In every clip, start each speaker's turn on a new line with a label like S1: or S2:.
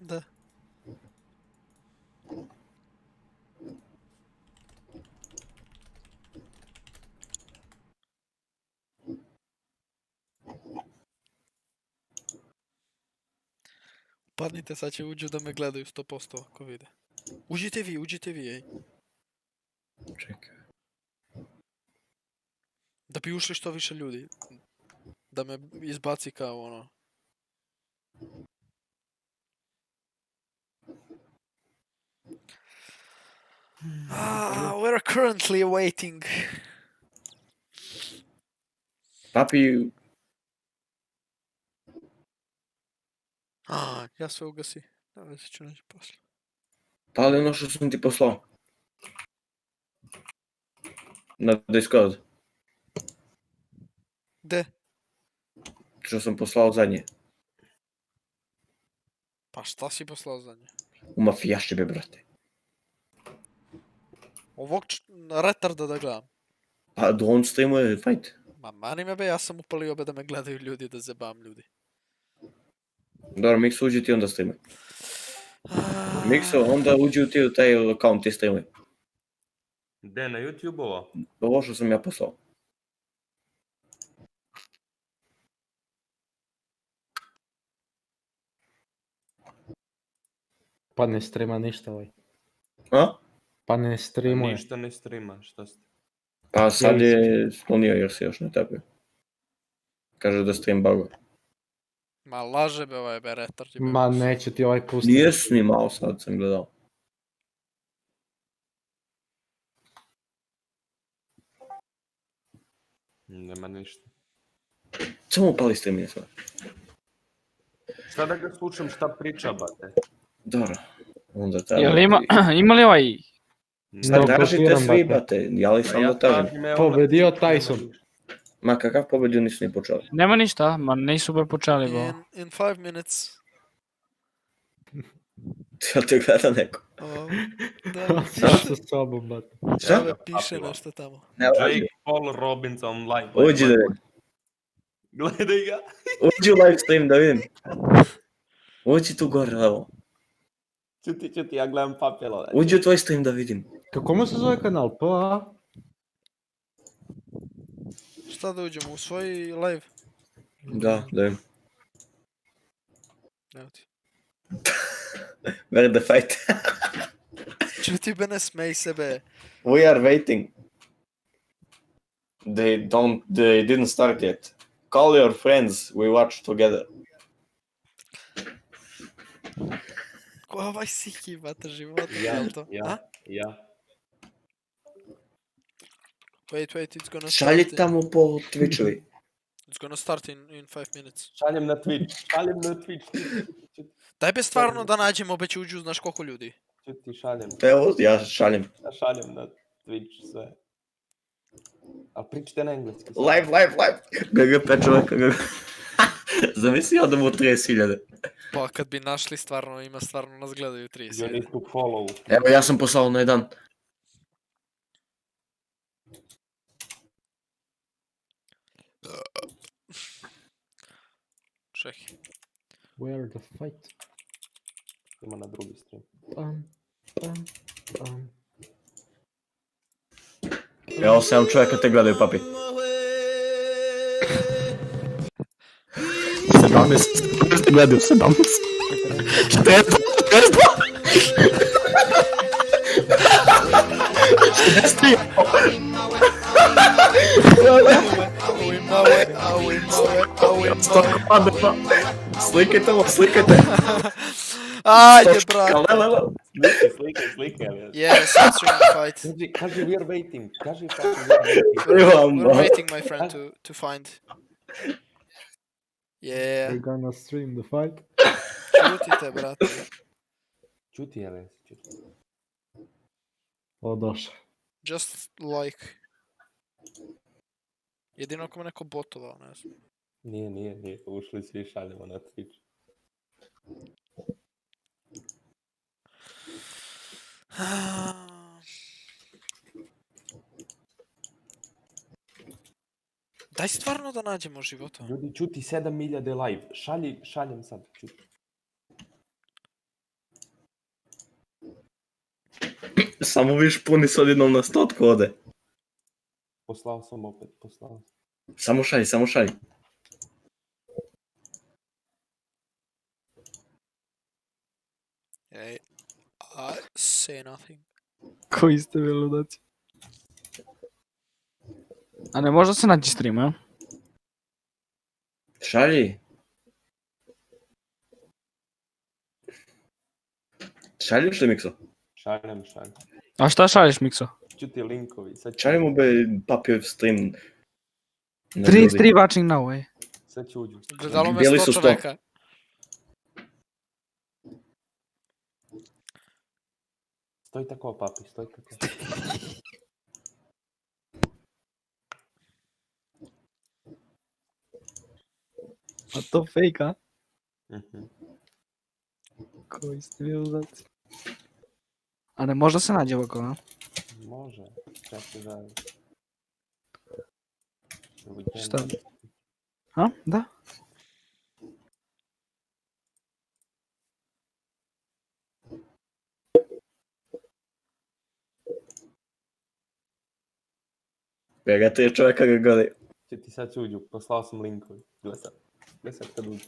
S1: Da. Padnite, sad će uđu da me gledaju 100% ako vide. Uđite vi, ej.
S2: Čekaj.
S1: Da bi ušli što više ljudi. Da me izbaci kao ono. We're currently awaiting.
S2: Papi,
S1: Ja sve ugasi. Da već ću naći posle.
S2: pali ono što sam ti poslao. Na Discord.
S1: De?
S2: Što sam poslao zadnje.
S1: Pa šta si poslao za nje?
S2: U mafijašće be, brate.
S1: Ovog retarda da gledam.
S2: A da on streamuje fight.
S1: Ma mani me be, ja sam upalio be da me gledaju ljudi, da zebam ljudi.
S2: Dobro, Mikso, uđi ti onda streamuj. Mikso, onda uđi ti u taj account i streamuj.
S3: Gde, na YouTube ovo?
S2: Ovo što sam ja poslao.
S4: Pa ne streama ništa ovaj.
S2: A?
S4: Pa ne streamuje.
S3: Ništa ne streama, šta ste?
S2: Pa sad je sklonio jer se još ne tapio. Kaže da stream buguje.
S1: Ma laže be ovaj be retard.
S4: Ma neće ti ovaj pustiti.
S2: Nije snimao, sad sam gledao.
S3: Nema ništa.
S2: Samo upali streamije sad.
S3: Šta da ga slušam šta priča, bate?
S2: Dobro. Onda treba...
S5: Jel ima li ovaj...
S2: Sad tražite
S4: blokiram,
S2: svi,
S4: brate.
S2: bate. Ja li sam da tražim?
S4: Pobedio Tyson.
S2: Ma kakav pobedio nisu ni počeli.
S5: Nema ništa, ma nisu bar počeli, bo.
S1: In 5 minutes.
S2: Jel te gleda neko?
S1: Da,
S4: Sad sa sobom, brate.
S2: Šta?
S1: da piše nešto tamo.
S3: Jake Paul Robinson live.
S2: Uđi da vidim.
S3: Gledaj ga.
S2: Uđi u live stream da vidim. Uđi tu gore, evo.
S3: Čuti, ja gledam papjelo.
S2: Uđi u tvoj stream da vidim.
S4: Kako mu se zove kanal? Pa?
S1: Šta da uđemo u svoj live?
S2: Da vidim.
S1: Evo ti.
S2: Where the fight?
S1: Čuti be, ne smej sebe.
S2: We are waiting. They didn't start yet. Call your friends, we watch together.
S1: Ko je ovaj siki vata života?
S3: Ja.
S1: Wait, it's gonna start.
S2: Šalji tamo po Twitchovi.
S1: It's gonna start in 5 minutes.
S3: Šaljem na Twitch.
S1: Daj be stvarno da nađemo, be će uđu znaš koliko ljudi.
S3: Čuti, šaljem.
S2: Evo, ja šaljem.
S3: Ja šaljem na Twitch sve. Ali pričajte na engleski.
S2: Live. GG čovjek, GG. Zamislio da mu 30.000.
S1: Pa kad bi našli stvarno, ima stvarno nas gledaju 30.
S3: You need to follow.
S2: Evo, ja sam poslao na jedan.
S1: Čekaj.
S4: Where the fight?
S3: Ima na drugi stream.
S4: Pam.
S2: Evo, 7 čovjeka te gledaju, papi. 17 te gledaju, 17. 42. Slikajte.
S1: Ajde, brate.
S3: Slike.
S1: Yes, let's try to fight.
S3: Kaži we are waiting. Kaži fucking we are waiting.
S1: We're waiting, my friend, to find. Yeah.
S4: We're gonna stream the fight.
S1: Čutite, brate.
S3: Čuti, jele.
S4: O, došao.
S1: Just like. Jedino ako me neko botovao, ne znam.
S3: Nije. Ušli svi, šaljemo na Twitch. Daj stvarno da nađemo života. Ljudi, čuti 7.000 live. Šaljem sad, čuti.
S2: Samo viš puni s odjednom na 100 ode.
S3: Poslao sam opet, poslao sam.
S2: Samo šalji, samo šalji.
S1: Ej, I say nothing.
S5: Koji ste vi ludaci? A ne možda se naći stream, ja?
S2: Šalji. Šaljiš li Mikso?
S3: Šaljem.
S5: A šta šalješ, Mikso?
S3: Ću ti linkovi,
S2: Šalji mu be papir stream. na
S5: 33
S2: ljudi.
S5: watching now, ej.
S3: Sad ću uđu.
S1: Gledalo me
S2: Bili
S1: 100
S2: su 100.
S1: čoveka.
S3: Stoj tako, papi, stoj tako.
S5: A to fake, a?
S3: Mhm.
S5: Koji ste vi ludaci? A ne možda se nađe ovako, a?
S3: Može, čak se zajedno.
S5: Šta? A? Da?
S2: Vega 3 čovjeka ga gledaju.
S3: Će ti sad uđu, poslao sam linkovi. Gle sad kad uđu.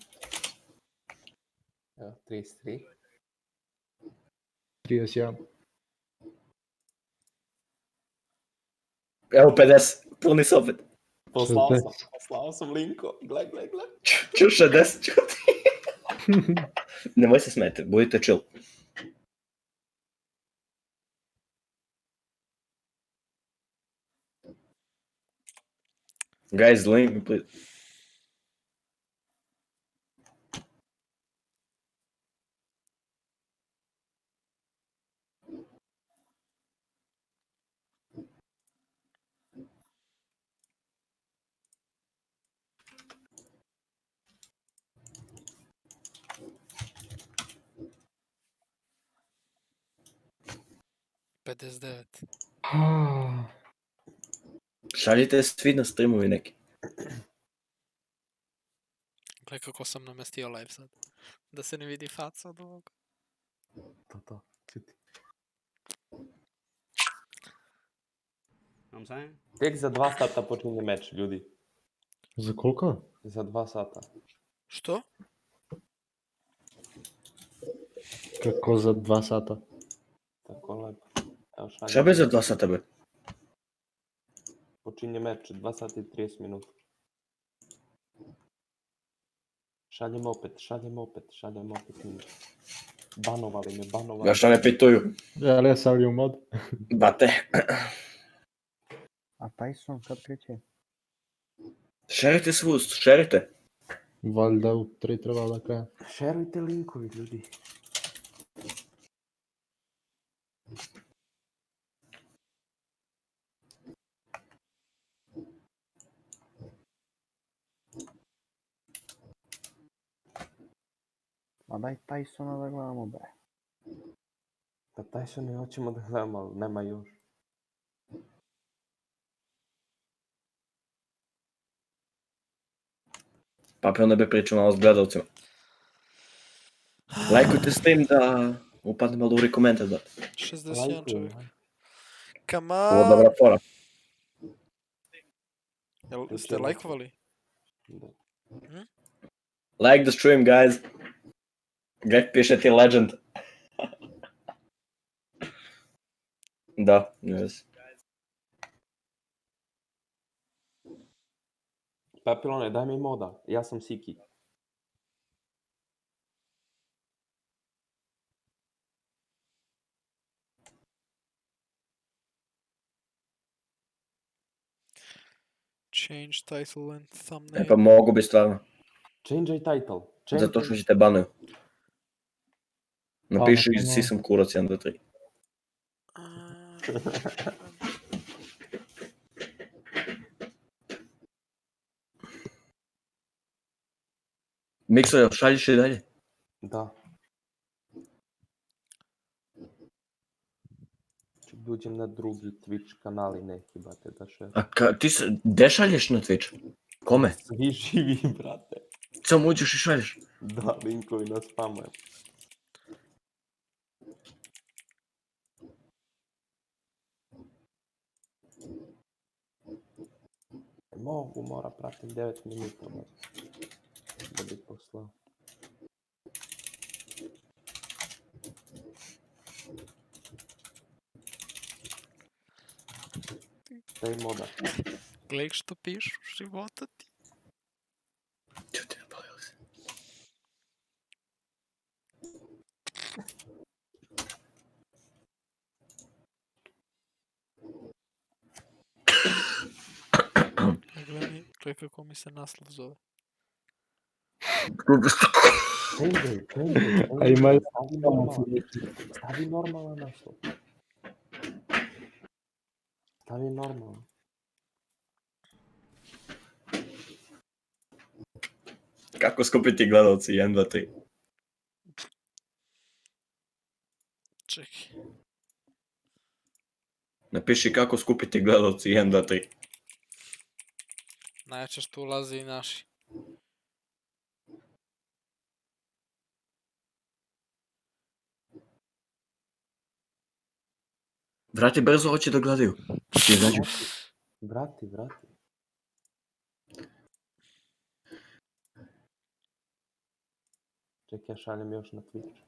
S3: Evo, 33.
S4: 31.
S2: Evo 50, puni s opet.
S3: Poslao sam linko. Gle.
S2: Ču 60, čuti. Nemoj se smeti, budite chill. Guys, link me please.
S1: Pedeset.
S2: Šaljite svi na streamovi neki.
S1: Gle kako sam namestio live sad. Da se ne vidi faca od ovoga.
S3: To, čuti.
S6: I'm saying?
S3: Tek za 2 sata počinje meč, ljudi.
S4: Za koliko?
S3: Za 2 sata.
S1: Što?
S4: Kako za 2 sata?
S3: Tako lepo. Evo šaljem.
S2: Šta be za 2 sata be?
S3: Počinje meč, 2 sata i 30 minuta. Šaljem opet. Banovali me.
S2: Ja šta ne pituju?
S4: Ja, ali ja stavljam u mod.
S2: Bate.
S7: A Tyson kad kreće?
S2: Šerite svust, šerite.
S4: Valjda u 3 treba da kraja.
S3: Šerujte linkovi, ljudi.
S7: Ma daj Tysona da gledamo, bre.
S3: Pa taj što ne hoćemo da gledamo, ali nema još.
S2: Papi onda bi pričao malo s gledalcima. Lajkujte stream da upadne malo dobri komentar da.
S1: 61 čovjek. Come
S2: Ovo
S1: on!
S2: dobra fora.
S1: Jel ste lajkovali?
S3: Da.
S2: Like the stream, guys. Greg piše ti legend. Da, yes.
S3: Papilone, daj mi moda, ja sam Siki.
S1: Change title and
S2: E
S1: thumbnail.
S2: pa mogu bi stvarno.
S3: Change title.
S2: Zato što ćete banuju. Napiši
S4: Pa,
S2: si sam kurac 1, 2, 3. Mikso, jel šaljiš i dalje?
S3: Da. Ček dođem na drugi Twitch kanali neki, bate, da še.
S2: A ti se, gde šalješ na Twitch? Kome?
S3: Svi živi, brate.
S2: Samo uđeš i šalješ.
S3: Da, linkovi na spamujem. mogu, mora pratim 9 minuta da bi poslao. Daj moda.
S1: Gledaj što pišu, života ti.
S2: Čuti, napalio se.
S1: Gledaj kako mi se naslov zove.
S4: A ima i
S3: Stavi normalan naslov. Stavi normalan.
S2: Kako skupiti gledalci 1, 2, 3?
S1: Čekaj.
S2: Napiši kako skupiti gledalci 1, 2, 3.
S1: Najjače što ulaze i naši.
S2: Vrati brzo, hoće da gledaju. Ti izađu.
S3: Vrati. Čekaj, ja šaljem još na Twitch.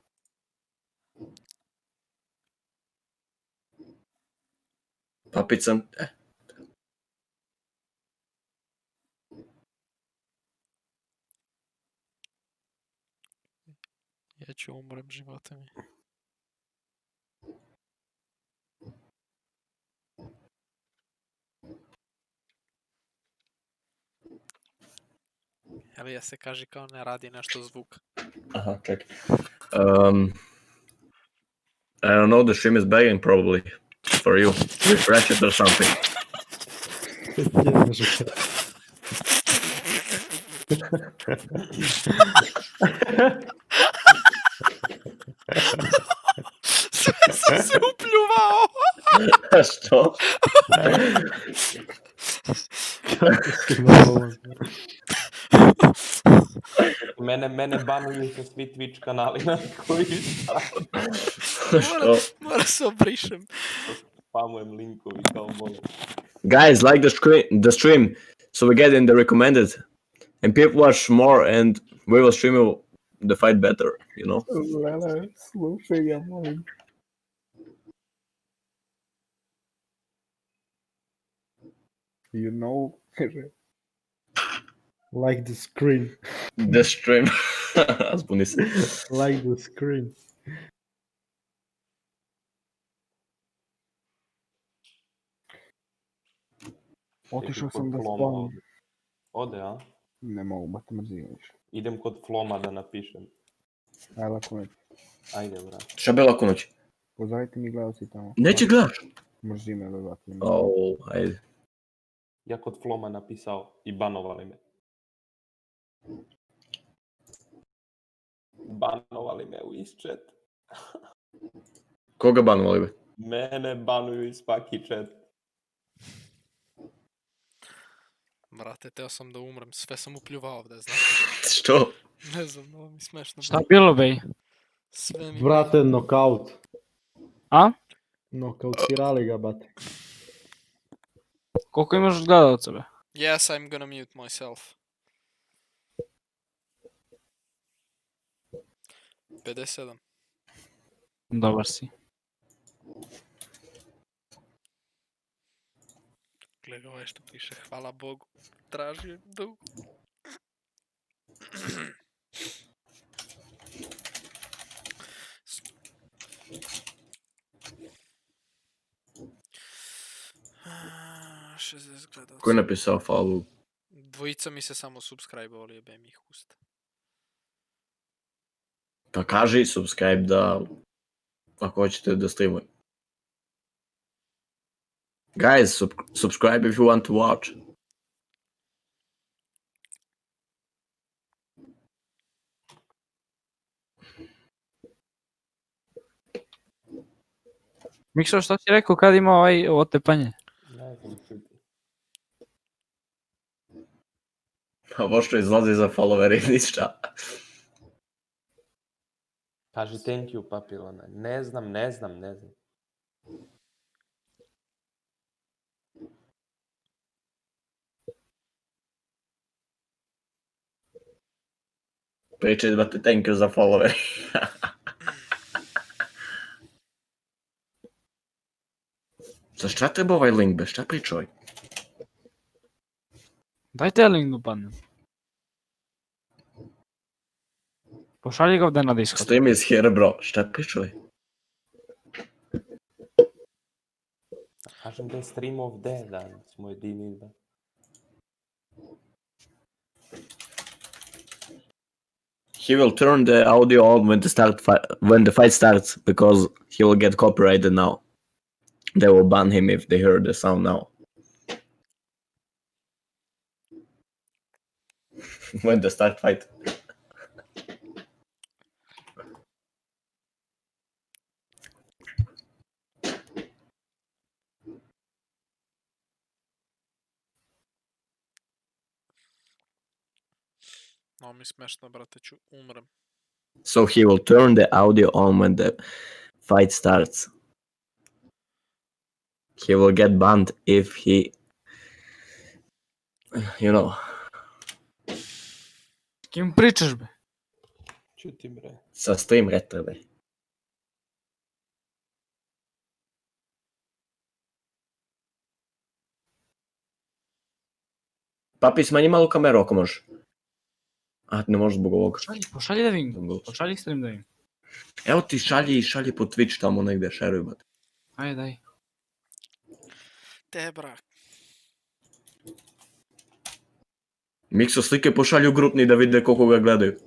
S2: Papica,
S1: Ja ću umrem, života mi. Elija se kaže kao ne radi nešto zvuk.
S2: aha, čekaj. I don't know, the stream is begging probably for you. Refresh it or something.
S1: Sve sam se upljuvao!
S2: Što?
S3: Mene banuju se svi Twitch kanali na koji
S2: Što?
S1: Mora se obrišem.
S3: spamujem linkovi kao molim.
S2: Guys, like the stream so we get in the recommended and people watch more and we will stream the fight better, you know?
S7: Lele, slušaj ga, molim. You know, kaže.
S4: like the screen.
S2: The stream. Zbuni se.
S4: Like the screen.
S7: Otišao
S3: Kod
S7: sam da
S3: Floma
S7: spavim.
S3: ode. Ode, a?
S7: Ne mogu, ba te mrzim više.
S3: Idem kod Floma da napišem.
S7: Aj, lako me.
S3: Ajde, vrat.
S2: Šta bi lako noć?
S7: Pozovite mi gledalci tamo.
S2: Neće gledaš?
S7: Mrzim me, brate.
S2: Oh, ajde.
S3: Ja kod Floma napisao i banovali me. Banovali me u chat.
S2: Koga banovali bi?
S3: Mene banuju iz svaki chat.
S1: Brate, teo sam da umrem, sve sam upljuvao ovdje, znaš.
S2: Što?
S1: Ne znam, ovo mi smešno.
S5: Šta bilo, bej?
S1: Sve mi...
S4: Brate, nokaut.
S5: A?
S4: Nokautirali ga, brate.
S5: Koliko imaš gledalaca, be?
S1: Yes, I'm gonna mute myself. 57.
S5: Dobar si.
S1: Gledaj ovaj što piše, hvala Bogu. Tražio dugo. Ah, 60 gledalca.
S2: Ko je napisao hvala?
S1: Dvojica mi se samo subscribe-ovali, jebem ih usta.
S2: Pa kaži subscribe da ako hoćete da streamujem. Guys, subscribe if you want to watch.
S5: Mikso, što si rekao kad ima ovaj otepanje?
S3: Ne znam čuti.
S2: Pa ovo što izlazi za followeri ništa.
S3: Kaži thank you, papilona. Ne znam.
S2: Pričaj, brate, thank you za follower. Za šta treba ovaj link, be? Šta pričaj?
S5: Dajte link da upadnem. Pošalji ga ovdje na Discord.
S2: Stream is here, bro. Šta pričaj?
S3: Kažem da je stream ovdje, da smo jedini, da.
S2: He will turn the audio on when the fight starts because he will get copyrighted now. They will ban him if they hear the sound now. When they start fight.
S1: No mi smešno, brate, ću umrem.
S2: So he will turn the audio on when the fight starts. He will get banned if he, you know.
S5: S kim pričaš, be?
S3: Čuti, bre.
S2: Sa stream retrove. Papi, smanji malo kameru ako možeš. A, ne možeš zbog ovog.
S5: Pošalji da vidim. Pošalji stream da vidim.
S2: Evo ti šalji po Twitch tamo negdje, šeruj, brate.
S5: Ajde, daj.
S1: Te, brak.
S2: Mikso slike pošalju grupni da vide koliko ga gledaju.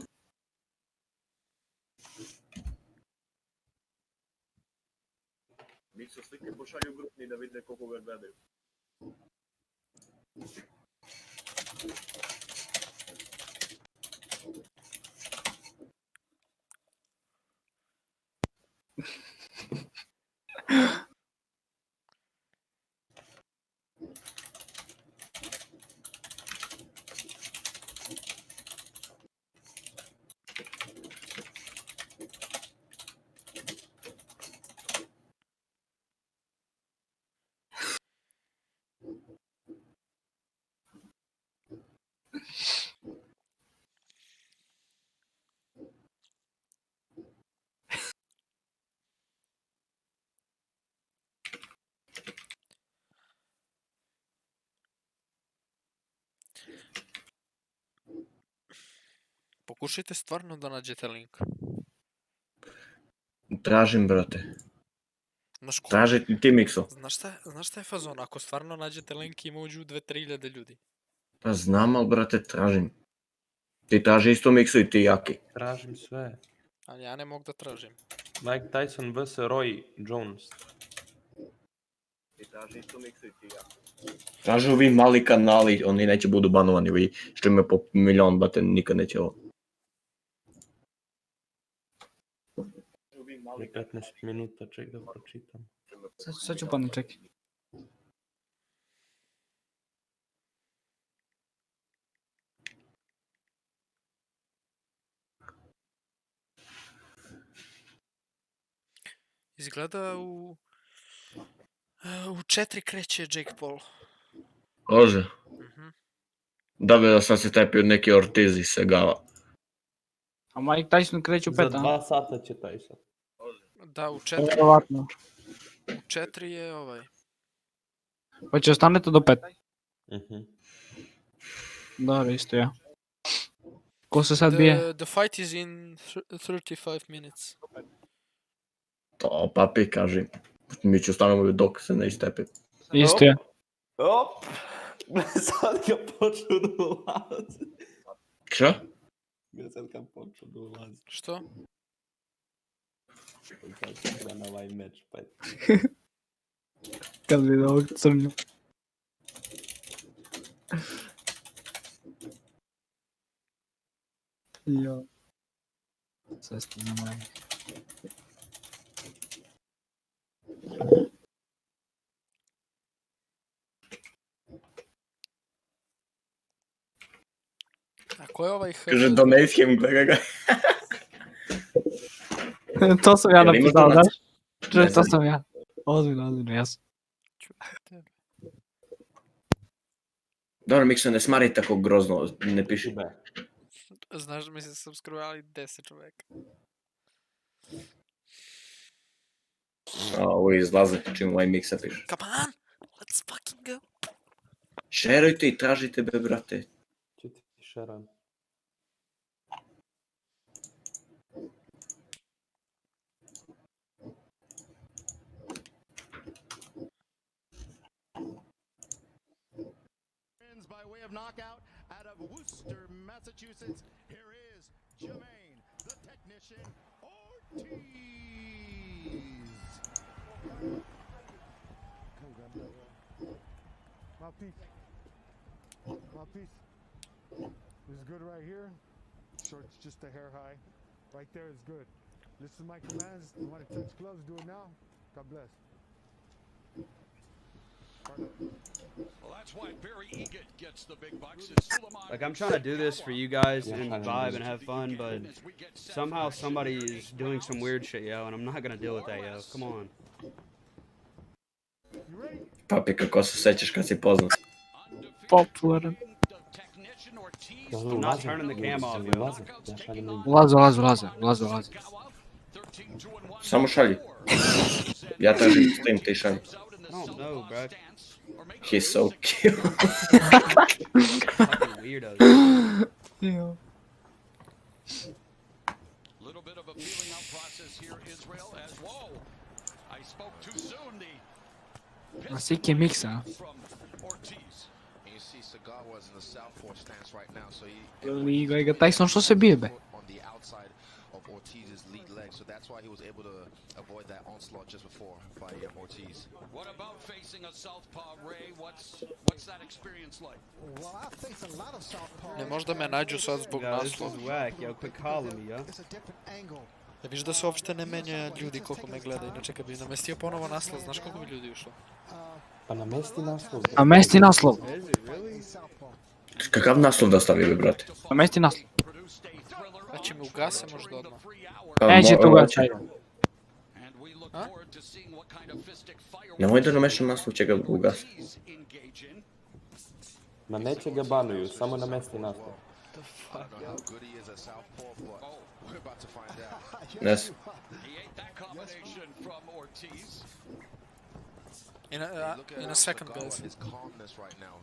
S2: Mikso slike pošalju grupni da vide koliko ga gledaju.
S1: Pokušajte stvarno da nađete link.
S2: Tražim, brate.
S1: Znaš ko?
S2: Traži ti Mikso.
S1: Znaš šta je fazon? Ako stvarno nađete link ima uđu 2-3 ljudi.
S2: Pa znam, ali brate, tražim. Ti traži isto Mikso i ti Jaki.
S3: Tražim sve.
S1: Ali ja ne mogu da tražim.
S3: Mike Tyson vs. Roy Jones.
S2: Ti traži isto Mikso i ti Jaki. Tražu vi mali kanali, oni neće budu banovani, vi što ima po milion, brate, nikad neće ovo.
S3: Je 15 minuta, ček da pročitam.
S5: Sad ću upadnem, čekaj.
S1: Izgleda u 4 kreće Jake Paul.
S2: Može.
S1: Mhm.
S2: Da bi da sam se tepio neki Ortiz i Segava.
S5: A Mike Tyson kreće u
S3: Za
S5: 5, a?
S3: 2 sata će Tyson.
S1: Da, u 4.
S5: Vjerovatno.
S1: U 4 je ovaj.
S5: Hoće ostanete do 5.
S3: Mhm.
S5: Dobro, isto ja. Ko se sad bije?
S1: The fight is in 35 minutes.
S2: To, papi, kaži. Mi ću stanemo dok se ne istepe.
S5: Isto ja.
S3: Op! Sad ga počeo da ulazi.
S2: Šta?
S3: Sad ga počeo da ulazi.
S1: Što?
S3: Sad se igra na ovaj meč, pa je.
S5: Kad vidi ovog crnju. Jo. Sve ste na manje.
S1: A ko je ovaj
S2: Kaže, donate him, gledaj ga.
S5: To sam ja
S2: Jel imaš
S5: napisao,
S2: donac?
S5: znaš? Čuj,
S2: Ne
S5: to
S2: znam.
S5: sam ja. Ozbiljno, jasno.
S2: Dobro, Mikso, ne smari tako grozno, ne piši.
S3: Be.
S1: Znaš da mi se subscribe 10 čoveka.
S2: Ovo izlaze čim ovaj miksa piše.
S1: Come on! Let's fucking go!
S2: Šerujte i tražite be, brate.
S3: Če ti šeram.
S6: By way of knockout out of Worcester, Massachusetts, here is Jermaine, the technician, Ortiz. Come grab that. Mouthpiece. Mouthpiece. This is good right here. Short's just a hair high. Right there is good. Listen to my commands. You want to touch gloves, do it now. God bless.
S8: Well, that's why Barry Egan gets the big bucks.
S9: Like, I'm trying to do this for you guys and vibe and have fun, but somehow somebody is doing some weird shit, yo, and I'm not gonna deal with that, yo. Come on.
S2: Papi, kako se sećaš kad si poznat?
S5: Popular.
S9: I'm not turning the cam off, yo.
S3: Ja šaljem link.
S5: Ulaze.
S2: Samo šalji. Ja tražim stream, ti šalji.
S9: I don't know, bro.
S2: He's so cute.
S9: Fucking weirdos.
S8: Little bit of a feeling out process here, Israel, as whoa, I spoke too soon. The
S5: Assim que mixa.
S8: from Ortiz.
S6: You see Cigar was in the southpaw stance right now, so he
S5: Liga Tyson što se bije.
S6: on the outside of Ortiz's lead leg, so that's why he was able to avoid that onslaught just before by Ortiz.
S8: What about facing a southpaw, Ray? What's that experience like?
S6: Well, I face a lot of southpaws.
S1: Ne možda me nađu sad zbog
S9: Yo, this
S1: naslova.
S9: is whack, yo. Quit calling me, yo.
S6: It's a different angle.
S1: Ja viš da se uopšte ne menja ljudi koliko me gleda, inače kad bi namestio ponovo naslov, znaš koliko bi ljudi ušlo?
S3: Pa namesti naslov.
S5: A mesti naslov.
S9: Is it really?
S2: Kakav naslov da stavi, be, brate?
S5: A mesti naslov.
S1: Znači mi ugase možda odmah.
S2: Pa,
S5: Neće tu
S2: mo-
S5: gačaj.
S8: And we look
S1: Huh?
S8: forward to seeing what kind of fistic fireworks
S2: Nemoj da namešam naslov, će ga ugasi.
S8: Ortiz engage in.
S3: Ma neće ga banuju, samo namesti naslov.
S6: I don't know how good he is at southpaw, but we're about to find out.
S2: Yes.
S8: He ate that combination from Ortiz.
S1: In
S6: Hey,
S1: a,
S6: look
S1: in
S6: at
S1: a second,
S6: Cigar,
S1: guys.
S6: his calmness right now.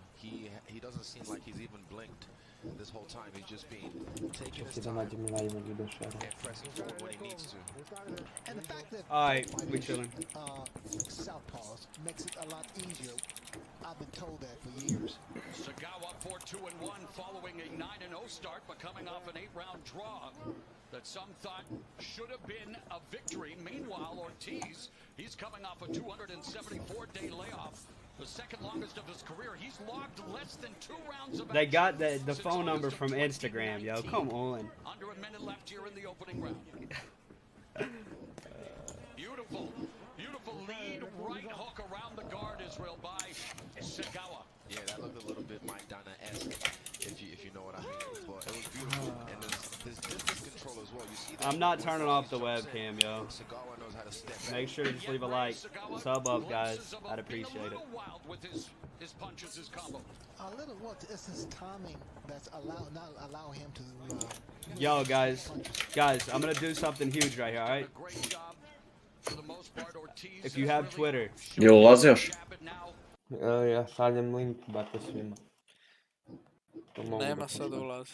S6: He doesn't seem like he's even blinked this whole time. He's just been taking his
S3: Ti da
S6: time
S3: nađem live ljudi da šeram.
S6: and pressing forward when he needs to.
S10: And the fact that
S9: Alright, we chilling.
S10: southpaws makes it a lot easier. I've been told that for years.
S8: Sagawa 4-2-1 following a 9-0 start, but coming off an 8-round draw that some thought should have been a victory. Meanwhile, Ortiz, he's coming off a 274-day layoff, the second longest of his career. He's logged less than 2 rounds of
S9: They
S8: action
S9: got the
S8: since
S9: phone number
S8: August
S9: from
S8: of
S9: Instagram, yo.
S8: 2019.
S9: Come on.
S8: Under a minute left here in the opening round. Beautiful lead right hook around the guard, Israel, by Sagawa.
S6: Yeah, that looked a little bit Mike Donna-esque, if you know what I mean. But it was beautiful, and there's distance control as well. You see that
S9: I'm not turning off the webcam, yo.
S6: Sagawa knows how to step back.
S9: Make sure to just leave a like. Sub up, guys. I'd appreciate it.
S8: Wild with his punches, his combo.
S10: A little what? It's his timing that's not allow him to.
S9: Yo, guys. Guys, I'm gonna do something huge right here, alright?
S8: A great job for the most part. Ortiz
S9: If you
S8: has
S9: have
S8: really
S9: Twitter.
S2: Jel ulazi još?
S8: jab it now.
S3: Ja šaljem link, bate svima. To mogu
S1: Nema
S3: da
S1: sada
S3: pošaljem.
S1: ulazi.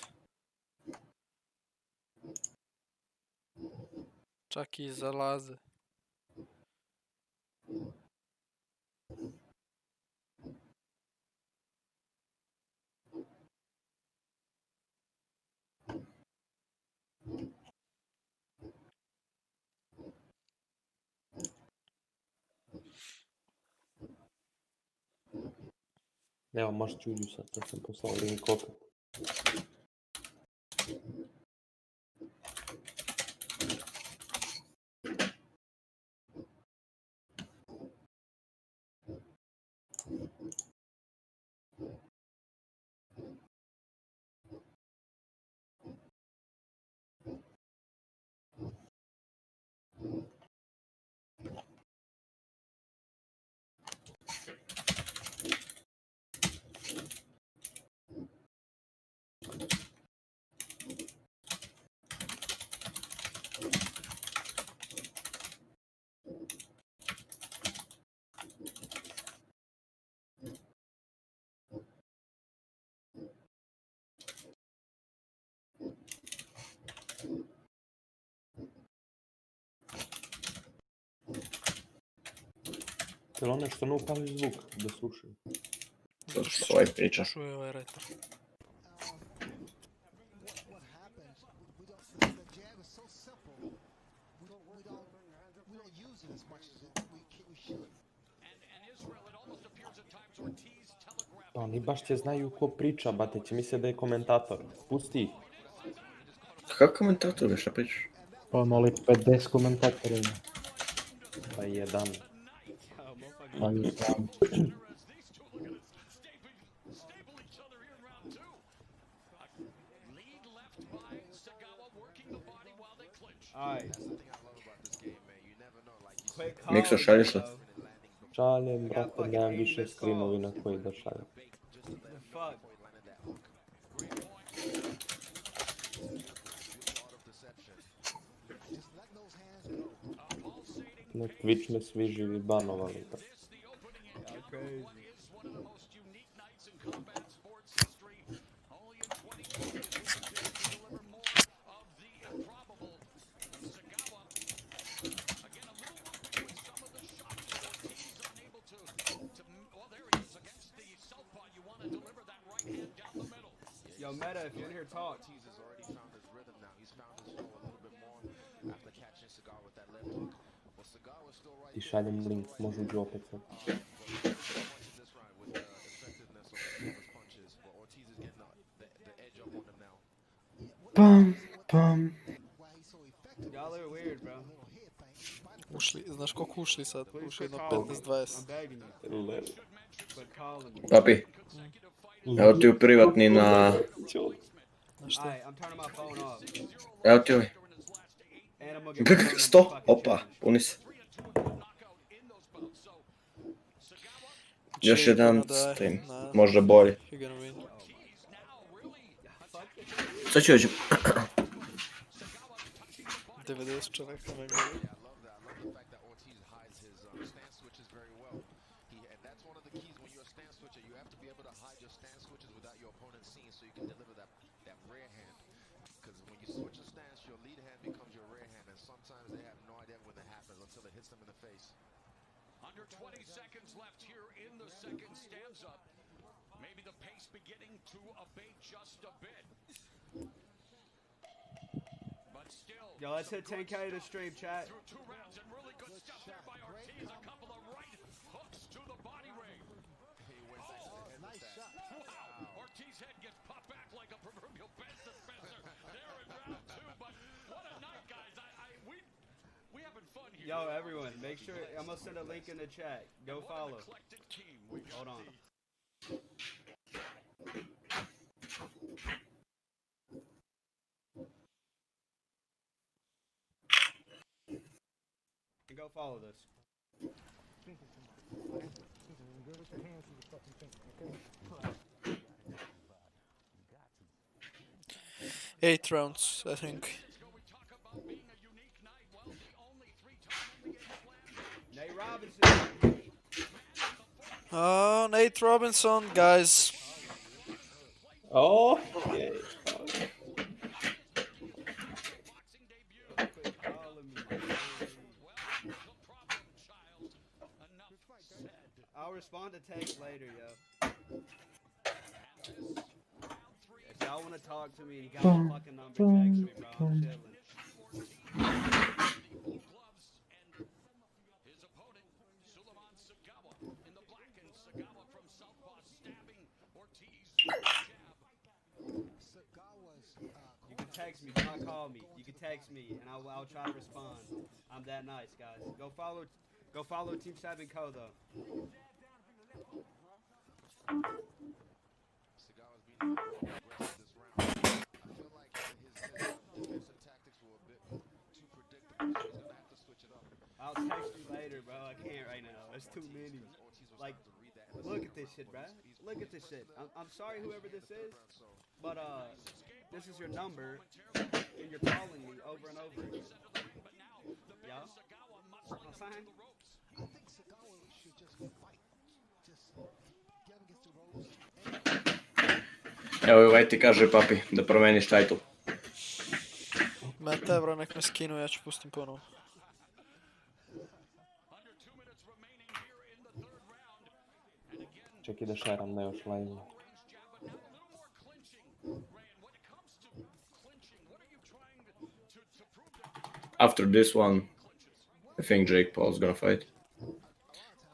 S1: Čak i zalaze.
S3: Evo, možeš uđu sad, to sam poslao link opet. Jel nešto ne upali zvuk da slušaju?
S2: To što ovaj priča.
S1: Čuje ovaj retar.
S10: What happens? The jab is so simple. We don't use it as much as we should.
S3: Oni baš će znaju ko priča, bate, će misle da je komentator. Pusti ih.
S2: Kako komentator, šta pričaš?
S4: Pa ono li 50 komentatora ima.
S3: Pa jedan.
S4: Pa je sam.
S9: Alright.
S2: Mikso, šalješ li?
S3: Šaljem, brate, nemam više screenovi na koji da šaljem. Na Twitch me svi živi banovali.
S9: Yo, Meta, if you're in here, talk.
S3: Ti šaljem link, može uđi opet sad.
S4: Pam, pam.
S9: Y'all are weird, bro.
S1: Ušli, znaš koliko ušli sad? Ušli jedno 15-20.
S2: Papi, evo ti u privatni na...
S1: Na šta?
S2: Evo ti ovaj. 100, opa, puni se. Još jedan stream, možda bolji. Sad ću dođem.
S1: 90 čovjeka me gleda.
S8: Under 20 seconds left here in the second stanza. Maybe the pace beginning to abate just a bit. But still,
S9: yo, let's hit 10K to stream, chat.
S8: through 2 rounds and really good stuff there by Ortiz. A couple of right hooks to the body ring.
S10: Nice shot.
S8: Wow. Ortiz's head gets popped back like a proverbial bed dispenser there in round 2. But what a night, guys. We having fun here.
S9: Yo, everyone, make sure, I'm gonna send a link in the chat. Go follow. Hold on. And go follow this.
S6: Good with the hands and the fucking thing, okay?
S1: 8 rounds, I think.
S9: Nate Robinson.
S1: Oh, Nate Robinson, guys.
S3: Oh, okay.
S9: I'll respond to text later, yo. If y'all want to talk to me, you got my fucking number, text me, bro. I'm chilling. You can text me, do not call me. You can text me, and I'll try to respond. I'm that nice, guys. Go follow Team Stab and Co, though. I'll text you later, bro. I can't right now. There's too many. Like, look at this shit, bro. Look at this shit. I'm sorry, whoever this is, but this is your number, and you're calling me over and over. Yeah. I'm saying.
S10: I think Sagawa should just fight. Just get him against the ropes.
S2: Evo ovaj ti kaže papi da promeniš title.
S1: Mete, bro, nek me skinu, ja ću pustim ponovo.
S3: Čekaj da šeram na još live.
S2: After this one, I think Jake Paul's gonna fight.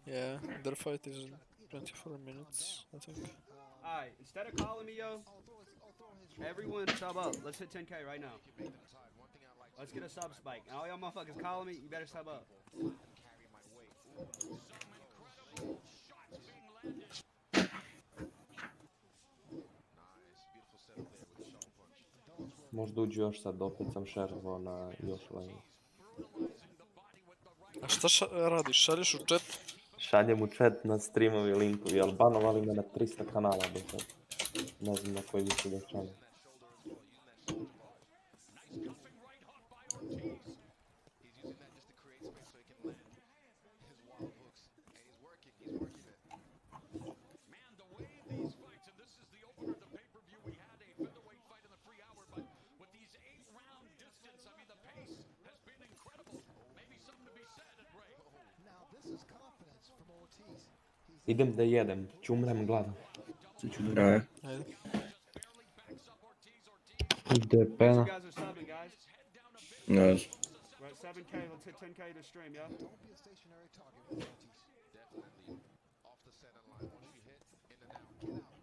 S1: Yeah, their fight is in 24 minutes, I think.
S9: Alright, instead of calling me, yo, everyone sub up. Let's hit 10K right now. Let's get a sub spike. And all y'all motherfuckers calling me, you better sub up.
S3: Možda uđu još sad, opet sam šerovao na još live.
S1: A šta radiš? Šalješ u chat?
S3: Šaljem u chat na streamovi linkovi, ali banovali me na 300 kanala do sad. Ne znam na koji više da šaljem. Idem da jedem, ću umrem gladan.
S2: Alright.
S1: Ajde.
S4: Ide pena.
S9: You guys are subbing, guys.
S2: No.
S9: We're at 7K. Let's hit 10K to stream, yo.
S10: Don't be a stationary target with Ortiz.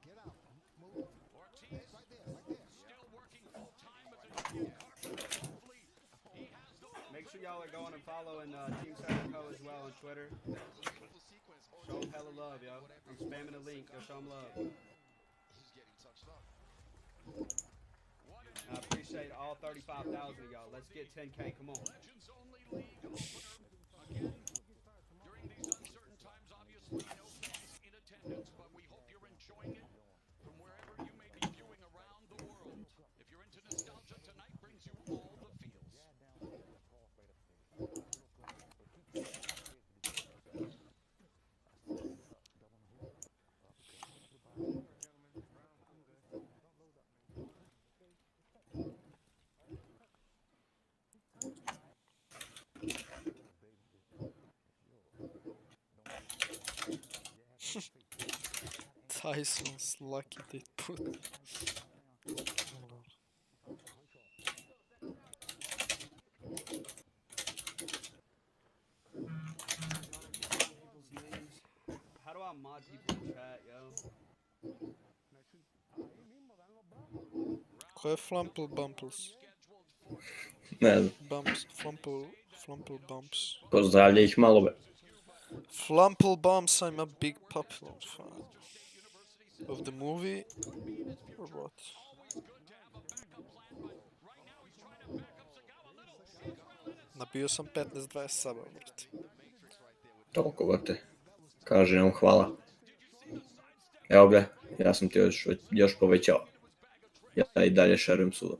S10: Get out. Move. Right there.
S9: Make sure y'all are going and following Team 7Co as well on Twitter. Show them hella love, yo. I'm spamming the link. Yo, show them love. I appreciate all 35,000 of y'all. Let's get 10K. Come on.
S1: Tyson's lucky they put.
S9: How do I mod people in chat, yo?
S1: Ko je Flumple Bumples?
S2: Ne znam.
S1: Bumps, Flumple Bumps.
S2: Pozdravlja ih malo be.
S1: Flumple Bumps, I'm a big popular fan. Of the movie? Or what? Nabio sam 15-20 saba, brate.
S2: Toliko, brate. Kaže nam hvala. Evo ga, ja sam ti još povećao. Ja i dalje šerujem sudom.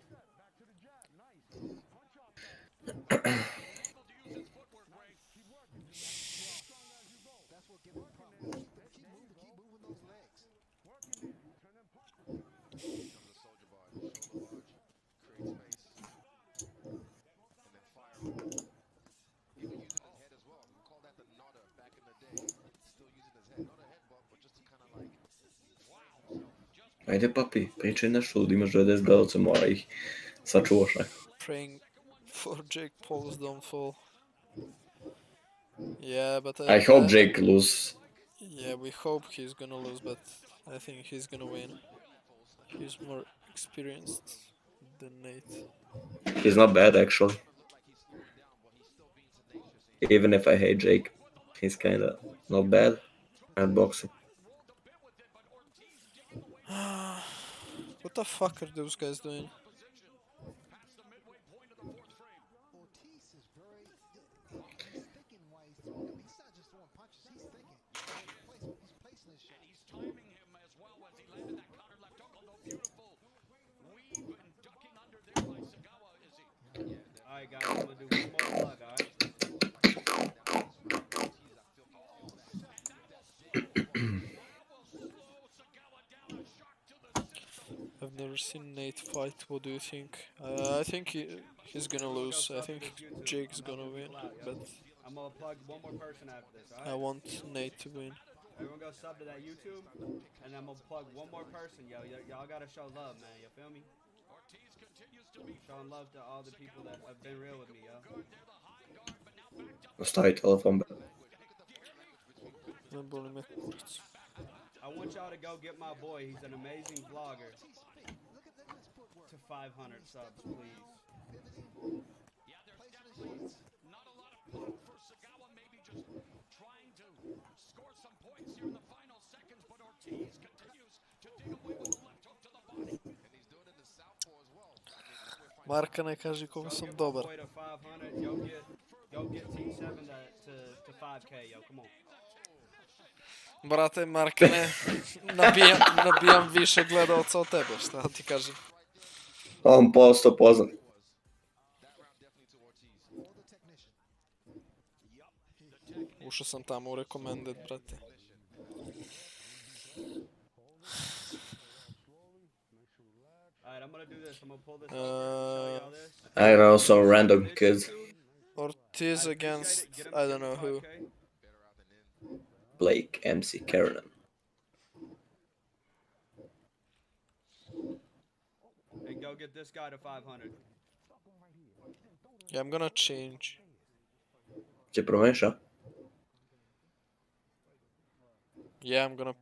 S2: Ajde papi, pričaj nešto, imaš 20 gledalca, mora ih sačuvaš neko.
S1: Praying for Jake Paul's downfall. Yeah, but
S2: I hope Jake lose.
S1: Yeah, we hope he's gonna lose, but I think he's gonna win. He's more experienced than Nate.
S2: He's not bad actually. Even if I hate Jake, he's kinda not bad at boxing.
S1: What the fuck are those guys doing?
S10: Ortiz is very thinking while he's throwing them. He's not just throwing punches, he's thinking. He's placing his shot.
S8: He's timing him as well as he landed that counter left hook, although beautiful weave and ducking under there by Sagawa, is he?
S9: Alright, guys, I'm gonna do one more plug, alright?
S1: I've never seen Nate fight. What do you think? I think he's gonna lose. I think Jake's gonna win, but
S9: I'm gonna plug one more person after this, alright?
S1: I want Nate to win.
S9: Everyone go sub to that YouTube, and I'm gonna plug one more person, yo. Y'all gotta show love, man. You feel me? Showing love to all the people that have been real with me, yo.
S2: Ostavi telefon.
S1: Ne boli me kurac.
S9: I want y'all to go get my boy. He's an amazing vlogger. To 500 subs, please.
S8: Not a lot of pop for Sagawa, maybe just trying to score some points here in the final seconds, but Ortiz continues to dig away with the left hook to the body. And he's doing it in the southpaw as well.
S1: Marka ne kaži koliko sam dobar.
S9: Boy to 500. Go get Team 7 to 5K, yo. Come on.
S1: Brate, Marka ne, nabijam više gledalca od tebe, šta ti kažem.
S2: On posto poznat.
S1: Ušao sam tamo u recommended, brate.
S9: Alright, I'm gonna do this. I'm gonna pull this up here and show y'all this.
S2: I know some random kids.
S1: Ortiz against, I don't know who.
S2: Blake, MC, Karen.
S9: And go get this guy to 500.
S1: Yeah, I'm gonna change.
S2: Će promeniš, a?
S1: Yeah, I'm gonna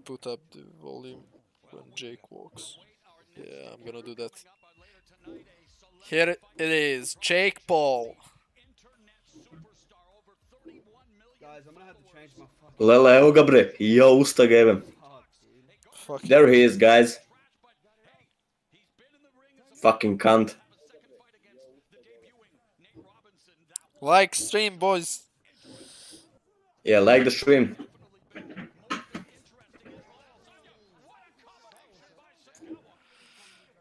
S1: put up the volume when Jake walks. Yeah, I'm gonna do that. Here it is, Jake Paul.
S9: Guys, I'm gonna have to change my fucking
S2: Lela, evo ga bre. Jo, usta ga jebem.
S9: talk, dude.
S1: Fuck
S2: There he is, guys. Fucking cunt.
S1: Like stream, boys.
S2: Yeah, like the stream.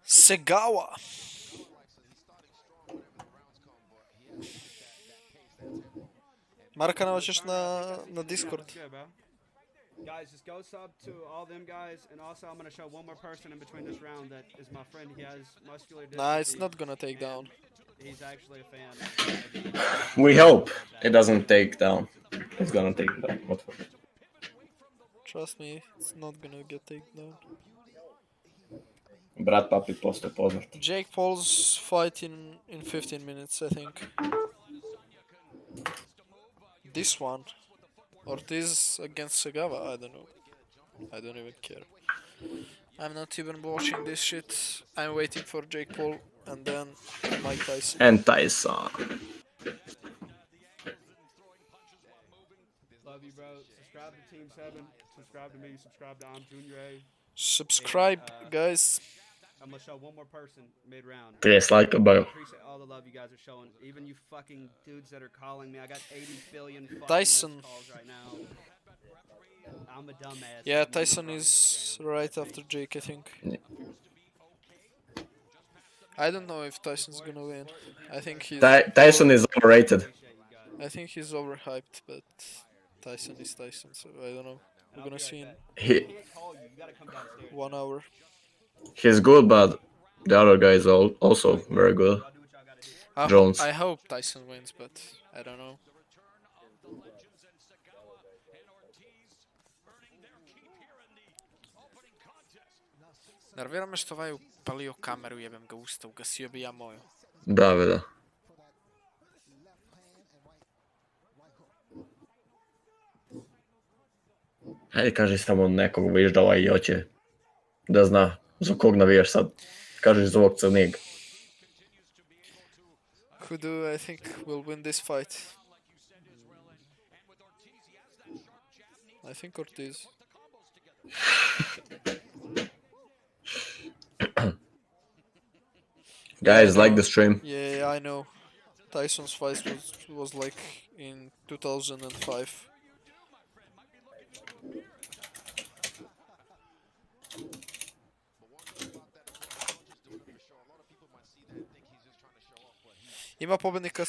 S1: Segawa. Marka, hoćeš na Discord.
S9: Yeah, bro. Guys, just go sub to all them guys, and also I'm gonna show one more person in between this round that is my friend. He has muscular dystrophy.
S1: Nah, it's not gonna take down.
S9: He's actually a fan.
S2: We hope it doesn't take down. It's gonna take down. What for?
S1: Trust me, it's not gonna get taken down.
S2: Brat papi posto poznat.
S1: Jake Paul's fight in 15 minutes, I think. This one. Ortiz against Segawa, I don't know. I don't even care. I'm not even watching this shit. I'm waiting for Jake Paul and then Mike Tyson.
S2: And Tyson.
S9: Love you, bro. Subscribe to Team 7. Subscribe to me. Subscribe to I'm Junior A.
S1: Subscribe, guys.
S9: I'm gonna show one more person mid-round.
S2: Yes, like a bro.
S9: Appreciate all the love you guys are showing. Even you fucking dudes that are calling me. I got 80 billion fucking
S1: Tyson.
S9: missed calls right now. I'm a dumbass.
S1: Yeah, Tyson is right after Jake, I think. I don't know if Tyson's gonna win. I think he's
S2: Tyson is overrated.
S1: I think he's overhyped, but Tyson is Tyson, so I don't know. We're gonna see in
S2: He
S1: 1 hour.
S2: he's good, but the other guy is also very good. Jones.
S1: I hope Tyson wins, but I don't know. Nervira me što ovaj upalio kameru, jebem ga usta, ugasio bi ja moju.
S2: Da, da. Hajde, kaži samo nekog vidiš da ovaj hoće da zna za kog navijaš sad. Kaži za ovog crnijeg.
S1: Who do I think will win this fight? I think Ortiz.
S2: Guys, like the stream.
S1: Yeah, I know. Tyson's fight was like in 2005. Ima pobednika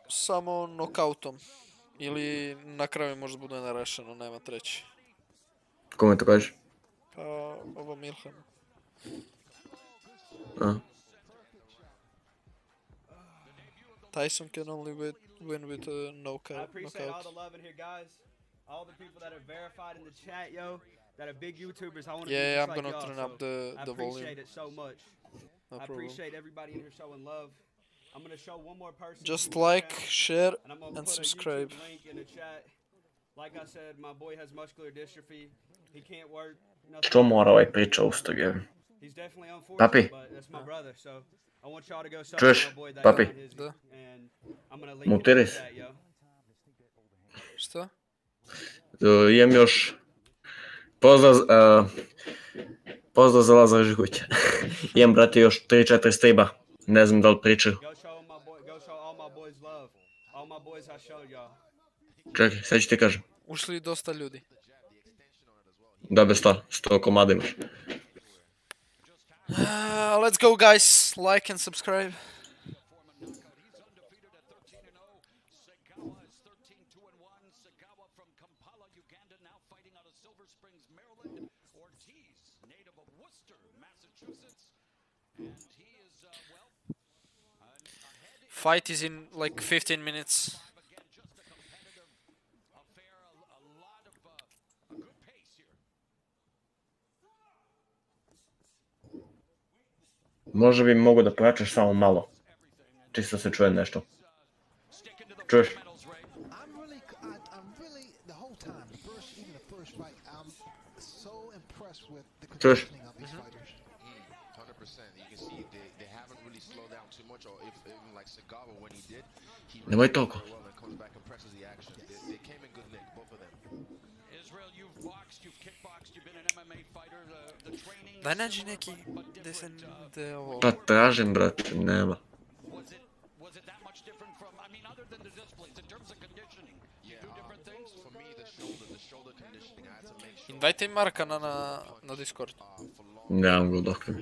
S1: samo nokautom. Ili na kraju možda bude nerešeno, nema treći.
S2: Kome to kažeš?
S1: Pa ovo Milhan.
S2: A.
S1: Tyson can only win with a
S9: I appreciate all
S1: knockout.
S9: the love in here, guys. all the people that are verified in the chat, yo, that are big YouTubers. I want to be
S1: Yeah,
S9: just
S1: I'm
S9: like
S1: gonna
S9: y'all.
S1: turn
S9: So
S1: up the
S9: I
S1: volume.
S9: appreciate it so much.
S1: No
S9: I
S1: problem.
S9: appreciate everybody in here showing love. I'm gonna show one more person's
S1: Just
S9: YouTube
S1: like,
S9: channel,
S1: share,
S9: and I'm gonna
S1: and
S9: put a
S1: subscribe.
S9: YouTube link in the chat. Like I said, my boy has muscular dystrophy. He can't work. Nothing
S2: Što
S9: like
S2: mora
S9: that.
S2: ovaj priča usto je?
S9: He's definitely unfortunate,
S2: Papi.
S9: but that's my brother. So I want y'all to go sub
S2: Čuješ?
S9: to my boy that
S2: Papi.
S9: got his,
S1: Da.
S9: and I'm gonna link it in
S2: Mutiri
S9: the
S2: se.
S9: chat, yo.
S1: Šta?
S2: Imam još... Pozdrav, pozdrav za Lazar Žiguća. Imam, brate, još 3-4 striba. Ne znam da li pričaju.
S9: Go show my boy. Go show all my boys love. All my boys I showed y'all.
S2: Čekaj, sad ću ti kažem.
S1: Ušli dosta ljudi.
S2: Da, bez stvar, 100 komada imaš.
S1: Let's go, guys. Like and subscribe. Fight is in like 15 minutes.
S2: Možda bi mogo da pojačaš samo malo. Čisto se čuje nešto. Čuješ?
S10: I'm really the whole time, even the first fight, I'm so impressed with the
S2: Čuješ?
S10: conditioning of these fighters.
S11: 100%. You can see they haven't really slowed down too much, or if even like Segawa when he did, he
S2: Nemoj toliko.
S11: very well and comes back and presses the action. They came in good nick, both of them.
S8: Israel, you've boxed, you've kickboxed, you've been an MMA fighter. The training.
S1: Daj nađi neki desen de ovo.
S2: Pa tražim, brate, nema.
S8: Was it that much different from? I mean, other than the disciplines in terms of conditioning, you do different things.
S11: For me, the shoulder conditioning, I had to make sure.
S1: Invajte im Marka na Discord.
S2: Nemam ga dok mi.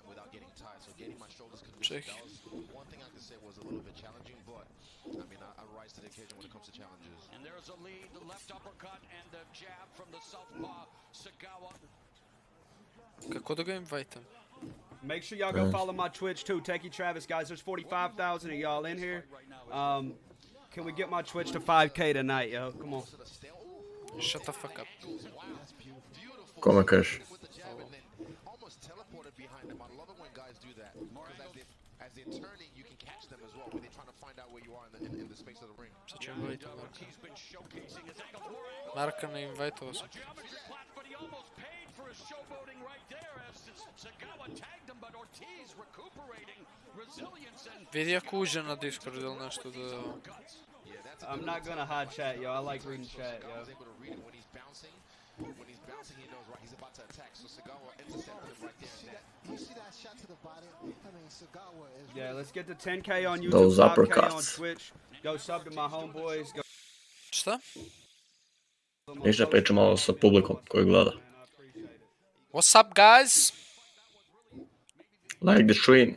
S11: Without getting tired, so getting my shoulders
S1: Check.
S11: conditioned. That was one thing I could say was a little bit challenging, but I mean, I rise to the occasion when it comes to challenges.
S8: And there's a lead, the left uppercut and the jab from the southpaw Segawa.
S1: Kako da ga invajtam?
S9: Make sure y'all go follow my Twitch too, Techie Travis, guys. There's 45,000 of y'all in here. Can we get my Twitch to 5K tonight, yo? Come on.
S1: Shut the fuck up.
S2: Kome kažeš?
S11: Almost teleported behind them. I love it when guys do that. Because as they're turning, you can catch them as well when they're trying to find out where you are in the space of the ring.
S1: Sad ću invajtam Marka.
S8: He's been showcasing his angle four angle.
S1: Marka ne invajtao sam.
S8: Geometry clash, but he almost paid for his showboating right there as Segawa tagged him, but Ortiz recuperating resilience and
S1: Vidi ako uđe na Discord ili nešto da...
S9: I'm not gonna hide chat, yo. I like reading chat, yo.
S11: He's able to read it when he's bouncing. When he's bouncing, he knows right. He's about to attack. So Segawa intercepted him right there.
S10: You see that shot to the body? I mean, Segawa is.
S9: Yeah, let's get to 10K on YouTube,
S2: Those
S9: 5K on
S2: uppercuts.
S9: Twitch. Go sub to my homeboys. Go
S1: Šta?
S2: Ništa, pričam malo sa publikom koji gleda.
S1: What's up, guys?
S2: Like the stream.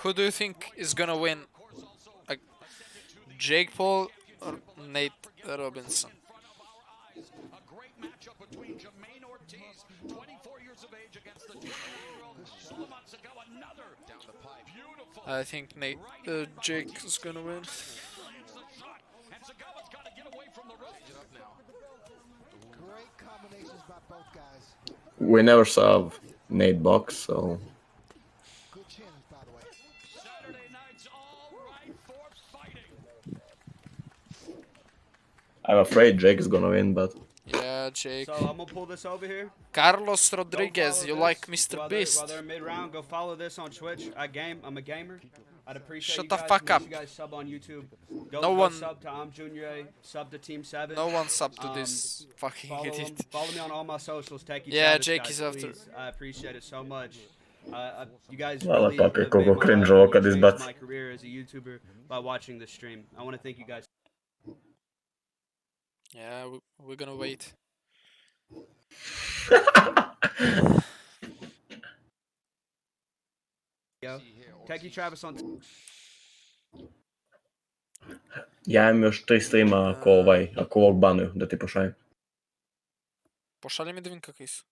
S1: Who do you think is gonna win? Jake Paul or Nate Robinson?
S8: a great matchup between Jermaine Ortiz, 24 years of age, against the 21-year-old Sulaiman Segawa. Another down the pipe. Beautiful.
S1: I think Jake is gonna win.
S8: Lands the shot, and Segawa's got to get away from the ropes.
S10: Great combinations by both guys.
S2: We never saw Nate box, so...
S10: Good chins, by the way.
S8: Saturday night's all right for fighting.
S2: I'm afraid Jake is gonna win, but...
S1: Yeah, Jake.
S9: So I'm gonna pull this over here.
S1: Carlos
S9: Go
S1: Rodriguez,
S9: follow
S1: you
S9: this
S1: like Mr.
S9: while
S1: Beast?
S9: they're mid-round, go follow this on Twitch. I'm a gamer. I'd appreciate
S1: Shut
S9: you
S1: the
S9: guys.
S1: fuck
S9: Make sure
S1: up.
S9: You guys sub on YouTube. Go,
S1: No
S9: go
S1: one-
S9: sub to I'm Junior, sub to Team 7.
S1: No one sub to this fucking
S9: Follow,
S1: idiot.
S9: follow me on all my socials. Techie
S1: Yeah,
S9: Travis,
S1: Jake
S9: guys,
S1: is after.
S9: please. I appreciate it so much. You guys
S2: Hvala,
S9: really
S2: papi,
S9: have
S2: koliko
S9: made my
S2: cringe
S9: life
S2: ovo
S9: and
S2: kad
S9: changed
S2: izbaci.
S9: my career as a YouTuber by watching this stream. I want to thank you guys.
S1: Yeah, we're gonna wait.
S9: Yo. Techie Travis on.
S2: Ja imam još 3 streama ako ovog banuju, da ti pošaljem.
S1: Pošalji mi da vidim kakvi su.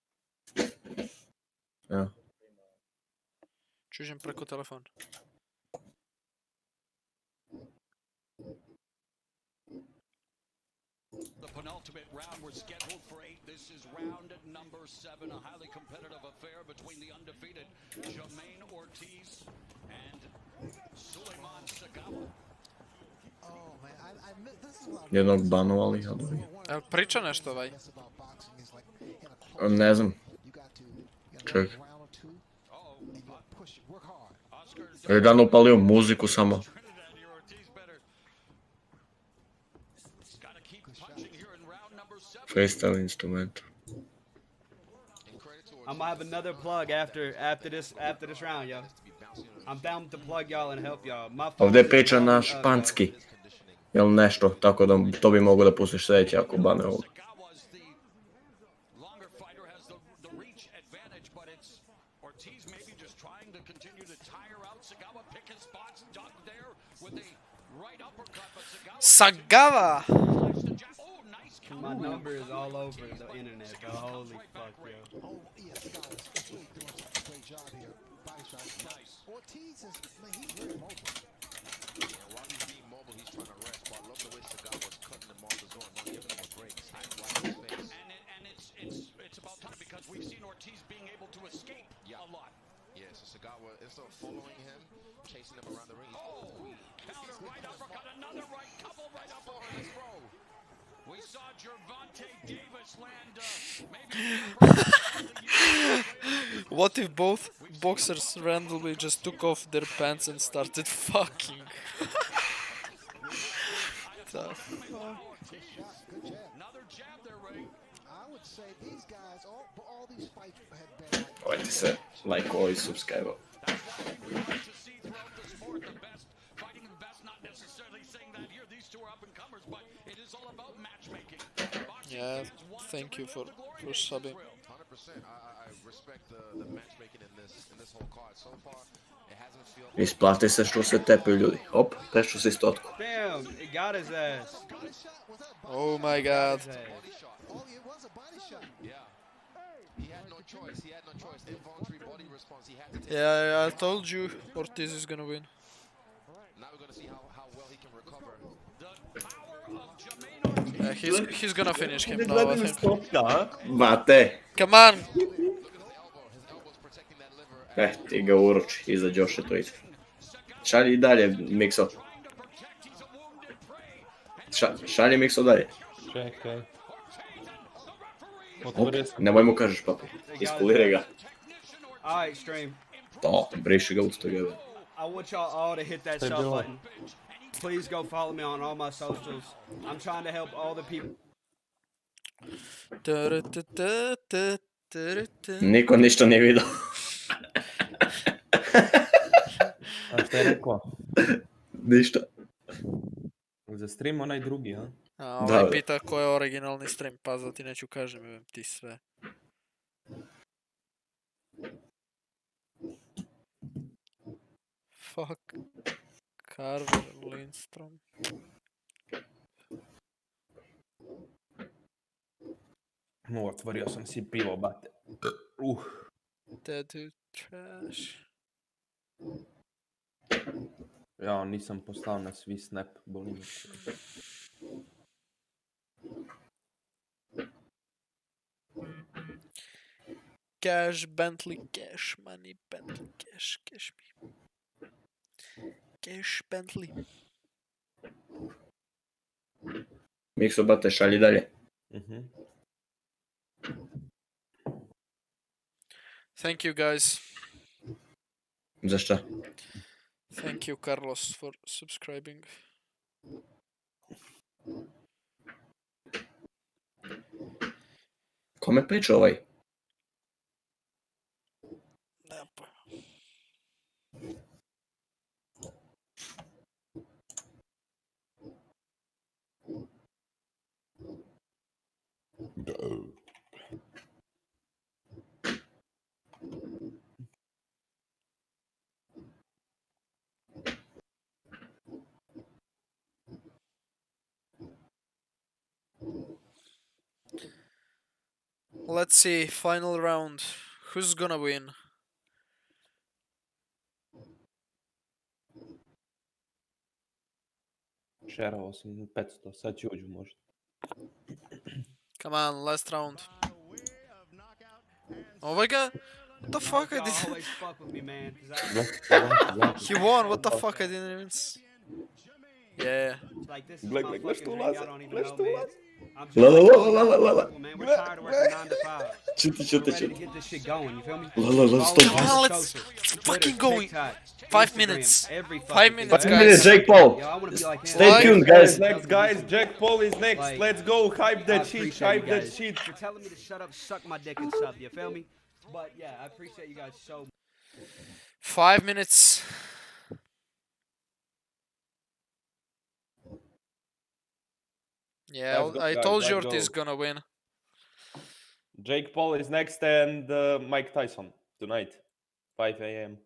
S2: Ja.
S1: Čužem preko telefona.
S8: penultimate round. We're scheduled for 8. This is round number 7, a highly competitive affair between the undefeated Jermaine Ortiz and Suleiman Sagawa.
S10: Oh man, this is what I
S2: Jednog banovali, a drugi.
S1: Jel priča nešto ovaj?
S10: guess about boxing is like in a close
S2: Ne znam.
S10: you got to
S2: Ček.
S10: round or two and you got to push it, work hard.
S2: Je dan upalio muziku samo.
S8: Trinidad here, Ortiz better. Got to keep punching here in round number 7.
S2: Freestyle instrument.
S9: I'm gonna have another plug after this round, yo. I'm down to plug y'all and help y'all. My
S2: Ovdje
S9: phone is
S2: priča na
S9: blowing up, yo.
S2: španski. Jel nešto, tako da to bi mogo da pustiš sljedeće ako bane ovo.
S8: Sagawa's the longer fighter, has the reach advantage, but it's Ortiz maybe just trying to continue to tire out Sagawa, pick his spots, duck there with a right uppercut, but
S1: Sagawa!
S8: oh, nice
S9: My
S8: counter.
S9: number is all over the internet, bro. Holy fuck, yo.
S10: Oh yeah, Scott is really doing a great job here. Body shot.
S8: Nice.
S10: Ortiz is man, he's very mobile.
S11: And while he's being mobile, he's trying to rest. But I love the way Sagawa's cutting him off the zone, not giving him a break. He's hiding right in his face.
S8: And it's about time because we've seen Ortiz being able to escape a lot.
S11: Yeah, so Sagawa, instead of following him, chasing him around the ring,
S8: Counter right uppercut, another right, couple right uppercuts, bro. We saw Gervonta Davis land maybe.
S1: What if both boxers randomly just took off their pants and started fucking? The fuck?
S8: Another jab there, Ray.
S10: I would say these guys, all these fights have been like
S2: Ovajte se, lajko i subscribe.
S8: That's what we would like to see throughout the sport. The best fighting the best, not necessarily saying that here. These two are up and comers, but it is all about matchmaking. Boxing
S1: Yeah,
S8: fans want
S1: thank
S8: to
S1: you
S8: relive
S1: for
S8: the glory days of
S1: subbing.
S8: Israel.
S11: 100%. I respect the matchmaking in this whole card. So far, it hasn't felt
S2: Isplati se što se tepaju ljudi. Hop, prešao si stotku.
S9: Damn, it got his ass.
S10: body shot. Was that a body
S1: Oh my god.
S9: His ass.
S11: body shot.
S10: Oh, it was a body shot.
S11: Yeah. He had no choice. He had no choice. Involuntary body response. He had to take.
S1: Yeah, I told you Ortiz is gonna win.
S11: Now we're gonna see how well he can recover.
S8: The power of Jermaine Ortiz.
S1: Yeah, he's gonna finish him now, I think.
S2: Bate.
S1: Come on!
S11: Look at his elbow. His elbow's protecting that liver.
S2: Ti ga uruči, izađe još je to ide. Šalji i dalje, Mikso. Šalji Mikso dalje.
S3: Čekaj.
S2: Hop,
S3: Otvori se.
S2: nemoj mu kažeš papi. Iskuliraj ga.
S9: Alright, stream.
S2: To, briši ga usto ga.
S9: I want y'all all to hit that
S3: Stay
S9: sub
S3: below.
S9: button. Please go follow me on all my socials. I'm trying to help all the people.
S2: Niko ništa nije vidio.
S3: A šta je rekao?
S2: Ništa.
S3: Za stream onaj drugi, a?
S1: A ovaj
S2: Da.
S1: pita ko je originalni stream, pa za ti neću kažem, jebem ti sve. Fuck. Carver, Lindstrom.
S3: Otvorio sam si pivo, bate.
S1: Dead to trash.
S3: Ja nisam poslao na svi snap, boli me.
S1: Cash, Bentley, cash, money, Bentley, cash, cash me. Cash, Bentley.
S2: Mikso, bate, šalji dalje.
S1: Thank you guys.
S2: Za šta?
S1: Thank you Carlos for subscribing.
S2: Kome priča ovaj?
S1: Nemam pojma. Let's see, final round. Who's gonna win?
S3: Šerao sam 500, sad ću uđu možda.
S1: Come on, last round. Oh my god. What the fuck I
S9: Y'all
S1: did?
S9: always fuck with me, man. 'Cause
S1: He won, what the fuck I didn't even Yeah.
S9: It's like this is
S3: Black,
S9: my
S3: Black,
S9: fucking dream. Y'all don't even know, man. I'm just
S2: La la
S9: like
S2: la
S9: all
S2: la
S9: y'all
S2: la la
S9: other
S2: la.
S9: people, man. We're tired of working 9 to 5.
S2: Чути,
S9: We're ready to
S2: чути.
S9: get this shit going. You feel me?
S2: La la la,
S9: Follow
S2: stop.
S9: me on
S1: Come on,
S9: the
S1: let's
S9: socials.
S1: fucking
S9: Twitter,
S1: going.
S9: TikTok,
S1: 5
S9: Instagram,
S1: minutes.
S9: every
S1: 5
S9: fucking
S1: minutes,
S9: thing.
S2: 5 minutes,
S1: guys.
S2: Jake Paul.
S9: Yo, I want to be like him.
S2: Stay
S1: Why?
S2: tuned, guys.
S3: Next, guys. Jack Paul is next.
S9: Like,
S3: Let's go. Hype
S9: I
S3: that shit.
S9: appreciate you
S3: Hype that
S9: guys
S3: shit.
S9: for telling me to shut up, suck my dick and sub. You feel me? But yeah, I appreciate you guys so much.
S1: 5 minutes. Yeah,
S3: Let's go,
S1: I
S3: guys,
S1: told
S3: let's
S1: you Ortiz
S3: go.
S1: gonna win.
S3: Jake Paul is next and Mike Tyson tonight, 5 a.m.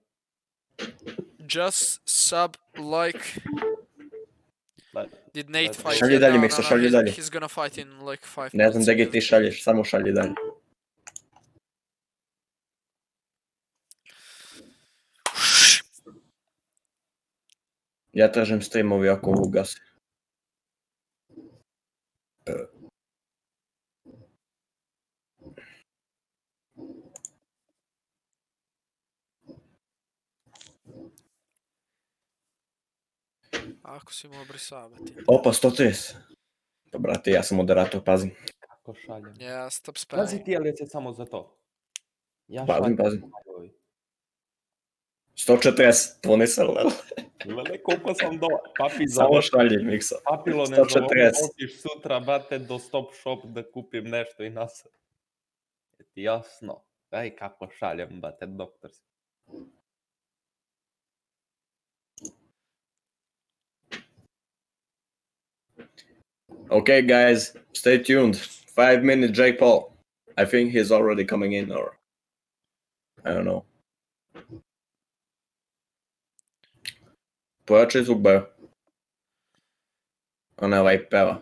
S1: Just sub, like. Did Nate
S3: let's
S1: fight
S3: go.
S2: Šalji
S1: yet?
S2: dalje,
S1: No,
S2: Miksa,
S1: no,
S2: šalji dalje.
S1: he's gonna fight in like 5
S2: Ne znam
S1: minutes
S2: da ga
S1: again.
S2: ti šalješ, samo šalji dalje. Ja tražim streamovi ako ugasi.
S1: Ako si mu obrisavati.
S2: Opa, 130. Pa brate, ja sam moderator, pazim.
S3: Kako šaljem?
S1: Yeah, stop
S3: Pazi
S1: spamming.
S3: ti, ali je samo za to. Ja
S2: Pazim,
S3: šaljem.
S2: pazim. 140, to nisam lel.
S3: Glede, koliko sam do... Papi,
S2: Samo šalji, Miksa.
S3: Papilo, ne
S2: 140.
S3: zaboravim, otiš sutra, bate, do Stop Shop da kupim nešto i nasad. Je ti jasno? Daj, kako šaljem, bate, doktor.
S2: Okay, guys, stay tuned. 5 minutes, Jake Paul. I think he's already coming in, or I don't know. Pojačaj zvuk, Bajo. Ona ovaj peva.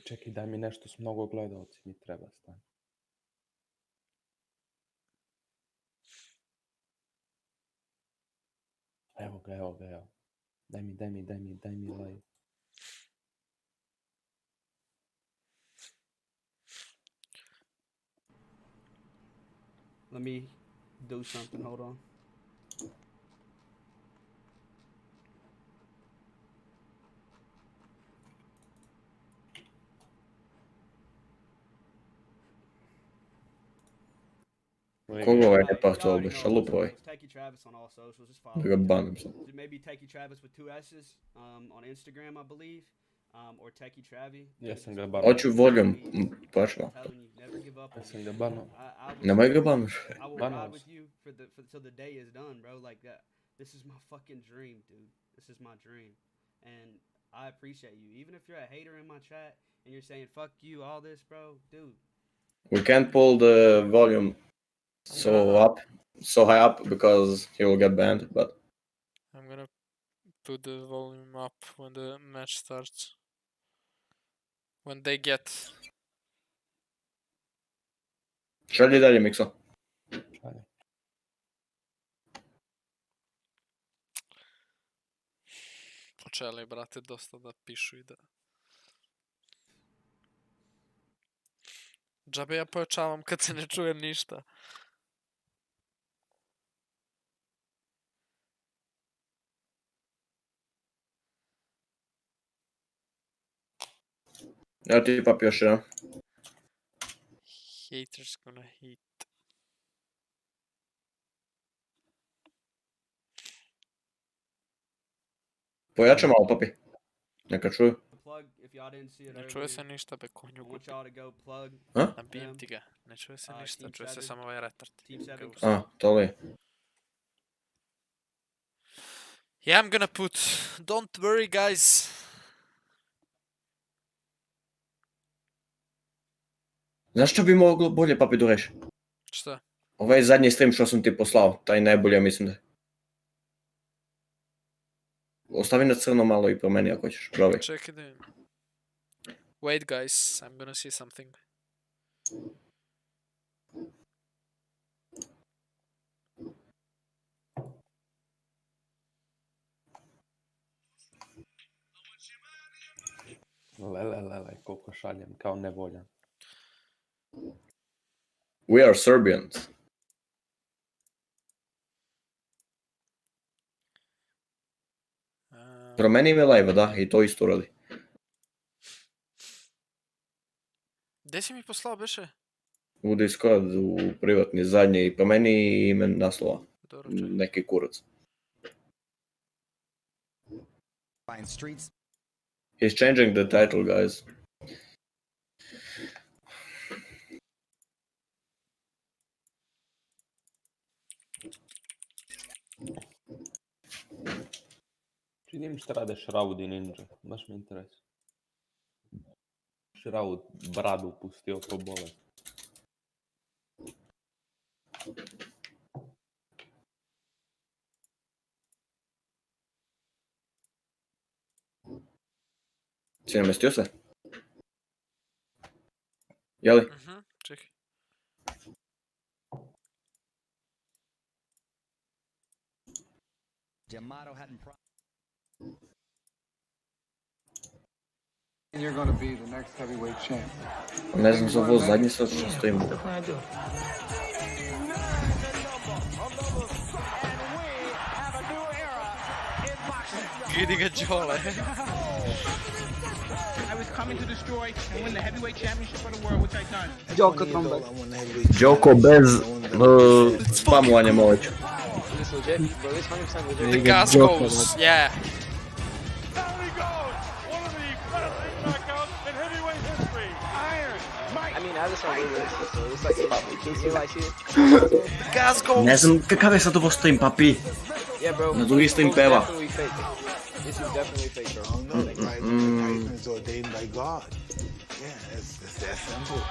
S3: Čekaj, daj mi nešto s mnogo gledalci, mi treba stane. Evo ga, evo ga, evo. Daj mi live.
S9: Let me do something. Hold on.
S2: Koga ovaj ne
S9: You
S2: parto
S9: already
S2: obiš,
S9: know
S2: a
S9: it.
S2: lupo ovaj.
S9: It's Techie Travis on all socials. Just follow
S2: Da ga
S9: me.
S2: banim sad.
S9: Maybe Techie Travis with 2 S's on Instagram, I believe, or Techie Travi.
S3: Ja sam ga banao.
S2: Hoću voljom, pojačamo.
S9: Telling you, never give up.
S3: Ja sam ga banao.
S2: Nemoj ga baniš.
S9: I will
S3: Banao
S9: ride with
S3: sam.
S9: you till the day is done, bro. Like that. This is my fucking dream, dude. This is my dream, and I appreciate you. Even if you're a hater in my chat and you're saying "fuck you," all this, bro, dude.
S2: We can't pull the volume so high up because he will get banned, but
S1: I'm gonna put the volume up when the match starts. When they get.
S2: šalji dalje, Mikso.
S1: Počeli, brate, dosta da pišu i da... Džabe ja pojačavam kad se ne čuje ništa.
S2: Evo ti papi još jedan.
S1: Haters gonna hate.
S2: Pojačaj malo, papi. Neka čuju.
S9: Plug if y'all didn't see it
S1: Ne čuje se
S9: earlier.
S1: ništa, be konju
S9: I want
S1: guti.
S9: y'all to go plug.
S2: A?
S1: Nabijem ti ga. Ne čuje se ništa,
S9: Team
S1: čuje se
S9: 7.
S1: samo ovaj retard.
S9: Team 7.
S1: Ghost.
S2: A, to li je.
S1: Yeah, I'm gonna put... Don't worry, guys.
S2: Znaš što bi moglo bolje, papi, da reši?
S1: Šta?
S2: Ovaj zadnji stream što sam ti poslao, taj najbolje, mislim da je. Ostavi na crno malo i promeni ako ćeš, probaj.
S1: Čekaj da... Wait, guys, I'm gonna see something.
S3: Lele, koliko šaljem, kao nevoljan.
S2: We are Serbians. Promeni mi live, da, i to isto radi.
S1: Gdje si mi poslao beše?
S2: U Discord, u privatni zadnji, i promeni ime naslova.
S1: Dobro, čekaj.
S2: Neki kurac. He's changing the title, guys.
S3: Činim šta rade Shroud i Ninja, baš mi interesuje. Shroud bradu pustio ko bolest.
S2: Si namestio se? Jeli?
S1: Čekaj.
S10: You're gonna be the next heavyweight champ.
S2: Ne znam za ovo zadnji sad što stojim.
S1: Vidi ga Đole.
S12: I was coming to destroy and win the heavyweight championship for the world, which I done.
S5: Đoko trombe.
S2: Đoko bez spamovanja moći.
S1: The gas goes, yeah. Gas goes.
S2: Ne znam kakav je sad ovo stream, papi. Na drugi stream peva.
S10: This is definitely fake, bro. No, like Tyson's ordained by God. Yeah, it's that simple.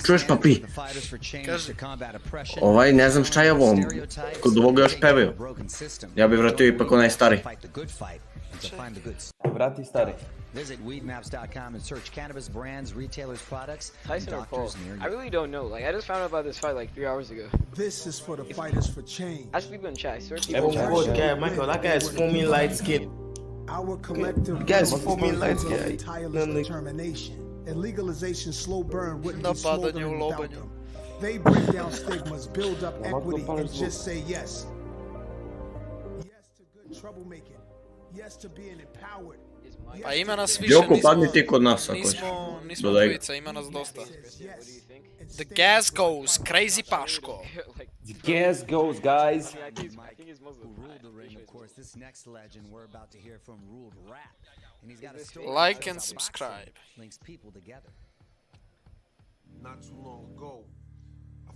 S2: Čuješ, papi? Ovaj, ne znam šta je ovo. Kod ovoga još pevaju. Ja bi vratio ipak onaj stari.
S3: Vrati stari.
S13: Visit weedmaps.com and search cannabis brands, retailers, products, and
S14: Tyson or Paul?
S13: doctors near you.
S14: I really don't know. Like, I just found out about this fight like 3 hours ago.
S10: This is for the fighters for change.
S14: Ask people in chat. I swear
S15: Oh
S14: people
S15: my God, Michael, that guy's foaming light skin.
S10: Our collective
S15: Guys, foaming light skin.
S10: tireless determination and legalization slow burn wouldn't be
S1: Napadanje u
S10: smoldering without
S1: lobanju.
S10: them. They break down stigmas, build up equity, and just say yes. Yes to good troublemaking. Yes to being empowered.
S1: Pa ima nas više,
S2: Joko, padni ti kod nas ako
S1: nismo dvojica, ima nas dosta. The gas goes, crazy Paško.
S3: The gas goes, guys.
S13: Who ruled the ring, of course. This next legend we're about to hear from ruled rap. And he's got a story
S1: Like
S13: about
S1: and
S13: boxing
S1: subscribe.
S13: links people together.
S11: Not too long ago,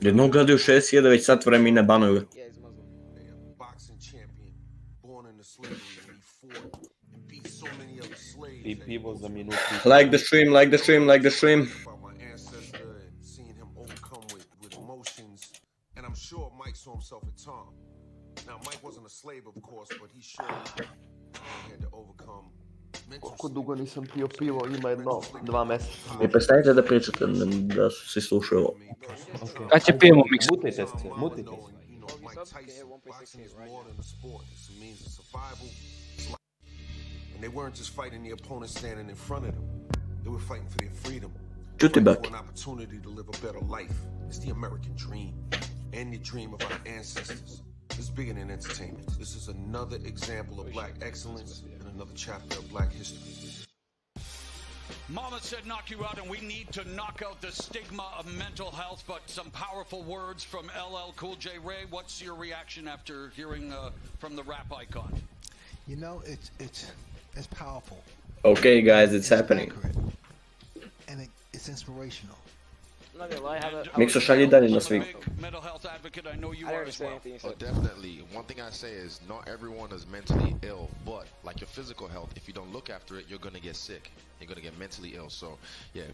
S2: Jednog gledaju 6 jede već sat vremena banuju ga.
S11: boxing champion, born into slavery, and he fought and beat so many other slaves.
S3: I pivo za minutu.
S2: Like the stream, like the stream, like the stream.
S11: About my ancestor and seeing him overcome with emotions, and I'm sure Mike saw himself at Tom. Now Mike wasn't a slave, of course, but he surely had to overcome mental
S15: Koliko dugo nisam pio pivo, ima jedno 2 mjeseca.
S2: I prestanite da pričate, da su svi slušaju ovo.
S5: Kad će pijemo mix?
S3: Mutite se, mutite se.
S11: Mike Tyson, boxing is more than a sport. It's a means of survival. And they weren't just fighting the opponent standing in front of them. They were fighting for their freedom.
S2: Čuti
S11: Fighting
S2: bak.
S11: for an opportunity to live a better life. It's the American dream. And the dream of our ancestors. It's bigger than entertainment. This is another example of black excellence and another chapter of black history.
S8: Mama said knock you out, and we need to knock out the stigma of mental health, but some powerful words from LL Cool J. Ray. What's your reaction after hearing from the rap icon?
S10: You know, it's powerful.
S2: Okay guys, it's happening.
S10: And it's inspirational.
S14: I'm not gonna lie,
S2: Mikso šalji dalje na svih.
S8: Mental health advocate, I know you
S14: I don't
S8: are as
S14: understand
S8: well.
S14: anything you
S11: Oh,
S14: said.
S11: definitely. One thing I say is not everyone is mentally ill, but like your physical health, if you don't look after it, you're going to get sick. You're going to get mentally ill. So, yeah,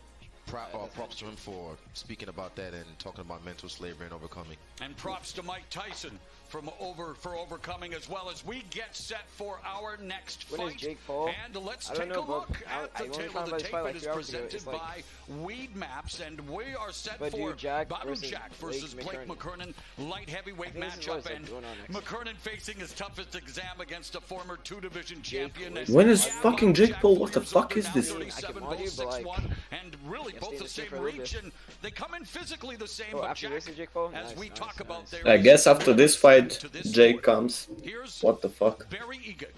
S11: props to him for speaking about that and talking about mental slavery and overcoming.
S8: And props to Mike Tyson for overcoming, as well as we get set for our next
S14: What is
S8: fight.
S14: Jake Paul?
S8: And let's
S14: I don't
S8: take
S14: know,
S8: a
S14: bro.
S8: look at the
S14: I only
S8: tail
S14: found
S8: of
S14: out
S8: the
S14: this
S8: tape.
S14: fight like
S8: It is
S14: 3 hours ago.
S8: presented
S14: It's like-
S8: by Weed Maps, and we are set
S14: But
S8: for
S14: dude, Jack
S8: Badu
S14: versus
S8: Jack versus Blake McKernan, light heavyweight
S14: I think this is
S8: matchup,
S14: what's
S8: and
S14: going on next.
S8: McKernan facing his toughest exam against a former 2-division champion. And
S2: When is fucking Jake Paul? What the fuck is this?
S8: 37
S14: I can
S8: goals,
S14: argue, but,
S8: 6-1, and really
S14: Yes,
S8: both
S14: they
S8: the
S14: did
S8: same
S14: for a little
S8: reach,
S14: bit.
S8: and they come in physically the same.
S14: Oh,
S8: but
S14: after
S8: Jack,
S14: this is Jake Paul?
S8: as we talk about, there
S2: I
S8: is
S2: guess after this fight,
S8: to this
S2: Jake
S8: sport.
S2: comes.
S8: Here's
S2: What the fuck?
S8: very eager.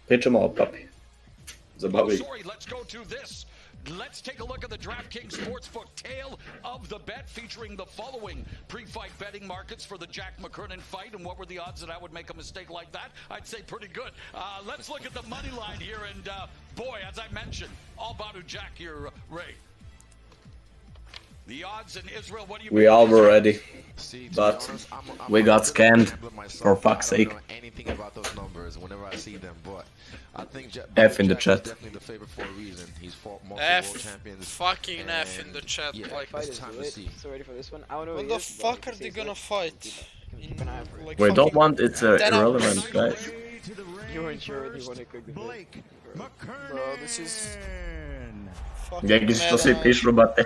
S2: Pitch him out, puppy.
S8: Oh,
S2: Zabawi.
S8: sorry, let's go to this. Let's take a look at the DraftKings Sportsbook Tale of the Bet, featuring the following pre-fight betting markets for the Jack McKernan fight. And what were the odds that I would make a mistake like that? I'd say pretty good. Let's look at the money line here. And boy, as I mentioned, all Badu Jack here, Ray. The odds in Israel, what do you
S2: We all were ready, but we got scammed, for fuck's sake.
S11: Anything about those numbers whenever I see them, but I think
S2: F in the chat.
S11: definitely the favorite for a reason. He's fought multiple
S1: F,
S11: world champions.
S1: fucking F in the chat.
S11: yeah,
S1: Like,
S14: Fight
S11: it's
S14: is
S11: time to
S14: lit.
S11: see.
S14: So ready for this one? I don't know
S1: when
S14: who
S1: the
S14: he is, but
S1: fuck
S14: if
S1: are
S14: he
S1: they
S14: says
S1: gonna
S14: lit,
S1: fight?
S14: keep an eye out for it.
S1: Like,
S2: We don't
S1: fucking
S2: want it's
S1: 10 hours.
S2: irrelevant, guys.
S14: You weren't sure whether you want to cook the fight.
S1: Bro, this is fucking
S2: Gengiz što si
S1: meta.
S2: pišu, brate.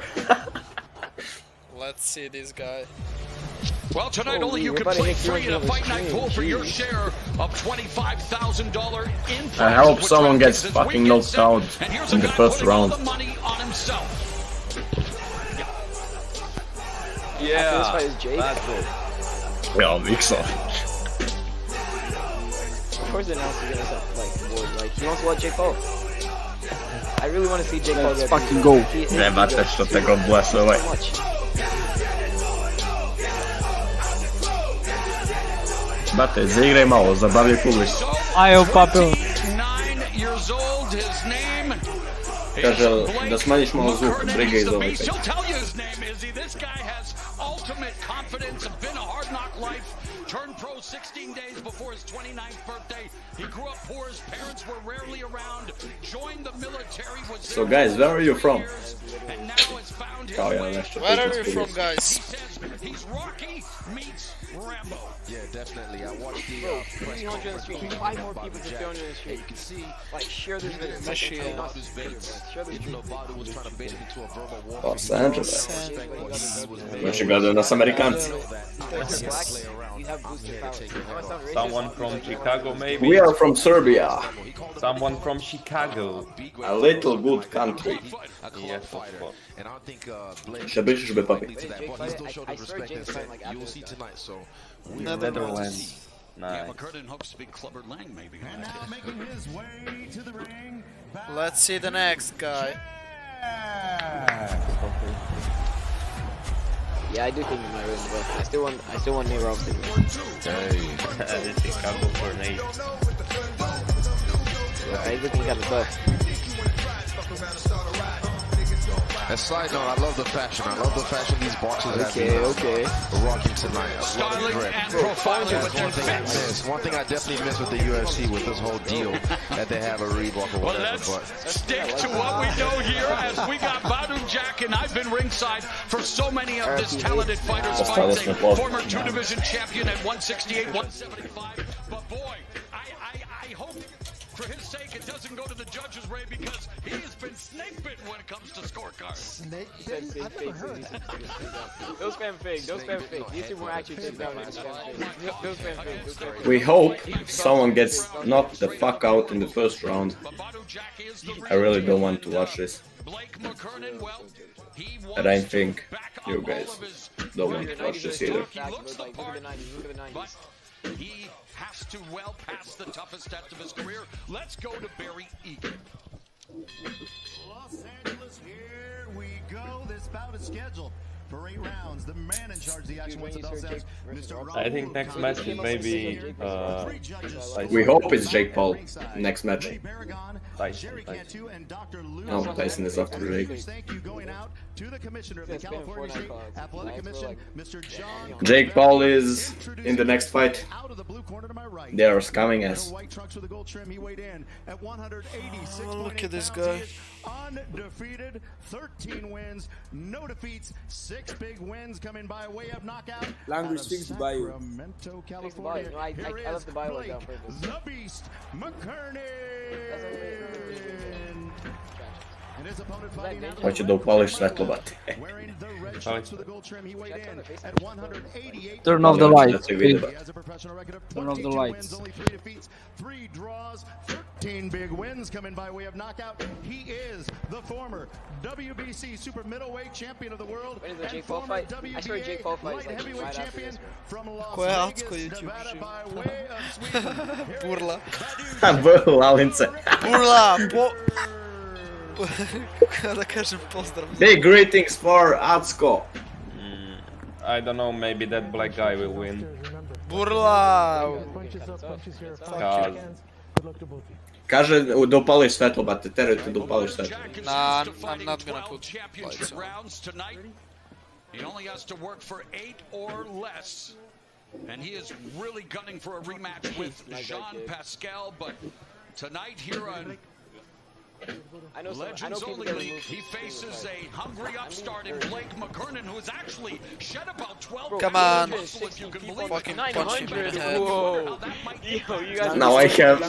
S1: Let's see this guy.
S8: Well, tonight
S14: Oh,
S8: only you
S14: we're
S8: can
S14: about to
S8: play
S14: hit
S8: free in a
S14: 200
S8: fight night
S14: stream,
S8: pool for your
S14: jeez.
S8: share of $25,000 in prizes.
S2: I hope
S8: with
S2: someone
S8: DraftKings
S2: gets
S8: this
S2: fucking
S8: weekend
S2: knocked
S8: set.
S2: out
S8: And here's
S2: in
S8: a
S2: the
S8: guy
S2: first
S8: putting all
S2: round.
S8: the money on himself.
S9: Yeah,
S14: This fight is Jake.
S9: that's it.
S2: Ja, Wichser.
S14: Of course, they announced he's gonna set, like, board. Like, he wants to watch Jake Paul. I really want to see Jake Paul
S5: Let's
S14: get
S5: fucking
S14: beat.
S5: go.
S14: He is
S2: Ne, brate, što te god bless ovaj.
S14: so much.
S2: Brate, zaigraj malo, zabavi publiku.
S5: Ajo, papil.
S8: 9 years old, his name
S2: Kaže
S8: is
S2: da
S8: Blake
S2: smanjiš malo zvuk,
S8: McKernan.
S2: briga
S8: He's
S2: iz
S8: the
S2: ovaj
S8: beast.
S2: peć.
S8: He'll tell you his name, Izzy. This guy has ultimate confidence, been a hard knock life, turned pro 16 days before his 29th birthday. He grew up poor, his parents were rarely around, joined the military, was
S2: So guys, where are you from?
S8: and now has found his
S2: Kao ja
S8: way.
S2: nešto
S1: Where are
S2: pitam
S1: you from,
S2: spolu.
S1: guys?
S8: He says he's Rocky meets Rambo.
S11: Yeah, definitely. I watched the
S14: Bro,
S11: press
S14: 300 on the stream.
S11: conference
S14: 5 more
S11: about
S14: people to
S11: Jack,
S14: 300 on the
S11: and
S14: stream.
S11: you can see
S14: Like, share this video.
S1: Machine.
S14: Like,
S11: Badu's baits.
S14: share this
S11: Even
S14: video.
S11: though Badu was trying to bait him into a verbal war.
S2: Los Angeles.
S11: Znači
S2: Znači gledaju nas Amerikanci.
S14: You have boosted powers. I sound racist.
S3: Someone from Chicago, maybe.
S2: We are from Serbia,
S3: Someone from Chicago.
S2: a little good country.
S3: Yes, of course.
S11: And I don't think Blake
S2: Šta bićeš be papi?
S11: to that, but he still showed
S14: I
S11: the
S14: swear
S11: respect and
S14: Jake's
S11: said,
S14: like
S11: you will
S14: after
S11: see
S14: this.
S11: tonight. So
S3: Netherlands.
S8: Yeah,
S3: Nice.
S8: McKernan hopes to be Clubber Lang, maybe.
S1: Let's see the next guy.
S14: Yeah, I do think he might win, but I still want Nate Robinson to win.
S3: The Chicago tornado.
S14: Yeah, he's looking kind of tough.
S11: a side note, I love the fashion. I love the fashion these boxers have been rocking tonight. I love the
S8: Styling
S11: drip.
S8: and profiling with their
S11: One thing I
S8: fits.
S11: miss. One thing I definitely miss with the UFC with this whole deal that they have a Reebok or
S8: Well,
S11: whatever.
S8: let's
S11: But
S8: stick to what we know here as we got Badu Jack, and I've been ringside for so many of this talented fighters fighting. Former 2-division champion at 168, 175. But boy, I hope for his sake it doesn't go to the judges, Ray, because he has been snake bitten when it comes to scorecards.
S10: Snake bitten? I've never heard of that.
S14: Those spam fake. Those spam fake. These two were actually checked out. Those spam fake. Those spam fake. Those spam fake.
S2: We hope someone gets knocked the fuck out in the first round. I really don't want to watch this. And I think you guys don't want to watch this either.
S14: Look at the 90s. Look at the 90s.
S8: He has to well pass the toughest test of his career. Let's go to Barry Egan.
S16: Los Angeles, here we go. This bout is scheduled for 8 rounds. The man in charge of the action once the bell sounds, Mr.
S3: I think next match is maybe
S2: We hope it's Jake Paul next match.
S3: Tyson.
S2: No, Tyson is after Jake.
S16: out to the commissioner of the California State Athletic Commission, Mr. John.
S2: Jake Paul is in the next fight.
S16: Out of the blue corner to my right.
S2: They are scamming us.
S16: White trunks with the gold trim. He weighed in at 186.
S1: Oh, look at this guy.
S16: Undefeated, 13 wins, no defeats, 6 big wins coming by way of knockout.
S17: Language speaks to bio.
S16: Sacramento, California.
S14: No, I left the bio like that on purpose.
S16: The Beast McKernan. And his opponent fighting out
S2: Hoće da upališ svetlo, bate.
S16: wearing the red shorts with the gold trim. He weighed in at 188.
S5: Turn off the light.
S2: Da se vidi,
S16: He has a professional record of
S5: Turn off the
S16: 22
S5: lights.
S16: wins, only 3 defeats, 3 draws, 13 big wins coming by way of knockout. He is the former WBC super middleweight champion of the world
S14: When is the
S16: and
S14: Jake Paul
S16: former
S14: fight? I swear Jake Paul fight is
S16: light
S14: like
S16: heavyweight
S14: right after
S16: champion
S14: this.
S16: from Las
S1: Koja je
S16: Vegas,
S1: Acko YouTube
S16: Nevada
S1: živ?
S16: by way of Sweden.
S1: Burla.
S2: Lalince.
S1: Burla, Kako da kažem pozdrav.
S2: Big greetings for Acko.
S3: I don't know, maybe that black guy will win.
S1: Burla!
S3: Kaz.
S2: Kaže da upališ svetlo, bate. Terujte da upališ svetlo.
S1: Nah, I'm not gonna put lights on.
S8: rounds tonight. He only has to work for 8 or less. And he is really gunning for a rematch with Jean Pascal, but tonight here on
S14: I know
S8: Legends
S14: people
S8: Only
S14: get
S8: League,
S14: removed.
S8: he faces a hungry upstart in Blake McKernan, who has actually shed about 12
S1: Come
S8: pounds
S1: on.
S8: of muscle, if you can believe
S1: Fucking
S8: it.
S1: punch him in the head.
S14: Whoa. Yo, you guys
S2: Now I have.
S14: I'm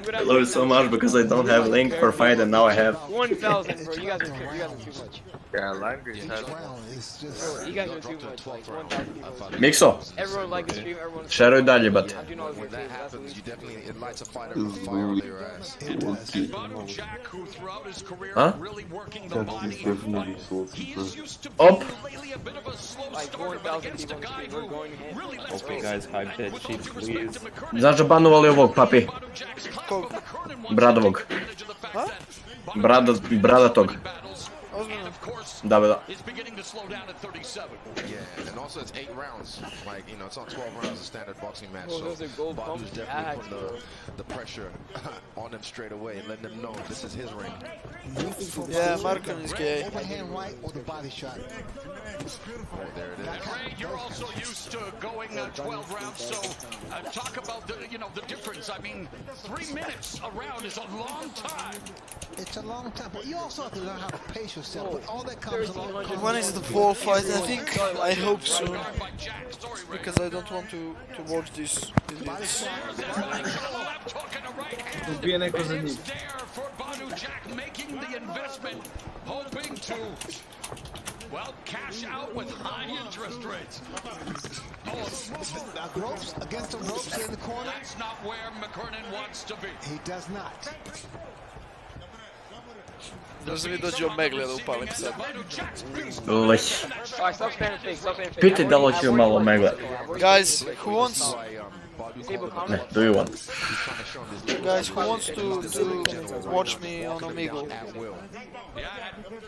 S14: gonna
S2: I love it so much because I don't have link for fight and now I have.
S14: 1,000, bro. You guys are too much.
S17: Yeah, language has.
S14: Bro, you guys are too much. Like 1,000 people.
S2: Mikso,
S14: Everyone like the stream. Everyone.
S2: šeruj dalje, bate.
S14: I do not agree.
S11: When that
S14: That's the
S11: happens,
S14: least.
S11: you definitely it lights a fighter on fire under your ass.
S8: And Banu Jack, who throughout his career
S2: Huh?
S8: really working the body, but he is used to
S2: Op.
S8: being lately a bit of a slow
S14: Like
S8: starter, but
S14: 1,000
S8: against a
S14: people
S8: guy
S14: on
S8: who
S14: stream. We're going ahead.
S8: really lets
S3: Okay, guys, hype that
S8: with all
S3: shit,
S8: due respect to
S3: please.
S8: McKernan,
S2: Zašto banovali ovog, papi?
S8: Banu Jack's class, but McKernan wants
S2: Bradovog.
S8: to take advantage of the fact that
S2: Bradatog.
S8: battles,
S1: Ozbiljno.
S8: of course,
S2: Da, da.
S8: is beginning to slow down at 37.
S11: Yeah, and also it's 8 rounds. Like, you know, it's not 12 rounds, a standard boxing match.
S14: Well, those are gold
S11: Badu's
S14: pumps.
S11: definitely putting the pressure on them straight away and letting them know this is his ring.
S1: Yeah, Markan is gay.
S10: Overhand right or the body shot?
S11: Right there it is.
S8: And Ray, you're also used to going 12 rounds, so talk about the difference. I mean, 3 minutes a round is a long time.
S10: It's a long time, but you also have to learn how to pace yourself. But all that comes along.
S1: When is the Paul fight? I think, I hope soon. Because I don't want to watch this idiots.
S17: Ubije neko za njih.
S8: There for Banu Jack making the investment, hoping to, well, cash out with high interest rates.
S10: Ropes against the ropes in the corner.
S8: That's not where McKernan wants to be.
S10: He does not.
S1: Da mi dođe Omegle da upalim sad.
S2: Lej.
S14: Alright, stop spamming fake. Stop spamming fake.
S2: Pitaj da li hoću malo megle.
S1: Guys, who wants...
S14: Disable
S2: Ne,
S14: comment.
S2: do you want?
S1: Guys, who wants to watch me on Omegle?
S8: Yeah,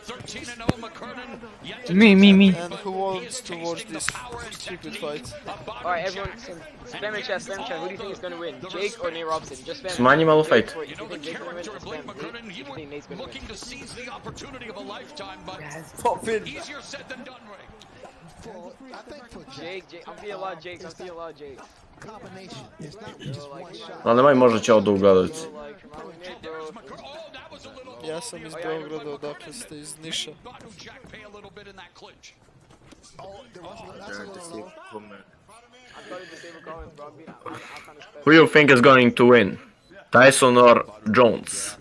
S8: 13-0 McKernan. Yet to
S5: Me.
S1: And who wants to watch this stupid fight?
S14: Alright, everyone, spam in chat, spam in chat. Who do you think is gonna win? Jake or Nate Robinson? Just spam.
S2: Smanji malo fight.
S14: You think Jake's gonna win? Just spam.
S8: McKernan, he
S14: You
S8: was
S14: think Nate's gonna win?
S8: looking to seize the opportunity of a lifetime, but
S1: Pop in.
S8: easier said than done, Ray.
S10: I think for
S14: Jake, I'm seeing a lot of Jakes. I'm seeing a lot of Jakes.
S10: combination, it's not just one shot.
S2: Ali nemoj, možda će ovo da ugledati.
S14: So, like, come on, Nate, bro.
S1: Ja sam iz Beograda, odakle ste iz Niša.
S8: Banu Jack pay a little bit in that clinch.
S10: That's a little low.
S14: I'm starting to disable comments, bro. I'm kind of special.
S2: Who you think is going to win? Tyson or Jones?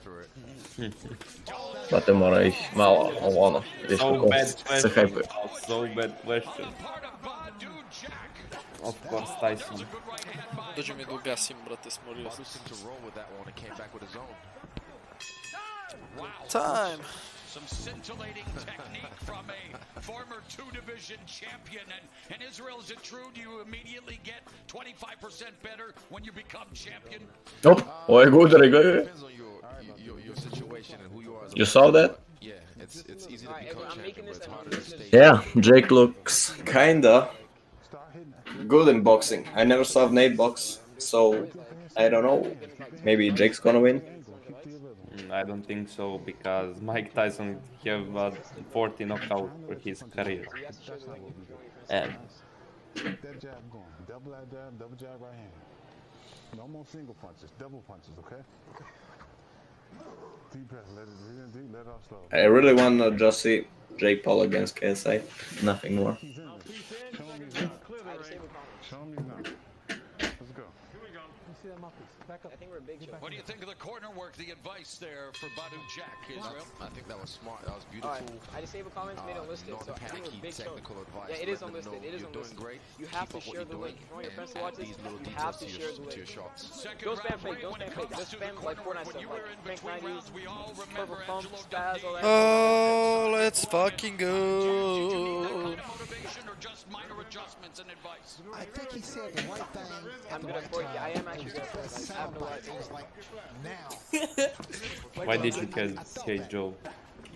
S2: Bate mora ih malo, ono, viš
S3: So
S2: kako
S3: bad
S2: se
S3: question.
S2: hajpuje.
S3: So bad question. Of course, Tyson.
S1: Dođe mi da ugasim, brate, smorio sam.
S11: Looking to roll with that one and came back with his own.
S1: Time!
S8: Some scintillating technique from a former 2-division champion. And in Israel, is it true? Do you immediately get 25% better when you become champion?
S2: Op, ovo je good,
S11: Depends on your situation and who you are as a
S2: You saw that?
S11: Yeah, it's easy to
S14: Alright,
S11: become
S14: everyone, I'm
S11: champion,
S14: making
S11: but
S14: this
S11: it's
S14: and
S11: harder to
S14: I'm
S11: stay.
S2: Yeah, Jake looks kinda good in boxing. I never saw Nate box, so I don't know. Maybe Jake's gonna win.
S3: I don't think so, because Mike Tyson have 40 knockouts for his career. And
S6: Keep that jab going. Double that jab, double jab right hand. No more single punches, double punches, okay? Deep breath, let it breathe in deep, let it off slow.
S2: I really want to just see Jake Paul against KSI. Nothing more.
S6: Show him he's not. Show him he's not. Let's go. Here we go.
S10: You see that mouthpiece? Back up.
S14: I think we're big show.
S8: What do you think of the corner work, the advice there for Badu Jack, Israel?
S11: I think that was smart. That was beautiful.
S14: Alright, I disabled comments, made it unlisted, so I think we're big show.
S11: Advice.
S14: Yeah, it is
S11: Let them
S14: unlisted.
S11: know
S14: It is
S11: you're
S14: unlisted.
S11: doing great.
S14: You have to
S11: Keep up what
S14: share the
S11: you're
S14: link. If you want your friends to
S11: and
S14: watch
S11: add
S14: this,
S11: these little
S14: you have to
S11: details
S14: share the
S11: to
S14: link.
S11: your shots.
S14: Don't spam fake, don't spam fake. Just spam like Fortnite stuff, like Frank 90s, Purple Pump, Spaz, all that.
S1: Oh, let's fucking go.
S8: Motivation or just minor adjustments and advice?
S10: I think he said the right thing.
S14: I'm good at Fortnite. Yeah, I am actually good at Fortnite. I have no idea.
S10: Now.
S3: why did you hate Joe?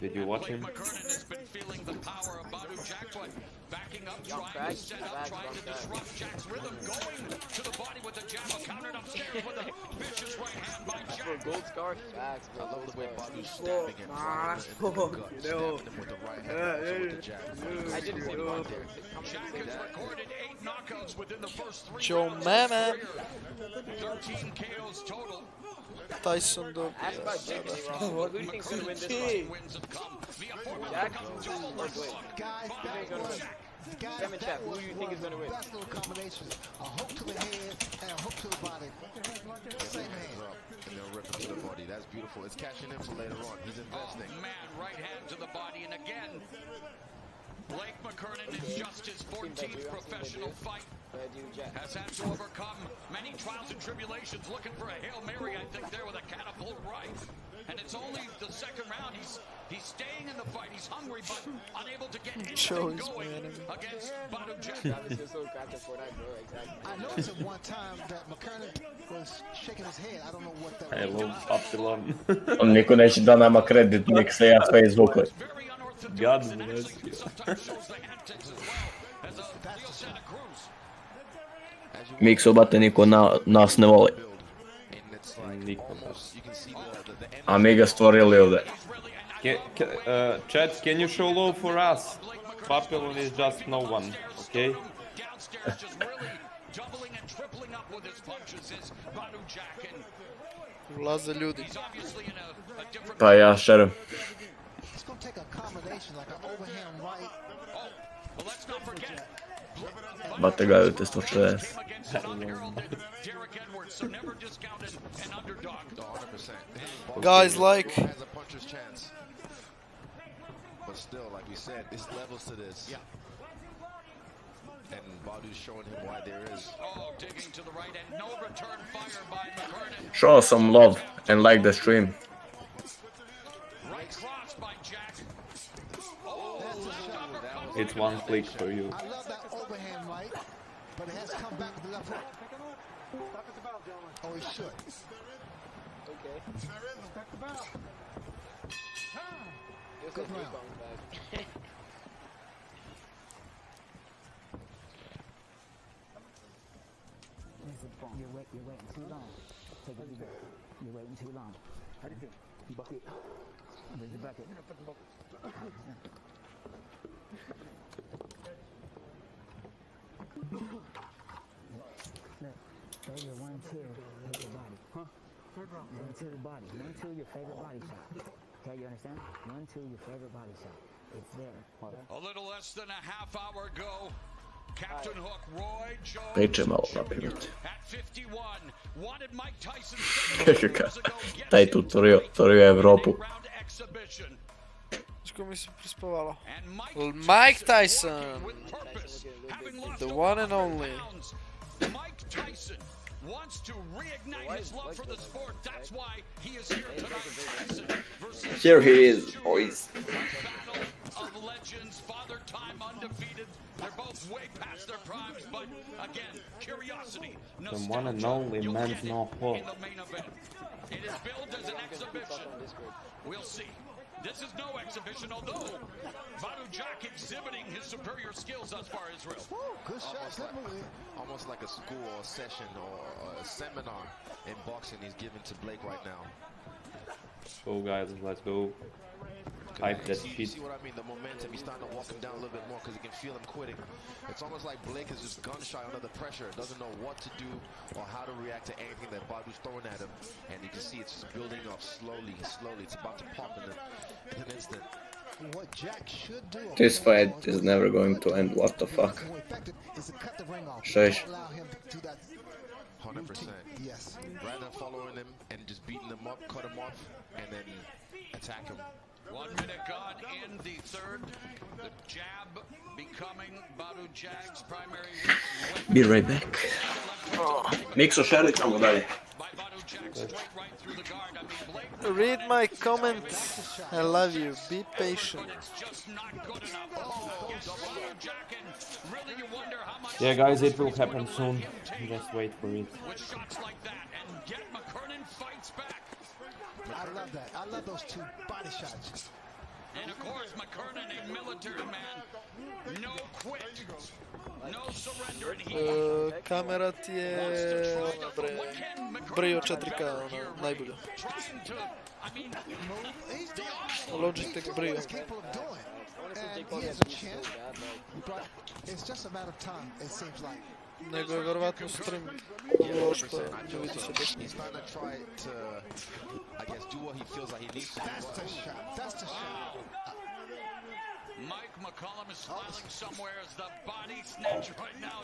S3: Did you watch him?
S8: McKernan has been feeling the power of Badu Jack, but backing up, trying to set up, trying to disrupt Jack's rhythm, going to the body with the jab, countered upstairs with a vicious right hand by Jack.
S14: Gold scar, Jax,
S11: I love the way Badu's stabbing him, stabbing him with the right hand, also with the jab.
S14: I didn't see the one there.
S8: Jack has recorded 8 knockouts within the first 3
S1: Joe
S8: rounds.
S1: Mama.
S8: 13 KOs total.
S1: Tyson dog.
S14: Ask about Jake Paul. Who do you think's gonna win this fight? Jack?
S10: Guys,
S14: Spam in chat. Who do you think is gonna win?
S10: best little combinations. A hook to the head and a hook to the body. Same hand.
S11: And they'll rip him to the body. That's beautiful. It's cashing in for later on. He's investing.
S8: Oh man, right hand to the body, and again, Blake McKernan is just his 14th professional fight. Has had to overcome many trials and tribulations, looking for a Hail Mary, I think, there with a catapult right. And it's only the second round. He's staying in the fight. He's hungry, but unable to get anything going against Badu Jack.
S10: I noticed at one time that McKernan was shaking his head. I don't know what that
S3: I
S10: was.
S3: love Papillon.
S2: On niko neće da nama kredit, nek se ja sve izvukli.
S3: God bless you.
S2: Mikso, bate, niko nas ne voli.
S3: Niko.
S2: A mi ga stvorili ovdje.
S3: Chat, can you show love for us? Papillon is just no one, okay?
S1: Ulaze ljudi.
S2: Pa ja šerim.
S10: It's going to take a combination like an overhand right.
S2: Bate ga te 160.
S1: Guys, like.
S11: Has a puncher's chance. But still, like we said, it's levels to this. Yeah. And Badu's showing him why there is.
S8: Oh, digging to the right and no return fire by McKernan.
S2: Show us some love and like the stream.
S8: Right cross by Jack.
S3: It's one click for you.
S10: I love that overhand right, but it has to come back with the left hook. Oh, he should.
S14: Okay.
S10: Good round.
S18: You're waiting too long. Take it easy. You're waiting too long. How do you feel? Bucket. Where's the bucket? Look, throw your 1-2, hit your body. Huh? 1-2 the body. 1-2 your favorite body shot. Okay, you understand? 1-2 your favorite body shot. It's there.
S8: A little less than a half hour ago. Captain Hook, Roy Jones
S2: Priče malo napinuti.
S8: at 51 wanted Mike Tyson
S2: Taj tu tvorio Evropu.
S1: Što mi se prispavalo? Mike Tyson. The one and only.
S8: Mike Tyson wants to reignite his love for the sport. That's why he is here tonight.
S2: Here he is, boys.
S8: Battle of legends, Father Time undefeated. They're both way past their primes, but again, curiosity.
S3: The one and only man's no hope.
S8: In the main event. It is billed as an exhibition. We'll see. This is no exhibition, although Badu Jack exhibiting his superior skills thus far, Israel.
S10: Good shot.
S11: Almost like a school or a session or a seminar in boxing he's giving to Blake right now.
S3: Go guys, let's go. Hype that
S19: You
S3: shit.
S19: see what I mean? The momentum, he's starting to walk him down a little bit more because he can feel him quitting. It's almost like Blake is just gun shy under the pressure, doesn't know what to do or how to react to anything that Badu's throwing at him. And you can see it's just building up slowly, slowly. It's about to pop in an instant.
S10: What Jack should do.
S2: This fight is never going to end. What the fuck? Shush.
S19: 100%.
S10: Yes.
S19: Rather than following him and just beating him up, cut him off, and then attack him.
S8: 1 minute gone in the third. The jab becoming Badu Jack's primary weapon.
S2: Be right back. Mikso, šeri tamo dalje.
S1: Read my comment. I love you. Be patient.
S3: Yeah, guys, it will happen soon. Just wait for it.
S10: I love that. I love those two body shots.
S8: And of course, McKernan, a military man, no quit, no surrender.
S1: Kamera ti je Brio 4K, najbolje. Logitech Brio.
S10: And he has a chance, but it's just a matter of time, it seems like.
S1: Nego je verovatno stream loš, pa ne vidi se baš.
S19: He's trying to I guess, do what he feels like he needs to do.
S10: That's the shot. That's the shot.
S8: Mike McCollum is smiling somewhere as the body snatch right now.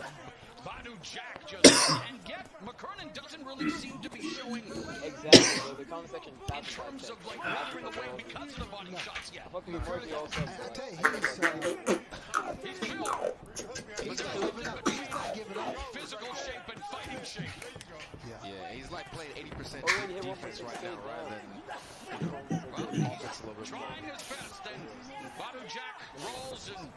S8: Badu Jack just and get McKernan doesn't really seem to be showing
S14: Exactly. The comment section
S8: in terms of like walking away because of the body shots. Yeah,
S10: I tell you, he's killed. He's not giving up.
S8: Physical shape and fighting shape.
S19: Yeah, he's like playing 80% defense right now, rather than offense a little bit more.
S8: Trying his best, and Badu Jack rolls and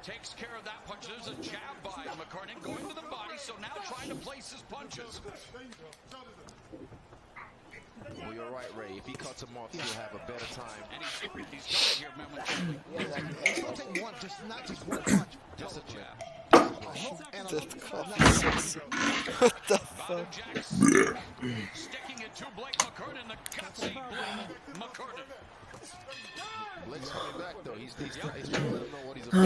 S8: takes care of that punch. There's a jab by McKernan going to the body, so now trying to place his punches.
S19: Well, you're right, Ray. If he cuts him off, he'll have a better time.
S8: And he's got it here momentarily.
S10: It's going to take one, not just one punch.
S19: Just a jab.
S1: That coffee sucks. What the fuck?
S8: Sticking it to Blake McKernan, the gutsy Blake McKernan.
S19: Blake's coming back, though. He's trying to let him know what he's about.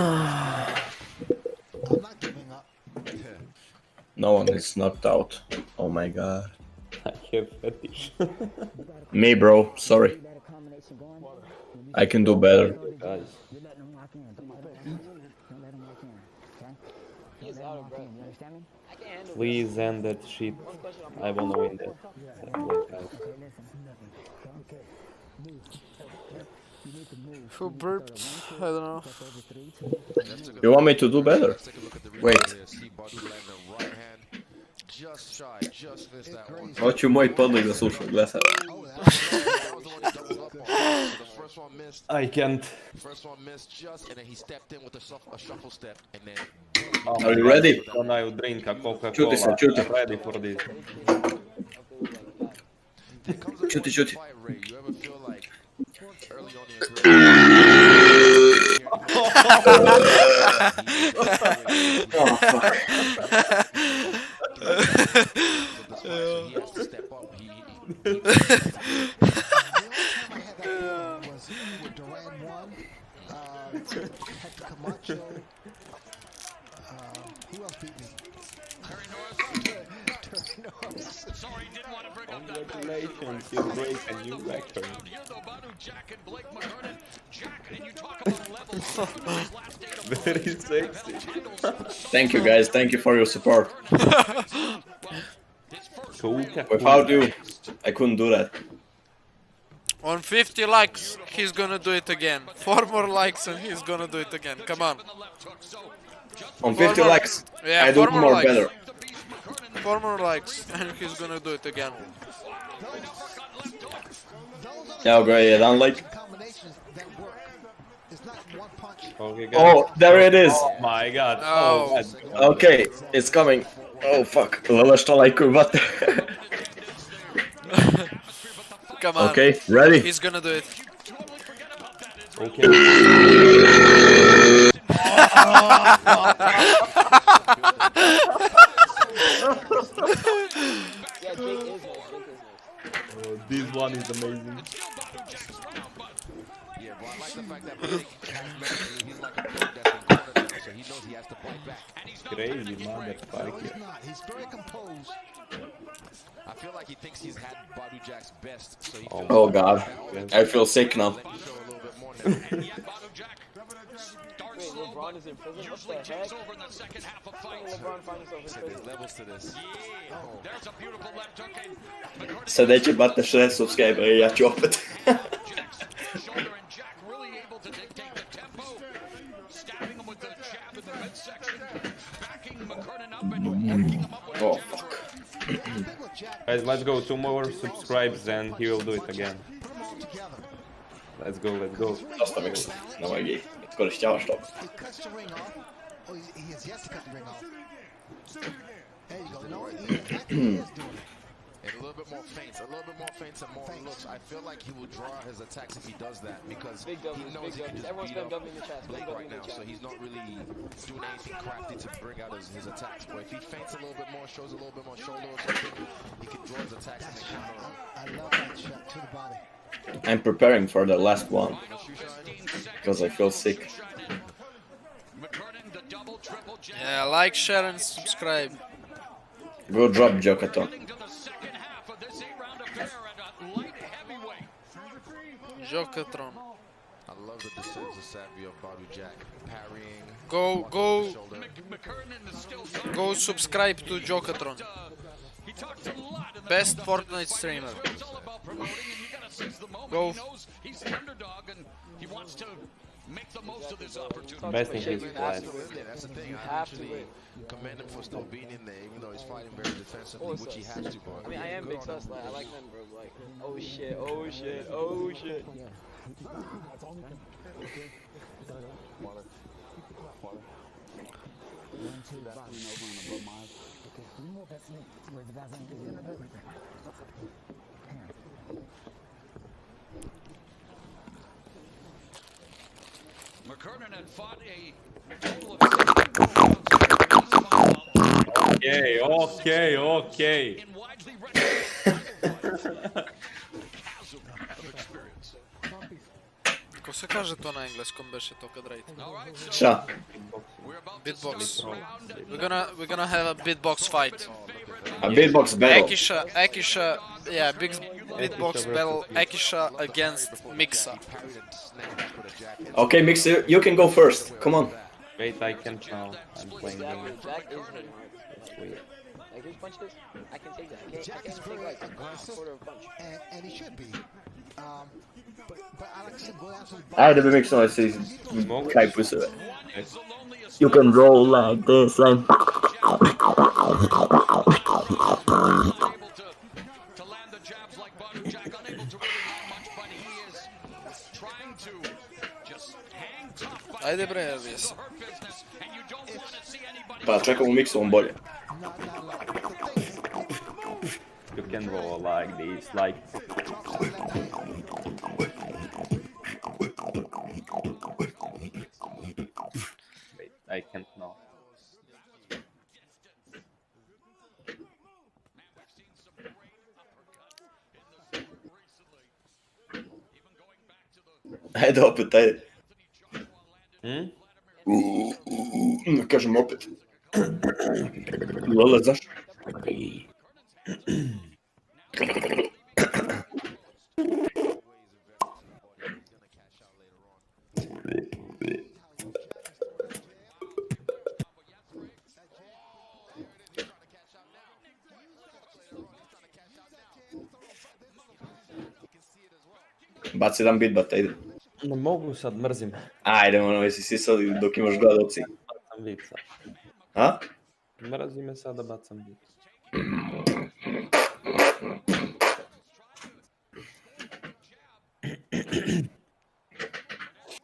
S10: I'm not giving up.
S2: No one is knocked out. Oh my god.
S3: I have fetish.
S2: Me, bro. Sorry. I can do better.
S3: Guys.
S14: He's out of breath. You understand me? I can't handle
S3: Please end that shit. I wanna win that.
S1: Who burped? I don't know.
S2: You want me to do better? Wait.
S19: Just shy, just missed that one.
S2: Hoću moj podlik da slušam, gle sad.
S3: I can't.
S19: First one missed just, and then he stepped in with a shuffle step, and then.
S2: Are you ready?
S3: Onaj drinka Coca-Cola.
S2: Čuti se, čuti.
S3: I'm ready for this.
S2: Čuti, čuti.
S19: You ever feel like early on in your career?
S2: Oh, fuck.
S19: He has to step up.
S10: Was with Duran won. Hector Camacho. Who else beat me?
S8: Terry Norris. Sorry, didn't want to bring up that.
S3: Congratulations, you break a new record.
S8: Here though, Badu Jack and Blake McKernan. Jack, and you talk about levels.
S3: Very sexy.
S2: Thank you guys, thank you for your support.
S3: Coca-Cola.
S2: Without you, I couldn't do that.
S1: On 50 likes, he's gonna do it again. 4 more likes and he's gonna do it again. Come on.
S2: On 50
S1: more,
S2: likes,
S1: yeah,
S2: I do
S1: 4 more
S2: more
S1: likes.
S2: better.
S1: 4 more likes and he's gonna do it again.
S2: Evo ga jedan like.
S3: Okay, guys.
S2: Oh, there it is.
S3: Oh my god.
S1: Oh.
S2: Okay, it's coming. Oh fuck. Lele što lajkuju, what?
S1: Come on.
S2: Okay, ready?
S1: He's gonna do it.
S3: Okay. This one is amazing.
S19: Yeah, but I like the fact that Blake mentally, he's like a dog that's been cornered now, so he knows he has to bite back.
S3: Crazy motherfucker.
S10: He's not. He's very composed.
S19: I feel like he thinks he's had Badu Jack's best, so he feels
S2: Oh
S19: like
S2: god, I feel sick now.
S19: show a little bit more now.
S14: Wait, LeBron is in prison? What the heck? When LeBron find himself in
S19: So
S14: prison?
S19: there's levels to this.
S8: There's a beautiful left hook and
S2: Sledeće bate 6 subscribera i ja ću opet.
S8: shoulder and Jack really able to dictate the tempo, stabbing him with the jab in the midsection, backing McKernan up and hooking him up with
S2: Oh
S8: a
S2: fuck.
S3: Guys, let's go. 2 more subscribes and he will do it again. Let's go, let's go.
S2: Dosta miksa, nemoj gi. Iskorištavaš to.
S10: He cuts the ring off. Oh, he has yet to cut the ring off. There you go. No, he actually is doing it.
S19: And a little bit more feints, and more looks. I feel like he will draw his attacks if he does that because
S14: Big
S19: he
S14: W's,
S19: knows
S14: big
S19: he can
S14: W's.
S19: just
S14: Everyone's
S19: beat
S14: been
S19: up
S14: W in the chat.
S19: Blake
S14: Big W
S19: right
S14: in the
S19: now,
S14: chat.
S19: so he's not really doing anything crafty to bring out his attacks. But if he feints a little bit more, shows a little bit more shoulder or something, he can draw his attacks and then counter him.
S10: I love that shot to the body.
S2: I'm preparing for the last one because I feel sick.
S8: McKernan, the double, triple jab.
S1: Yeah, like, share and subscribe.
S2: Good job, Jokaton.
S8: To the second half of this 8-round affair at a light heavyweight.
S1: Jokatron.
S19: I love the decisions of savvy of Badu Jack, parrying.
S1: Go subscribe to Jokatron. Best Fortnite streamer. Go.
S8: He's the underdog and he wants to make the most of this opportunity.
S3: Best in his class.
S19: That's the thing. I actually commend him for still being in there, even though he's fighting very defensively, which he has to. But
S14: I mean, I am big sus. Like, I like them, bro. Like, oh shit, oh shit, oh shit.
S8: McKernan had fought a
S3: Okay.
S1: Kako se kaže to na engleskom beše to kad radite?
S2: Šta?
S1: Beatbox. We're gonna have a beatbox fight.
S2: A beatbox battle.
S1: Akisha, yeah, big beatbox battle. Akisha against Mixa.
S2: Okay, Mix, you can go first. Come on.
S3: Wait, I can't now. I'm playing game.
S14: Jack is hard. Like, his punches, I can take that.
S10: Jack is very aggressive, and he should be. But Alex can go absolutely.
S2: Ajde bi Mix ovaj si kaj pusove. You can roll like this and...
S1: Ajde bre, Elvis.
S2: Pa čekam u Mixovom bolje.
S3: You can roll like this, like... Wait, I can't now.
S2: Ajde opet, ajde. Kažem opet. Lola, zašto? Baci jedan beatbat, ajde.
S3: Ne mogu sad, mrzim.
S2: Ajde, ono, jesi sisali dok imaš gledalci.
S3: Bacam beat sad.
S2: A?
S3: Mrazi me sad da bacam beat.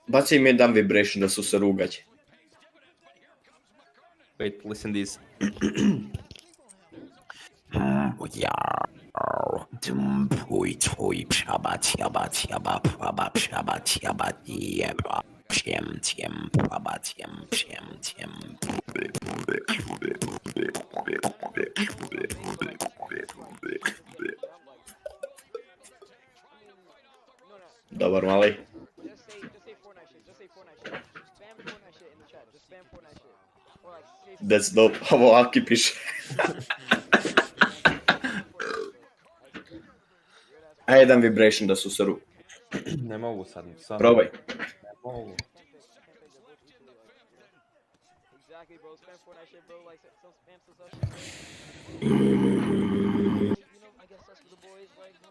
S2: Baci im jedan vibration da su se rugaće.
S3: Wait, listen this.
S2: Dobar mali.
S14: Just say Fortnite shit. Just say Fortnite shit. Spam Fortnite shit in the chat. Just spam Fortnite shit. Or like say some
S2: That's dope. Ovo Aki piše. Ajde jedan vibration da su seru.
S3: Ne mogu sad.
S2: Probaj.
S3: Ne mogu.
S14: Exactly, bro. Spam Fortnite shit, bro. Like some spam some stuff shit, bro. You know, I guess that's for the boys, like, bro.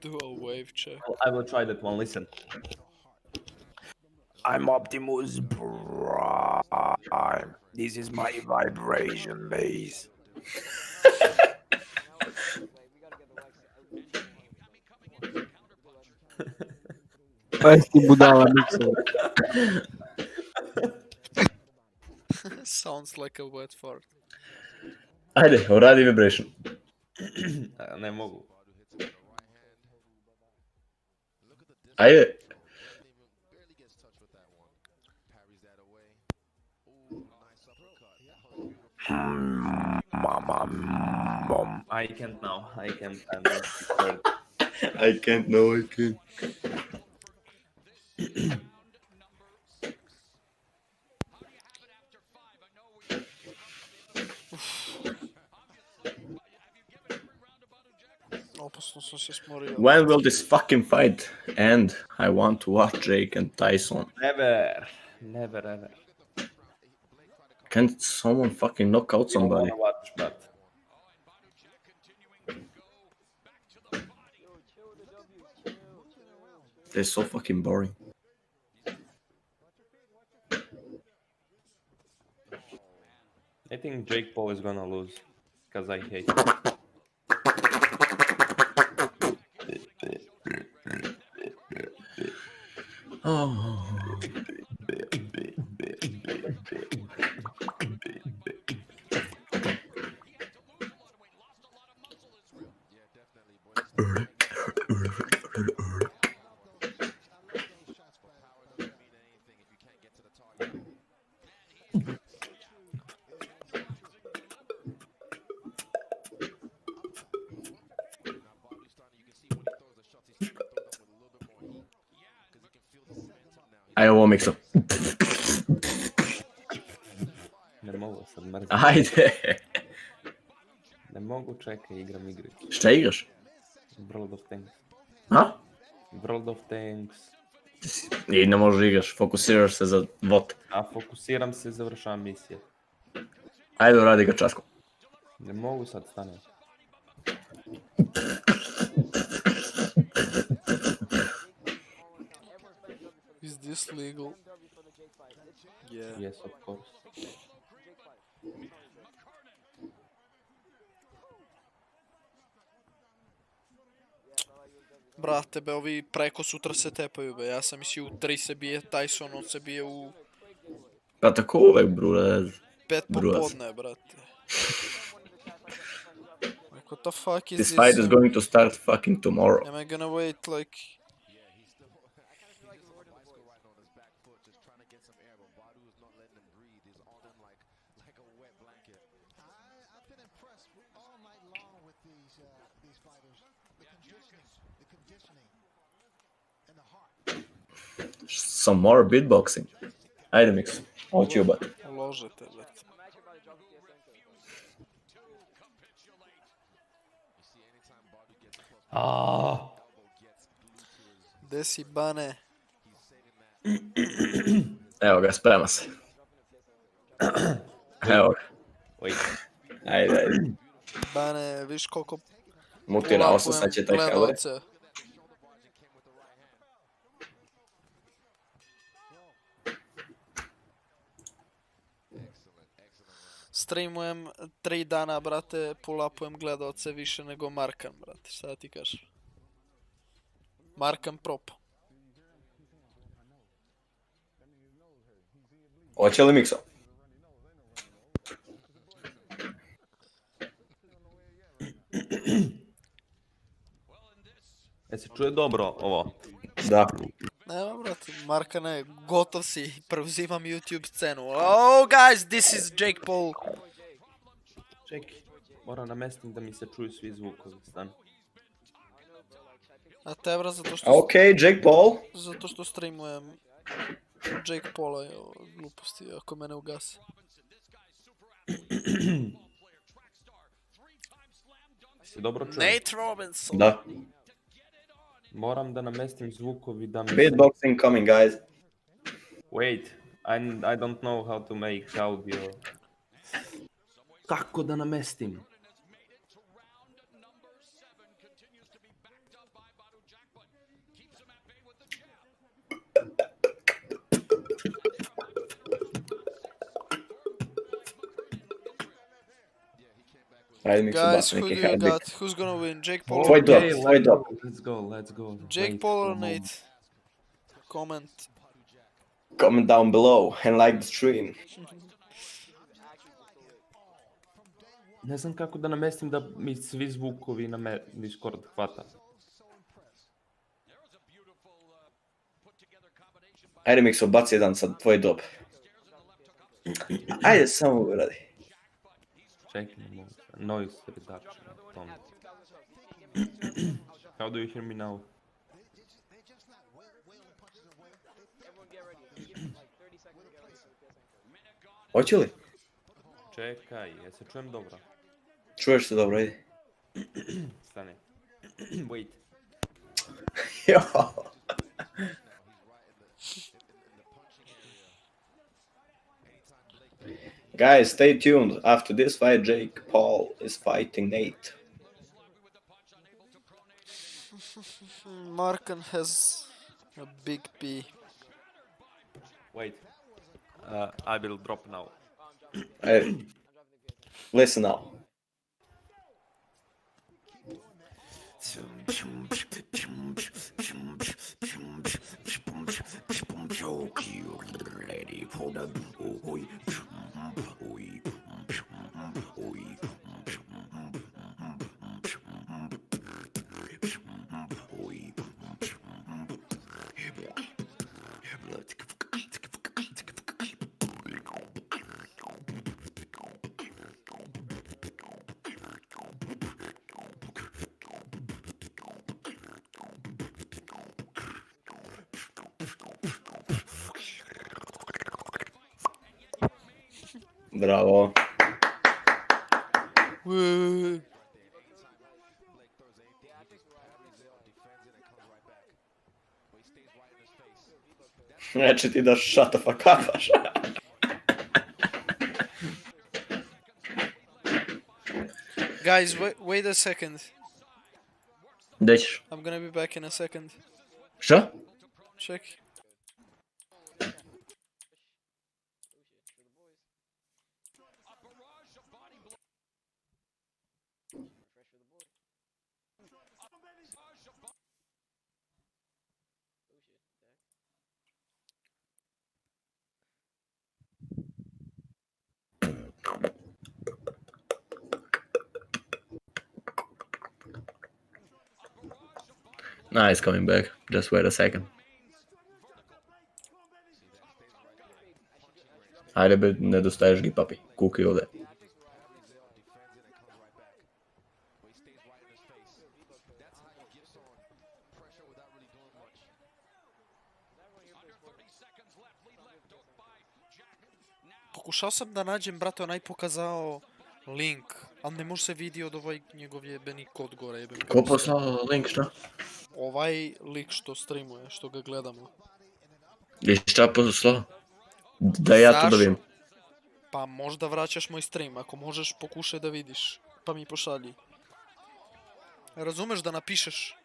S1: Do a wave check.
S3: I will try that one, listen.
S17: I'm Optimus Prime. This is my vibration base.
S5: Aj ti budala mikser.
S1: Sounds like a wet fart.
S2: Ajde, uradi vibration.
S3: Ne mogu.
S2: Ajde.
S3: I can't now. I can't. I'm not prepared.
S2: I can't, no, I can't.
S1: Opasno sam se smorio.
S2: When will this fucking fight end? I want to watch Jake and Tyson.
S3: Never. Never ever.
S2: Can't someone fucking knock out somebody?
S3: You don't wanna watch, but
S2: They're so fucking boring.
S3: I think Jake Paul is gonna lose because I hate him.
S2: Oh. Aj ovo mikso.
S3: Ne mogu sad mrzim.
S2: Ajde.
S3: Ne mogu, čekaj, igram igricu.
S2: Šta igraš?
S3: World of Tanks.
S2: A?
S3: World of Tanks.
S2: I ne možeš igraš, fokusiraš se za vot.
S3: A fokusiram se, završavam misije.
S2: Ajde uradi ga časkom.
S3: Ne mogu sad stanem.
S1: Is this legal? Yeah.
S3: Yes, of course.
S1: Brate, be, ovi preko sutra se tepaju, be. Ja sam mislio u 3 se bije Tyson, on se bije u
S2: Pa tako uvek, brule.
S1: 5
S2: Bruas.
S1: popodne, brate. Like, what the fuck is
S2: This fight is going to start fucking tomorrow.
S1: Am I gonna wait, like...
S10: I've been impressed all night long with these fighters. The conditioning, and the heart.
S2: Some more beatboxing. Ajde mix. Hoću bat.
S1: Ložete, brate. Gde si, Bane?
S2: Evo ga, sprema se. Evo ga. Ajde, ajde.
S1: Bane, viš koliko...
S2: Mutirao se, sad će taj kadre.
S1: gledalce. Streamujem 3 dana, brate, pull-upujem gledalce više nego Markan, brate, šta da ti kažem? Markan prop.
S2: Hoće li mikso?
S3: se čuje dobro ovo?
S2: Da.
S1: Nema, brate, Markane, gotov si, preuzimam YouTube scenu. Oh, guys, this is Jake Paul.
S3: Čekaj, moram namestim da mi se čuju svi zvukovi, stan.
S1: A te, bra, zato što...
S2: Okej, Jake Paul.
S1: Zato što streamujem Jake Paula i ovo gluposti, ako mene ugasi.
S3: Se dobro čujem?
S1: Nate Robinson.
S2: Da.
S3: Moram da namestim zvukovi da mi...
S2: Beatboxing coming, guys.
S3: Wait, I don't know how to make audio. Kako da namestim?
S1: Guys, who do you got? Who's gonna win? Jake Paul
S2: Tvoj
S1: or
S2: dop,
S1: Nate?
S2: tvoj dop.
S3: Let's go.
S1: Jake
S3: Wait
S1: Paul
S3: for
S1: or
S3: a moment.
S1: Nate? Comment.
S2: Comment down below and like the stream.
S3: Ne znam kako da namestim da mi svi zvukovi na Discord hvata.
S2: Ajde Mikso, baci jedan sad, tvoj dop. Ajde, samo uradi.
S3: Čekaj, noise reduction. Tom. How do you hear me now?
S2: Hoće li?
S3: Čekaj, se čujem dobro?
S2: Čuješ se dobro, ajde.
S3: Stani. Wait.
S2: Jo. Guys, stay tuned. After this fight, Jake Paul is fighting Nate.
S1: Markan has a big P.
S3: Wait. I will drop now.
S2: Listen now.
S17: Ready for the
S2: Bravo.
S1: Woo.
S2: Neće ti da shut the fuck up.
S1: Guys, wait a second.
S2: Gdje ćeš?
S1: I'm gonna be back in a second.
S2: Šta?
S1: Check.
S2: Nice, coming back. Just wait a second. Ajde be, ne dostaješ gi papi. Kuki ovdje.
S1: Pokušao sam da nađem, brate, onaj pokazao link, ali ne može se vidi od ovaj njegov jebeni kod gore. Jebeni
S2: Ko poslao link, šta?
S1: Ovaj lik što streamuje, što ga gledamo.
S2: I šta poslao? Da ja to
S1: Zašo?
S2: dobijem.
S1: Pa možda vraćaš moj stream, ako možeš pokušaj da vidiš, pa mi pošalji. Razumeš da napišeš?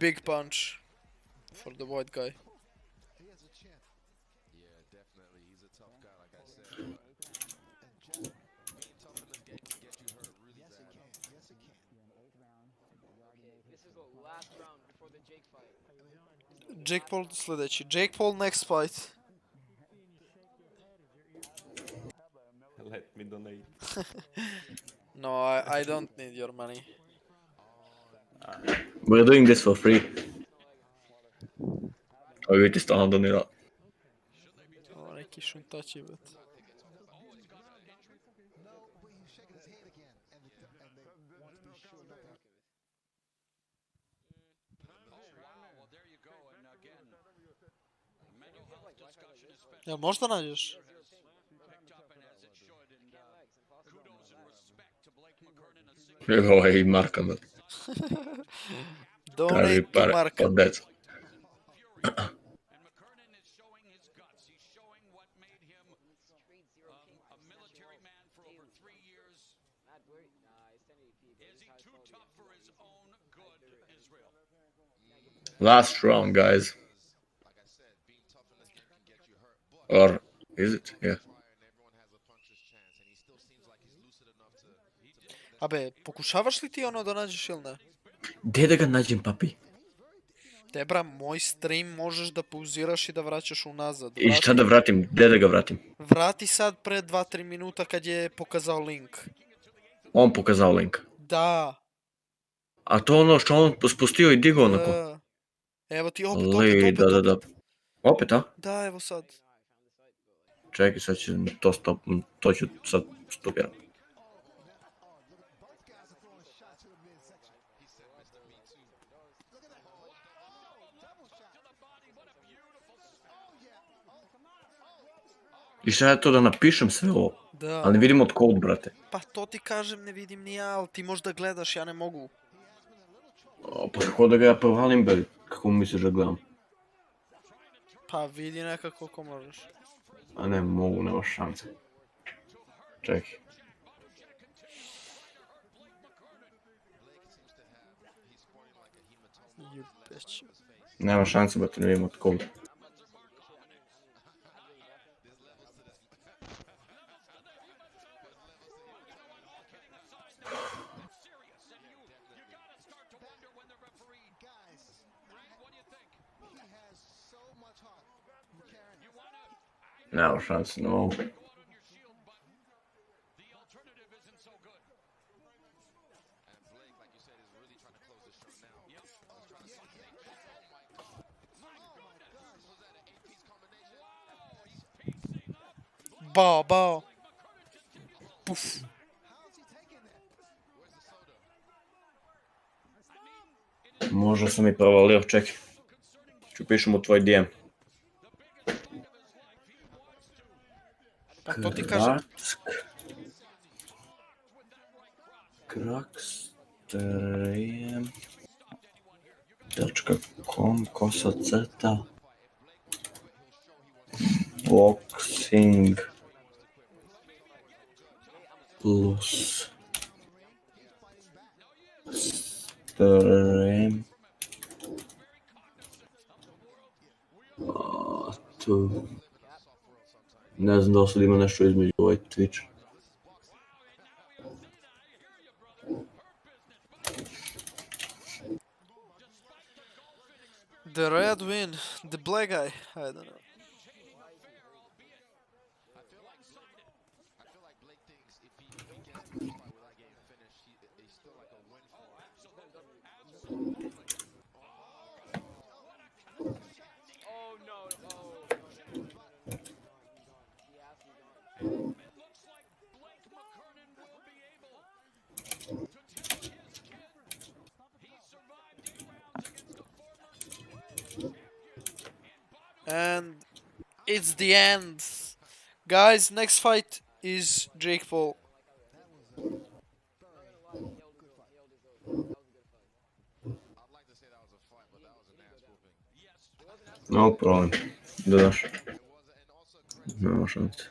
S1: Big punch for the white guy. Jake Paul sljedeći. Jake Paul next fight.
S3: Let me donate.
S1: No, I don't need your money.
S2: We're doing this for free. Oj, vidi stalno donira.
S1: Ovo neki šuntači, bet. Jel možda nađeš?
S2: Ovo je i Marka, bet.
S1: Donate
S2: Kaži
S1: to
S2: pare
S1: Marka.
S2: od deca. Last round, guys. Or is it? Yeah.
S1: Abe, pokušavaš li ti ono da nađeš ili ne?
S2: Gdje da ga nađem, papi?
S1: Debra, moj stream možeš da pauziraš i da vraćaš unazad.
S2: I šta da vratim? Gdje da ga vratim?
S1: Vrati sad pre 2-3 minuta kad je pokazao link.
S2: On pokazao link.
S1: Da.
S2: A to ono što on spustio i digao onako?
S1: Da. Evo ti opet.
S2: Da. Opet, a?
S1: Da, evo sad.
S2: Čekaj, sad ću to ću sad stopiram. I šta je to da napišem sve ovo?
S1: Da.
S2: Ali ne vidim od kod, brate.
S1: Pa to ti kažem, ne vidim ni ja, ali ti možda gledaš, ja ne mogu.
S2: Pa kako da ga ja provalim, be? Kako misliš da gledam?
S1: Pa vidi nekako koliko možeš.
S2: A ne mogu, nema šanse. Čekaj. Nema šanse, brate, ne vidim od kod. Nema šanse, ne mogu.
S1: Bao. Puf.
S2: Možda sam i provalio, čekaj. Ću pišem u tvoj DM.
S1: Pa to ti kažem.
S2: Krakstream.com kosaceta boxing plus stream tu. Ne znam da li sad ima nešto između ovaj Twitch.
S1: The red win, the black guy, I don't know. And it's the end. Guys, next fight is Jake Paul.
S2: No problem. Dodaš. Nema šanse.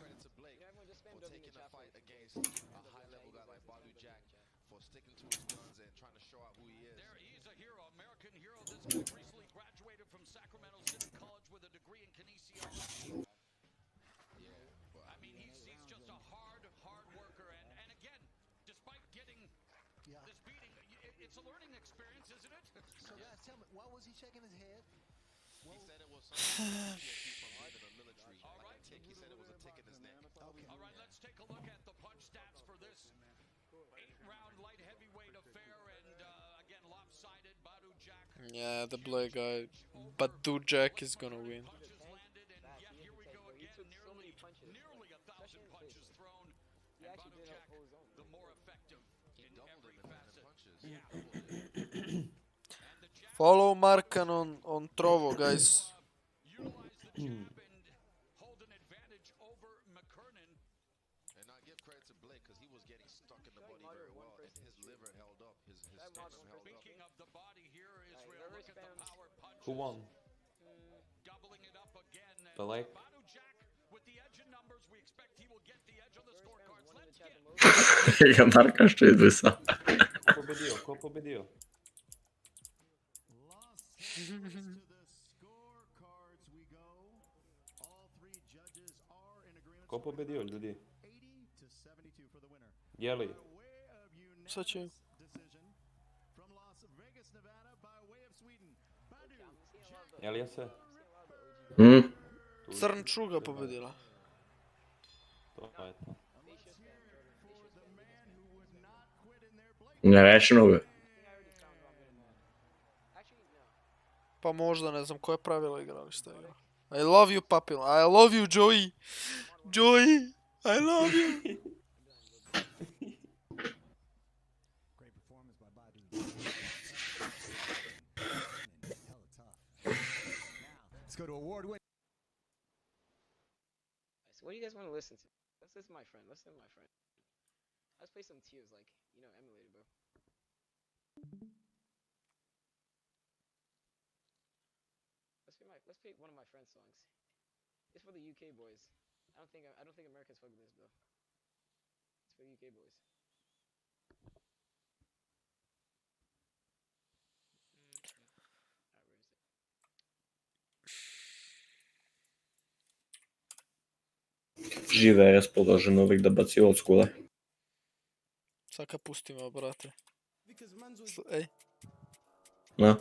S1: Yeah, the black guy. But Jack is gonna win.
S14: He took so many punches, especially in his face. He actually did hold his own.
S1: Follow Markan on Trovo, guys.
S19: And I give credit to Blake because he was getting stuck in the body very well, and his liver held up. His sternum held up.
S8: Speaking of the body, here is where look at the power punch.
S3: Who won?
S8: Doubling it up again.
S3: Blake.
S8: Badu Jack with the edge in numbers. We expect he will get the edge on the scorecards. Let's get
S2: Ja Marka što ide sa.
S3: Pobedio, ko pobedio? Ko pobedio, ljudi? Jeli?
S1: Sad će.
S3: Jeli ja se?
S1: Crnčuga pobedila.
S3: To je to.
S2: Nerečeno ga.
S1: Pa možda, ne znam koje pravila igrali, šta igra. I love you, Papil. I love you, Joey. Joey, I love you.
S13: Let's go to award win.
S14: So what do you guys want to listen to? Let's listen to my friend. Let's listen to my friend. Let's play some Tears, like, you know, emulated, bro. Let's pick one of my friend's songs. It's for the UK boys. I don't think Americans fuck with this, bro. It's for the UK boys.
S2: Žive je raspoložen uvijek da baci old school.
S1: Saka pustimo, brate. Ej.
S2: No.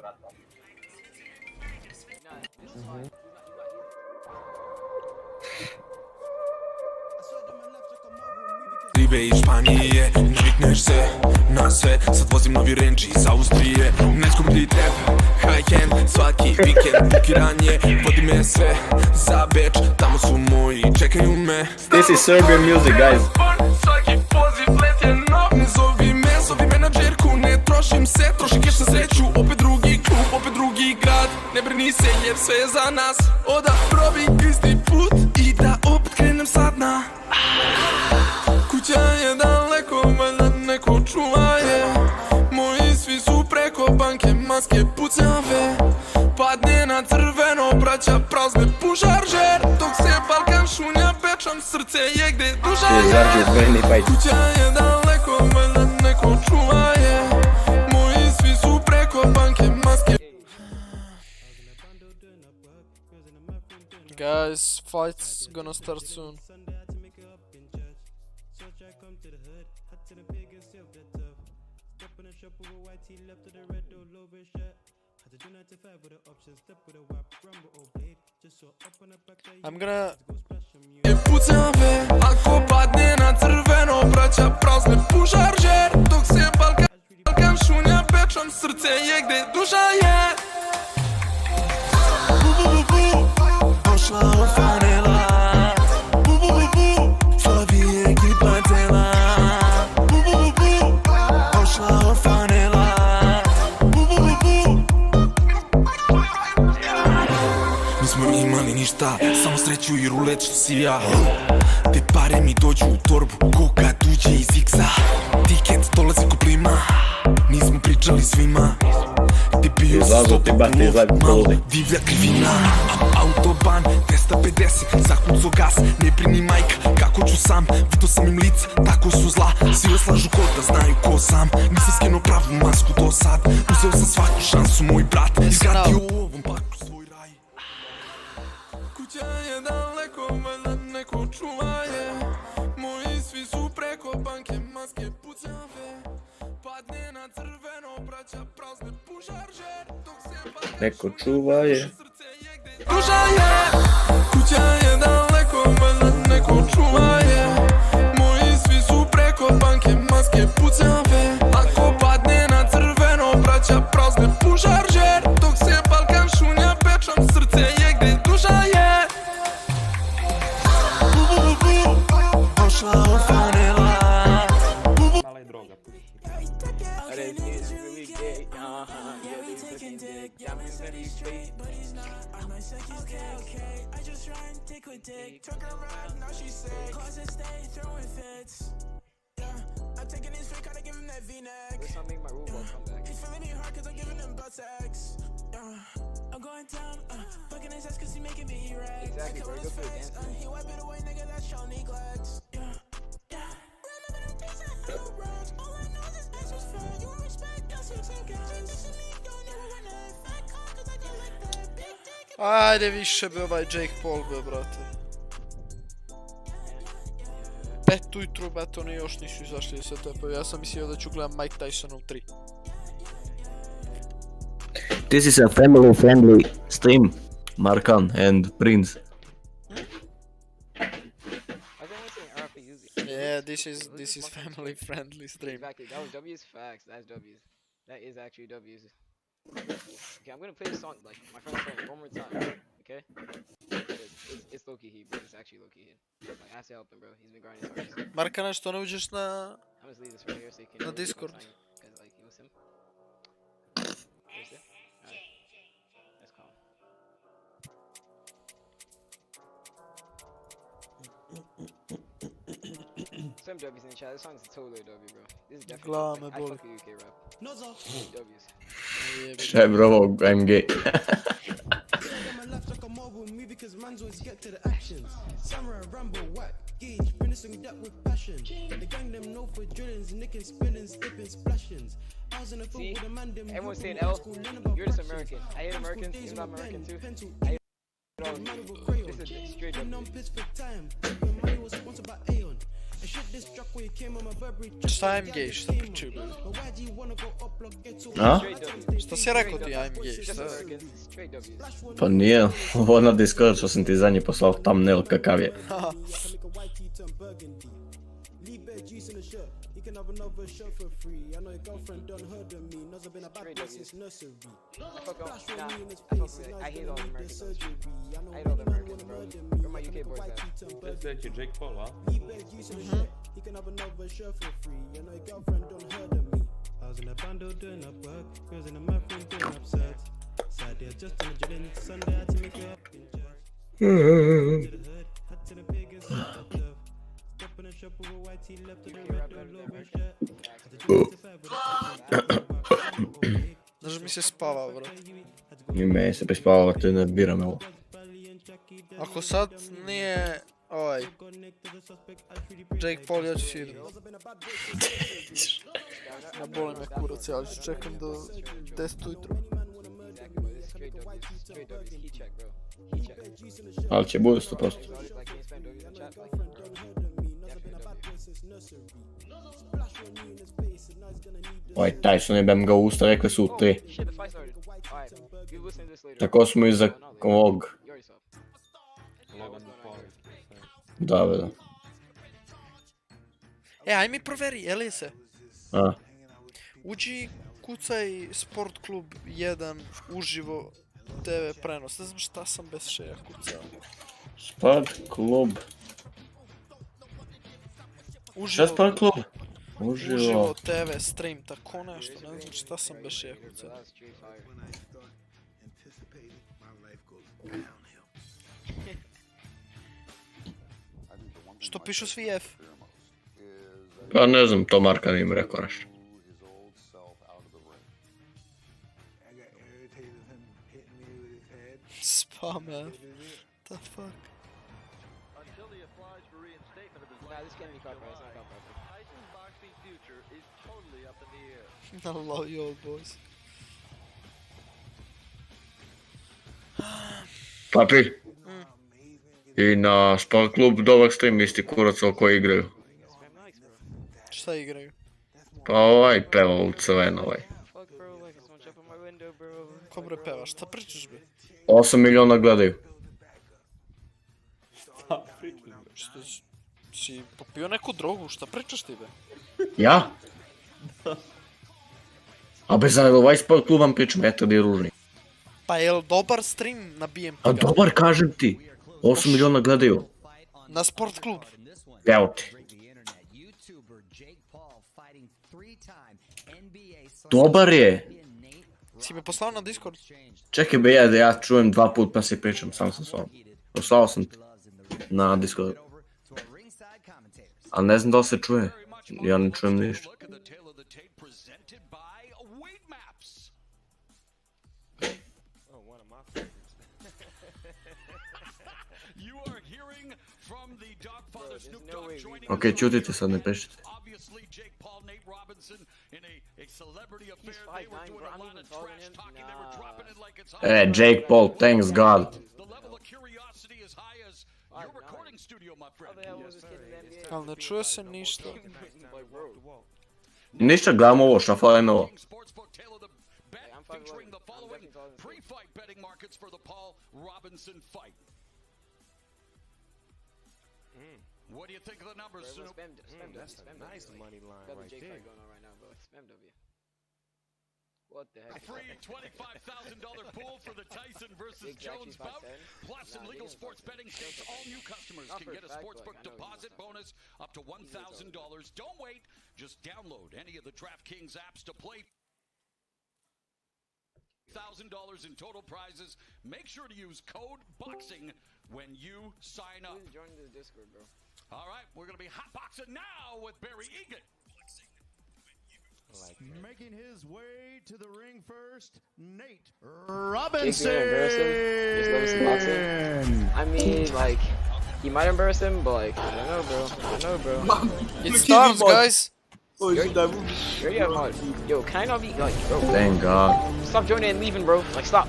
S17: Ribe iz Španije, žvikneš se na sve. Sad vozim novi Range iz Austrije. Najskuplji trap, high-end, svaki vikend bukiranje. Vodi me sve za Beč, tamo su moji, čekaju me.
S2: This is Serbian music, guys.
S17: Svaki poziv let je nov. Ne zovi menadžerku, ne trošim se. Troši keš na sreću, opet drugi klub, opet drugi grad. Ne brini se jer sve je za nas. Oda probi isti put i da opet krenem sad na. Kuća je daleko, valjda neko čuva je. Moji svi su preko banke, maske pucave. Padne na crveno, braća prazne pužaržer. Dok se Balkan šunja, pečam, srce je gde duša je. Kuća je daleko, valjda neko čuva je. Moji svi su preko banke, maske.
S1: Guys, fight's gonna start soon. I'm gonna...
S17: Pucave, ako padne na crveno, braća prazne pužaržer. Dok se Balkan šunja, pečam, srce je gde duša je. Došla ofanela. Slavi ekipa tela. Došla ofanela. Nismo imali ništa, samo sreću i rulet što si ja. Te pare mi dođu u torbu, ko kad uđe iz X-a. Tiket dolazi ko plima, nismo pričali svima. Te bio si stopu malo divlja krivina. Autoban 250, zakucao gas, ne brini majka, kako ću sam. Vidio sam im lica, tako su zla, svi oslažu ko da znaju ko sam. Nisam skenuo pravu masku do sad, uzeo sam svaku šansu, moj brat. Izgradio u ovom parku svoj raj. Kuća je daleko, valjda neko čuva je. Moji svi su preko banke, maske pucave. Padne na crveno, braća prazne pužaržer. Dok se
S2: Neko čuva je.
S17: duša je. Kuća je daleko, valjda neko čuva je. Moji svi su preko banke, maske pucave. Ako padne na crveno, braća prazne said he's straight, but he's not. I might suck his okay. I just try and take with dick. Took her ride, now she's sick. Closet stay, throwing fits. Yeah, I'm taking his fake, gotta give him that V-neck.
S14: This not making my rule ball come back.
S17: He's feeling me hard cause I'm giving him butt sex. I'm going down, fucking his ass cause he making me erect.
S14: Exactly, bro. Go for the dance.
S17: He wipe it away, nigga, that's show neglect. Yeah, yeah. Remember the days I had no bros. All I know is this ass was fat. You want respect, that's 16 guys. Don't never run that fat cock cause I go like that. Big dick.
S1: Ajde više bi ovaj Jake Paul bio, brate. 5 ujutru, brate, oni još nisu izašli da se tepaju. Ja sam mislio da ću gledam Mike Tysonov 3.
S2: This is a family-friendly stream, Markan and Prince.
S1: Yeah, this is family friendly stream.
S14: Exactly, that was W's facts. That's W's. That is actually W's. Okay, I'm gonna play this song like my friend's song one more time. Okay? It's low key heat, but it's actually low key heat. Like I have to help him, bro. He's been grinding his hardest.
S1: Markana, što ne uđeš na...
S14: I'm just leave this right here so you can.
S1: Na Discord.
S14: Cause like he was him. There's it. Alright. That's calm. Some W's in the chat. This song's a total W, bro. This is definitely.
S1: Glad
S14: Like,
S1: me
S14: I
S1: boli.
S14: fuck with UK rap. W's.
S2: Šta je bro, I'm gay.
S17: Because man's always get to the actions. Samurai Rambo, whack, gauge, finishing that with passion. The gang them know for drillings, nicking, spillings, dipping, splashings. I was in a foot with a man, them
S14: Everyone's saying L. You're just American. I hate Americans. You're not American too. I hate all of you. This is straight W.
S1: Šta I'm gay, šta pričaju ljudi?
S2: A?
S1: Šta si rekao ti I'm gay, šta?
S2: Pa nije, ovo na Discord što sam ti zadnji poslao thumbnail kakav je.
S17: can have another shot for free. I know your girlfriend done heard of me. Knows I've been a bad boy since nursery. Flash on me in his face, and now he's gonna need the surgery. I know any man wanna murder me.
S3: Where my UK boys at? That's Jake Paul, huh?
S17: He can have another shirt for free. I know your girlfriend done heard of me. I was in a bando doing up work. Girls in the mouth doing absurd. Saturday just on the drilling. Sunday I had to make it up in church. To the hood, had to the biggest turf. Step in the shop with a white tee left to the red all over shirt.
S1: Znaš mi se spava, bro.
S2: I me se prespavati, ne biram ovo.
S1: Ako sad nije ovaj Jake Paul, ja ću si idem. Ja boli me kurac, ja ću čekam do 10 ujutru.
S2: Ali će bude 100%. Ovaj Tyson je bem ga u usta, rekli su 3. Tako smo iza ovog. Da.
S1: Aj mi proveri, Elise.
S2: A?
S1: Uđi, kucaj Sport Klub 1 uživo TV prenos. Ne znam šta sam bez šeja kucao.
S2: Sport Klub. Šta Sport Klub?
S1: Uživo TV stream, tako nešto. Ne znam šta sam bez šeja kucao. Što pišu svi F?
S2: Pa ne znam, to Marka nije mi rekao nešto.
S1: Spam, the fuck? I love you old boys.
S2: Papi, i na Sport Klub dobar stream isti kurac o koji igraju.
S1: Šta igraju?
S2: Pa ovaj peva u crveno ovaj.
S1: Ko bre peva, šta pričaš be?
S2: 8 miliona gledaju.
S1: Šta pričaš be? Što si popio neku drogu, šta pričaš ti be?
S2: Ja? A bez ovaj Sport Klub vam pričam, eto di je ružni.
S1: Pa jel dobar stream nabijem ti ga?
S2: A dobar kažem ti, 8 miliona gledaju.
S1: Na Sport Klub?
S2: Evo ti. Dobar je.
S1: Si mi poslao na Discord?
S2: Čekaj be da ja čujem 2 put pa si pričam sam sa sobom. Poslao sam ti na Discord. Ali ne znam da li se čuje. Ja ne čujem ništa. Ok, čutite sad, ne pišite. Jake Paul, thanks God.
S1: Ali ne čuje se ništa.
S2: Ništa, gledam ovo, šafala je novo.
S8: What do you think of the numbers, Snoop?
S15: That's a nice money line right there.
S14: Going on right now, bro. Spam W. What the heck?
S8: A free $25,000 pool for the Tyson versus Jones bout. Plus, in legal sports betting states, all new customers can get a sportsbook deposit bonus up to $1,000. Don't wait. Just download any of the DraftKings apps to play. $1,000 in total prizes. Make sure to use code BOXING when you sign up.
S14: Join this Discord, bro.
S8: All right, we're going to be hotboxing now with Barry Egan.
S16: Making his way to the ring first, Nate Robinson.
S14: I mean, like, he might embarrass him, but like, I don't know, bro.
S1: It starts, guys.
S14: Yo, can I not be like, bro?
S2: Thank God.
S14: Stop joining and leaving, bro. Like, stop.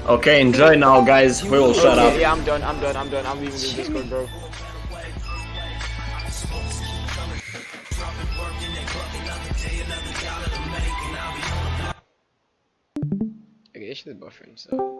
S2: Okay, enjoy now, guys. We will shut up.
S14: Yeah, I'm done. I'm leaving the Discord, bro. Okay, it's just buffering, so.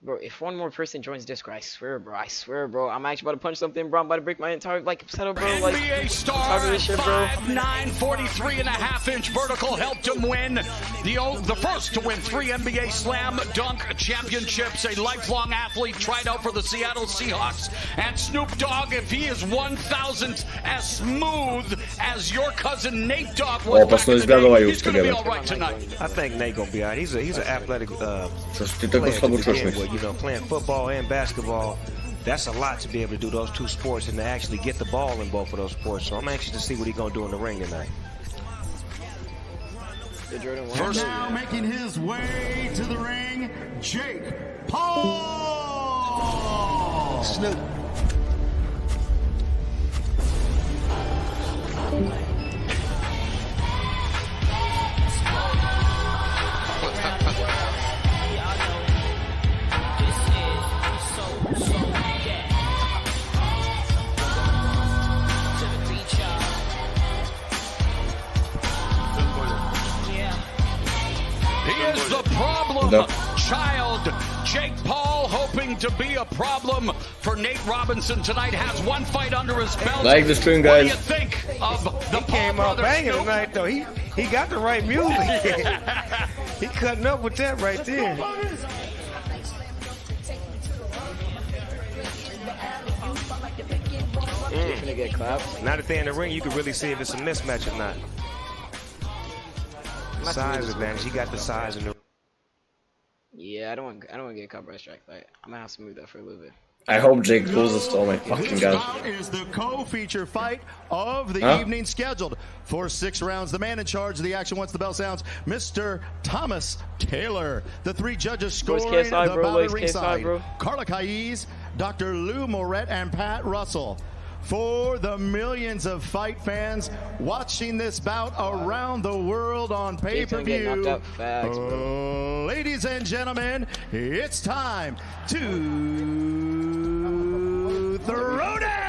S14: Bro, if one more person joins Discord, I swear, bro, I'm actually about to punch something, bro. I'm about to break my entire, like, setup, bro. Like,
S8: NBA star
S14: this shit, bro.
S8: 5'9", 43.5-inch vertical helped him win the first to win 3 NBA Slam Dunk Championships. A lifelong athlete, tried out for the Seattle Seahawks. And Snoop Dogg, if he is 1,000th as smooth as your cousin Nate Dogg was back in the day, he's going to be all right tonight.
S15: I think Nate gonna be alright. He's an athletic player
S2: Što
S15: you know, playing football and basketball. That's a lot to be able to do those two sports and to actually get the ball in both of those sports. So I'm anxious to see what he's gonna do in the ring tonight.
S16: First, now making his way to the ring, Jake Paul.
S15: Snoop.
S8: The problem child, Jake Paul, hoping to be a problem for Nate Robinson tonight, has one fight under his belt.
S2: Like the stream, guys.
S8: What do you think of the
S15: Came out banging tonight, though. He got the right music. He cutting up with that right there.
S14: Gonna get clapped.
S15: Now that they're in the ring, you can really see if it's a mismatch or not. Size advantage. He got the size in the.
S14: Yeah, I don't want to get caught by a strike fight. I'm gonna have to move that for a little bit.
S2: I hope Jake loses, oh my fucking
S16: This
S2: God.
S16: bout is the co-feature fight of the evening, scheduled for 6 rounds. The man in charge of the action once the bell sounds, Mr. Thomas Taylor. The 3 judges scoring the bout at ringside, Carla Caiz, Dr. Lou Moret, and Pat Russell. For the millions of fight fans watching this bout around the world on pay-per-view, ladies and gentlemen, it's time to throw down!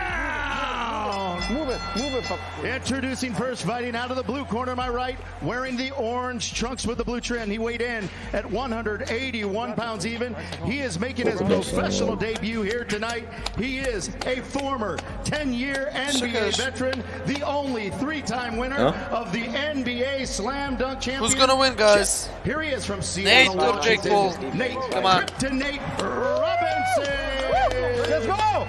S16: Move it. Introducing first, fighting out of the blue corner, my right, wearing the orange trunks with the blue trim. He weighed in at 181 pounds even. He is making his professional debut here tonight. He is a former 10-year NBA veteran, the only 3-time winner of the NBA Slam Dunk Championship.
S1: Who's gonna win, guys?
S16: Here he is from Seattle,
S1: Nate or Jake Paul?
S16: Nate,
S1: Come on.
S16: Nate Robinson. Let's go.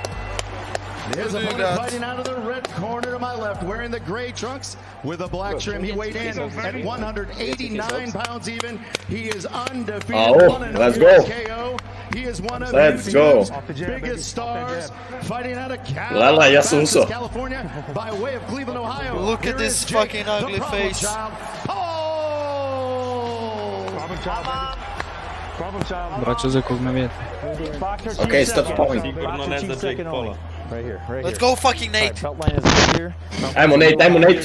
S16: His opponent fighting out of the red corner to my left, wearing the gray trunks with a black trim. He weighed in at 189 pounds even. He is undefeated.
S2: Let's go.
S16: KO. He is one of
S2: Let's go.
S16: biggest stars fighting out of
S2: California
S16: by way of Cleveland, Ohio.
S1: Look at this fucking ugly face.
S5: Brat, čo za kog me vjet?
S2: Okay, stop spawning.
S4: Right here.
S1: Let's go, fucking Nate.
S2: I'm on Nate.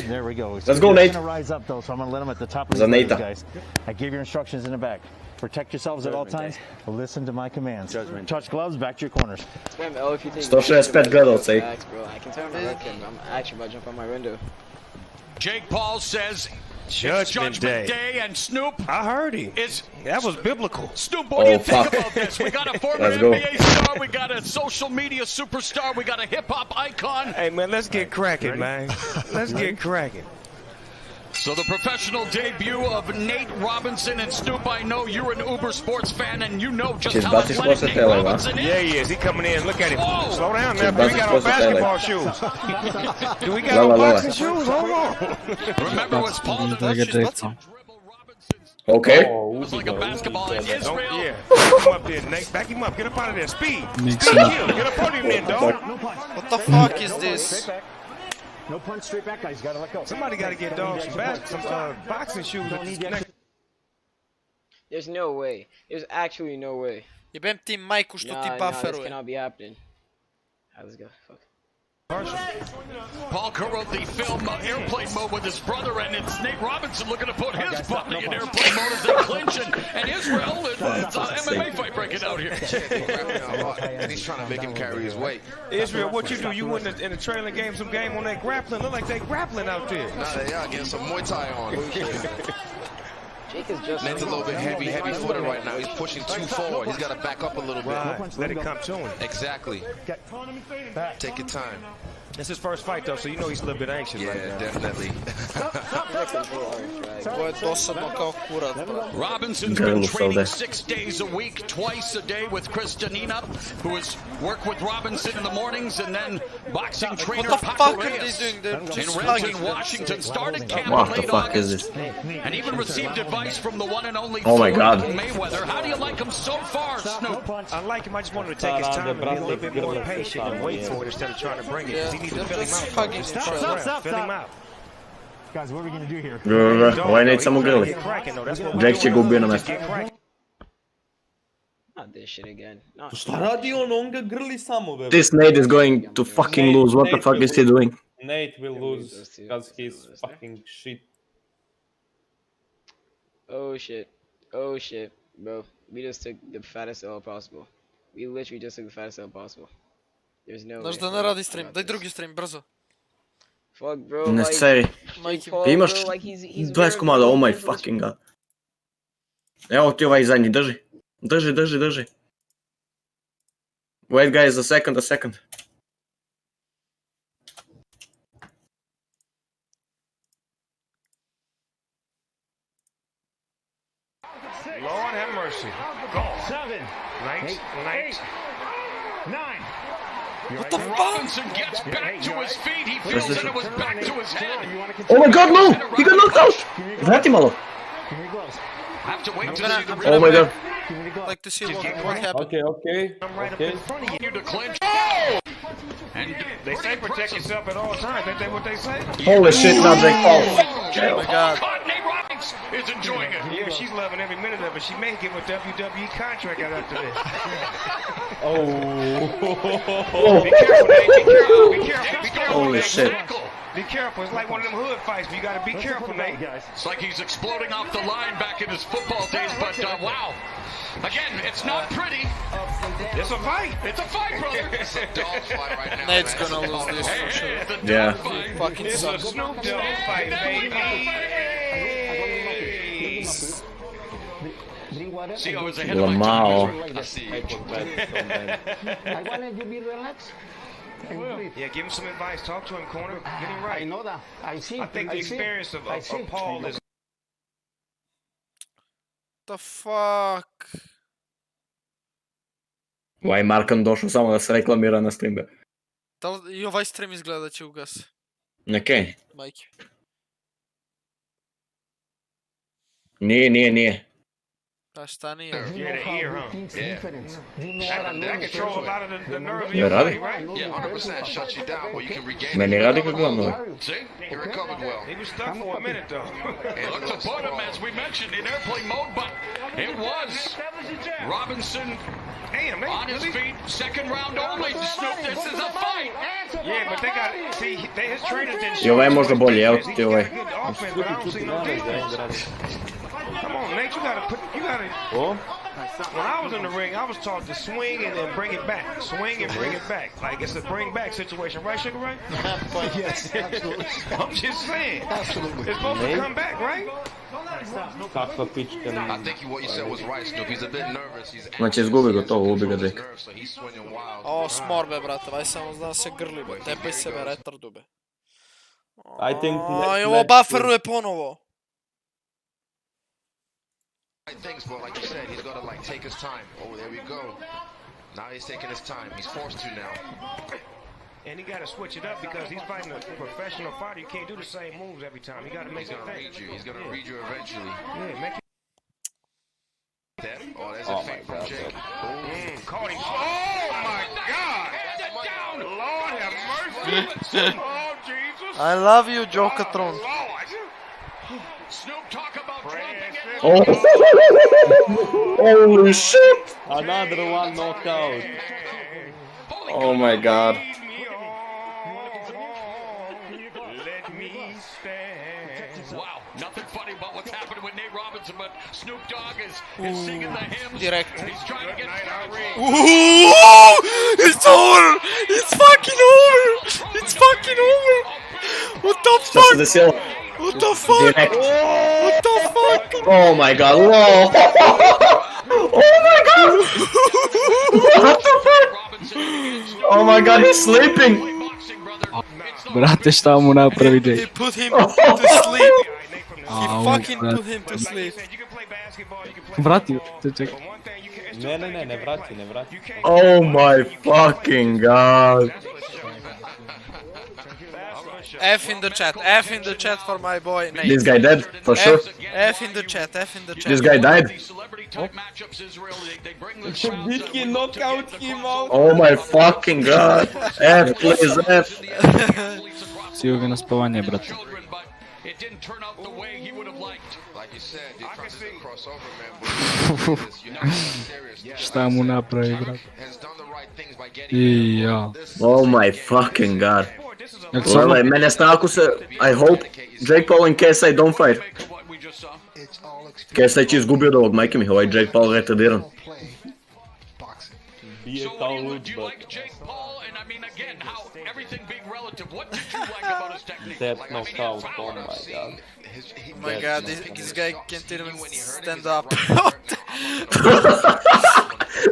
S4: There we go.
S2: Let's go, Nate.
S4: He's gonna rise up though, so I'm gonna let him at the top of
S2: The
S4: the
S2: Nate.
S4: guys. I gave your instructions in the back. Protect yourselves at all times. Listen to my commands. Touch gloves, back to your corners.
S14: Spam L if you think
S2: 165 gledalca.
S14: I can turn my webcam. I'm actually about to jump on my window.
S8: Jake Paul says
S15: Judgment Day.
S8: And Snoop.
S15: I heard him. That was biblical.
S8: Snoop, what do you think about this? We got a former
S2: Let's go.
S8: NBA star, we got a social media superstar, we got a hip-hop icon.
S15: Hey, man, let's get cracking, man. Let's get cracking.
S8: So the professional debut of Nate Robinson and Snoop. I know you're an Uber sports fan and you know just how athletic Nate Robinson is.
S15: Yeah, he is. He coming in. Look at him.
S8: Whoa.
S15: Slow down now. We got on basketball shoes. Do we got on boxing shoes? Hold on.
S8: Remember what's Paul
S2: Okay.
S8: It was like a basketball in Israel.
S15: Yeah. Back him up there, Nate. Back him up. Get up out of there. Speed. Speed kill. Get up on him then, dog.
S1: What the fuck is this?
S4: No punch, straight back, guys. You gotta let go.
S15: Somebody got to get dogs some boxing shoes.
S14: There's no way. There's actually no way.
S1: Jebem ti majku što ti
S14: This
S1: bufferuje.
S14: cannot be happening. Alright, let's go. Fuck.
S8: Paul co-wrote the film Airplane Mode with his brother, and it's Nate Robinson looking to put his body in airplane mode as they clinch, and Israel, it's an MMA fight breaking out here.
S19: And he's trying to make him carry his weight.
S15: Israel, what you do? You win in the trailing game, some game on that grappling. Look like they grappling out there.
S19: Now they are getting some Muay Thai on.
S14: Jake is just
S19: Nate's a little bit heavy-footed right now. He's pushing too forward. He's got to back up a little bit.
S15: Right. Let it come to him.
S19: Exactly. Take your time.
S15: It's his first fight, though, so you know he's a little bit anxious right now.
S19: Definitely.
S1: Ovo je dosadno kao kurac, bro.
S8: Robinson's been training 6 days a week, twice a day with Kristanina, who has worked with Robinson in the mornings, and then boxing trainer
S1: What the fuck are they
S8: Reyes
S1: doing? They're
S8: in
S1: just
S8: Renton,
S1: hugging.
S8: Washington, started camp
S2: What
S8: in
S2: the
S8: late
S2: fuck is
S8: August,
S2: this?
S8: and even received advice from the one and only
S2: Oh my God.
S8: Floyd Mayweather. How do you like him so far, Snoop?
S15: I like him. I just wanted to take his time and be a little bit more patient and wait for it instead of trying to bring it. 'Cause he needs to fill him out. Fill him out.
S4: Guys, what are we gonna do here?
S2: Ovaj Nate samo grli. Jack će ga ubio na mesto.
S14: Not this shit again.
S3: Šta radi on ga grli samo, bebe.
S2: This Nate is going to fucking lose. What the fuck is he doing?
S3: Nate will lose because he's fucking shit.
S14: Oh shit. Oh shit. Bro, we just took the fattest L possible. We literally just took the fattest L possible. There's no
S1: Znaš
S14: way.
S1: da ne radi stream, daj drugi stream, brzo.
S14: Fuck, bro.
S2: Ne
S14: like,
S2: seri.
S14: Jake
S2: Ti
S14: Paul,
S2: imaš
S14: bro, like, he's
S2: 20 komada, oh my fucking god. Evo ti ovaj zadnji, drži. Drži. Wait guys, a second.
S15: Lord have mercy. Go.
S4: 7,
S15: Nice.
S4: 8, 9.
S8: What the Robinson gets back to his feet. He feels that it was back to his head.
S2: Oh my god, no! He got knocked out! Vrati malo.
S8: Have to wait to see the
S2: Oh my god.
S1: Like to see what happened.
S3: Okay.
S15: I'm right up in front of
S8: You to clinch. And
S15: They say protect yourself at all times. Ain't that what they say?
S2: Holy shit, now Jake Paul.
S8: Oh my God. Nate Robinson is enjoying it.
S15: Yeah, she's loving every minute of it. She may give a WWE contract out after this. Be careful, Nate. Be careful.
S2: Holy shit.
S15: Be careful. It's like one of them hood fights, but you gotta be careful, Nate.
S8: It's like he's exploding off the line back in his football days, but wow. Again, it's not pretty.
S15: It's a fight.
S8: It's a fight, brother.
S19: It's a dog fight right now.
S1: Nate's gonna lose this for sure.
S8: It's a dog
S2: Yeah.
S8: fight.
S1: Fucking
S15: It's a
S1: sucks.
S15: Snoop Dogg fight, baby.
S8: See, I was ahead of my
S2: Lamau.
S8: time. I see.
S18: I wanted you to be relaxed.
S15: Yeah, give him some advice. Talk to him, corner. Get him right.
S18: I know that. I see.
S15: I think the experience of Paul is.
S1: The fuck?
S2: Ovaj Markan došao samo da se reklamira na stream.
S1: I ovaj stream izgleda da će ugas.
S2: Okej.
S1: Majke.
S2: Nije.
S1: Pa šta nije?
S12: Yeah, the ear, huh? Yeah. That controls a lot of the nerves in
S2: Ne
S12: your
S2: radi?
S12: body, right?
S19: Yeah, 100% shuts you down, but you can regain
S2: Meni
S19: it.
S2: radi kako gledam.
S19: See? He recovered well.
S12: He was stuck for a minute, though.
S8: Look to put him, as we mentioned, in airplane mode, but it was Robinson on his feet, second round only. Snoop, this is a fight.
S12: Yeah, but they got, see, his trainers didn't
S2: I ovaj je možda bolji, evo ti ovaj.
S12: offense, but I don't see no defense. Come on, Nate, you gotta. When I was in the ring, I was taught to swing and then bring it back. Swing and bring it back. Like it's a bring back situation, right, Sugar Ray?
S10: Yes, absolutely.
S12: I'm just saying.
S10: Absolutely.
S12: It's supposed to come back, right?
S3: Kakva pička.
S19: I think what you said was right, Snoop. He's a bit nervous. He's
S2: Znači izgubi gotovo, ubi ga Jake.
S19: nervous, so he's swinging wild.
S1: O, smor be, brate, vaj samo zna da se grli, be. Tepaj sebe, retardu, be.
S3: I think
S1: I ovo bufferuje ponovo.
S19: Right things, but like you said, he's got to like take his time. Oh, there we go. Now he's taking his time. He's forced to now.
S12: And he got to switch it up because he's fighting a professional fighter. You can't do the same moves every time. You got to make
S19: He's
S12: it
S19: gonna
S12: think.
S19: read you. He's gonna read you eventually.
S12: Yeah, make it.
S19: That. Oh, there's a feint from Jake.
S12: Caught him. Oh my God! Lord have mercy! Oh Jesus!
S1: I love you, Jokatron.
S8: Snoop, talk about dropping it.
S2: Oh. Holy shit!
S3: Another one knockout.
S2: Oh my god.
S8: Wow, nothing funny about what's happening with Nate Robinson, but Snoop Dogg is singing the hymns.
S1: Direct.
S8: He's trying to get
S1: Ooh, it's over! It's fucking over! It's fucking over! What the
S2: Šta se
S1: fuck?
S2: desilo?
S1: What the fuck?
S2: Direkt.
S1: What the fuck?
S2: Oh my god, wow! Oh my god! What the fuck? Oh my god, he's sleeping!
S5: Brate, šta mu napravi
S1: He
S5: Jake?
S1: put him to sleep. He
S5: Au,
S1: fucking
S5: brate.
S1: put him to sleep.
S5: Vratio te, čekaj.
S3: Ne vrati.
S2: Oh my fucking god!
S1: F in the chat for my boy Nate.
S2: This guy dead, for sure.
S1: F in the chat.
S2: This guy died.
S3: Biki knockout him out.
S2: Oh my fucking god! F, please, F!
S5: Sigo ga na spavanje, brate.
S8: It didn't turn out the way he would have liked.
S19: Like you said, you're trying to do crossover, man. But you have to be serious.
S5: Šta mu napravi, brate?
S19: Has done the right things by getting
S5: I ja.
S2: Oh my fucking god.
S5: Jel samo...
S2: Gledaj, mene straku se... I hope Jake Paul and KSI don't fight. KSI će izgubio od ovog, majke mi, ovaj Jake Paul retardiran.
S3: Bije kao lud, but... That knockout, oh my god.
S1: Oh my god, this guy can't even stand up.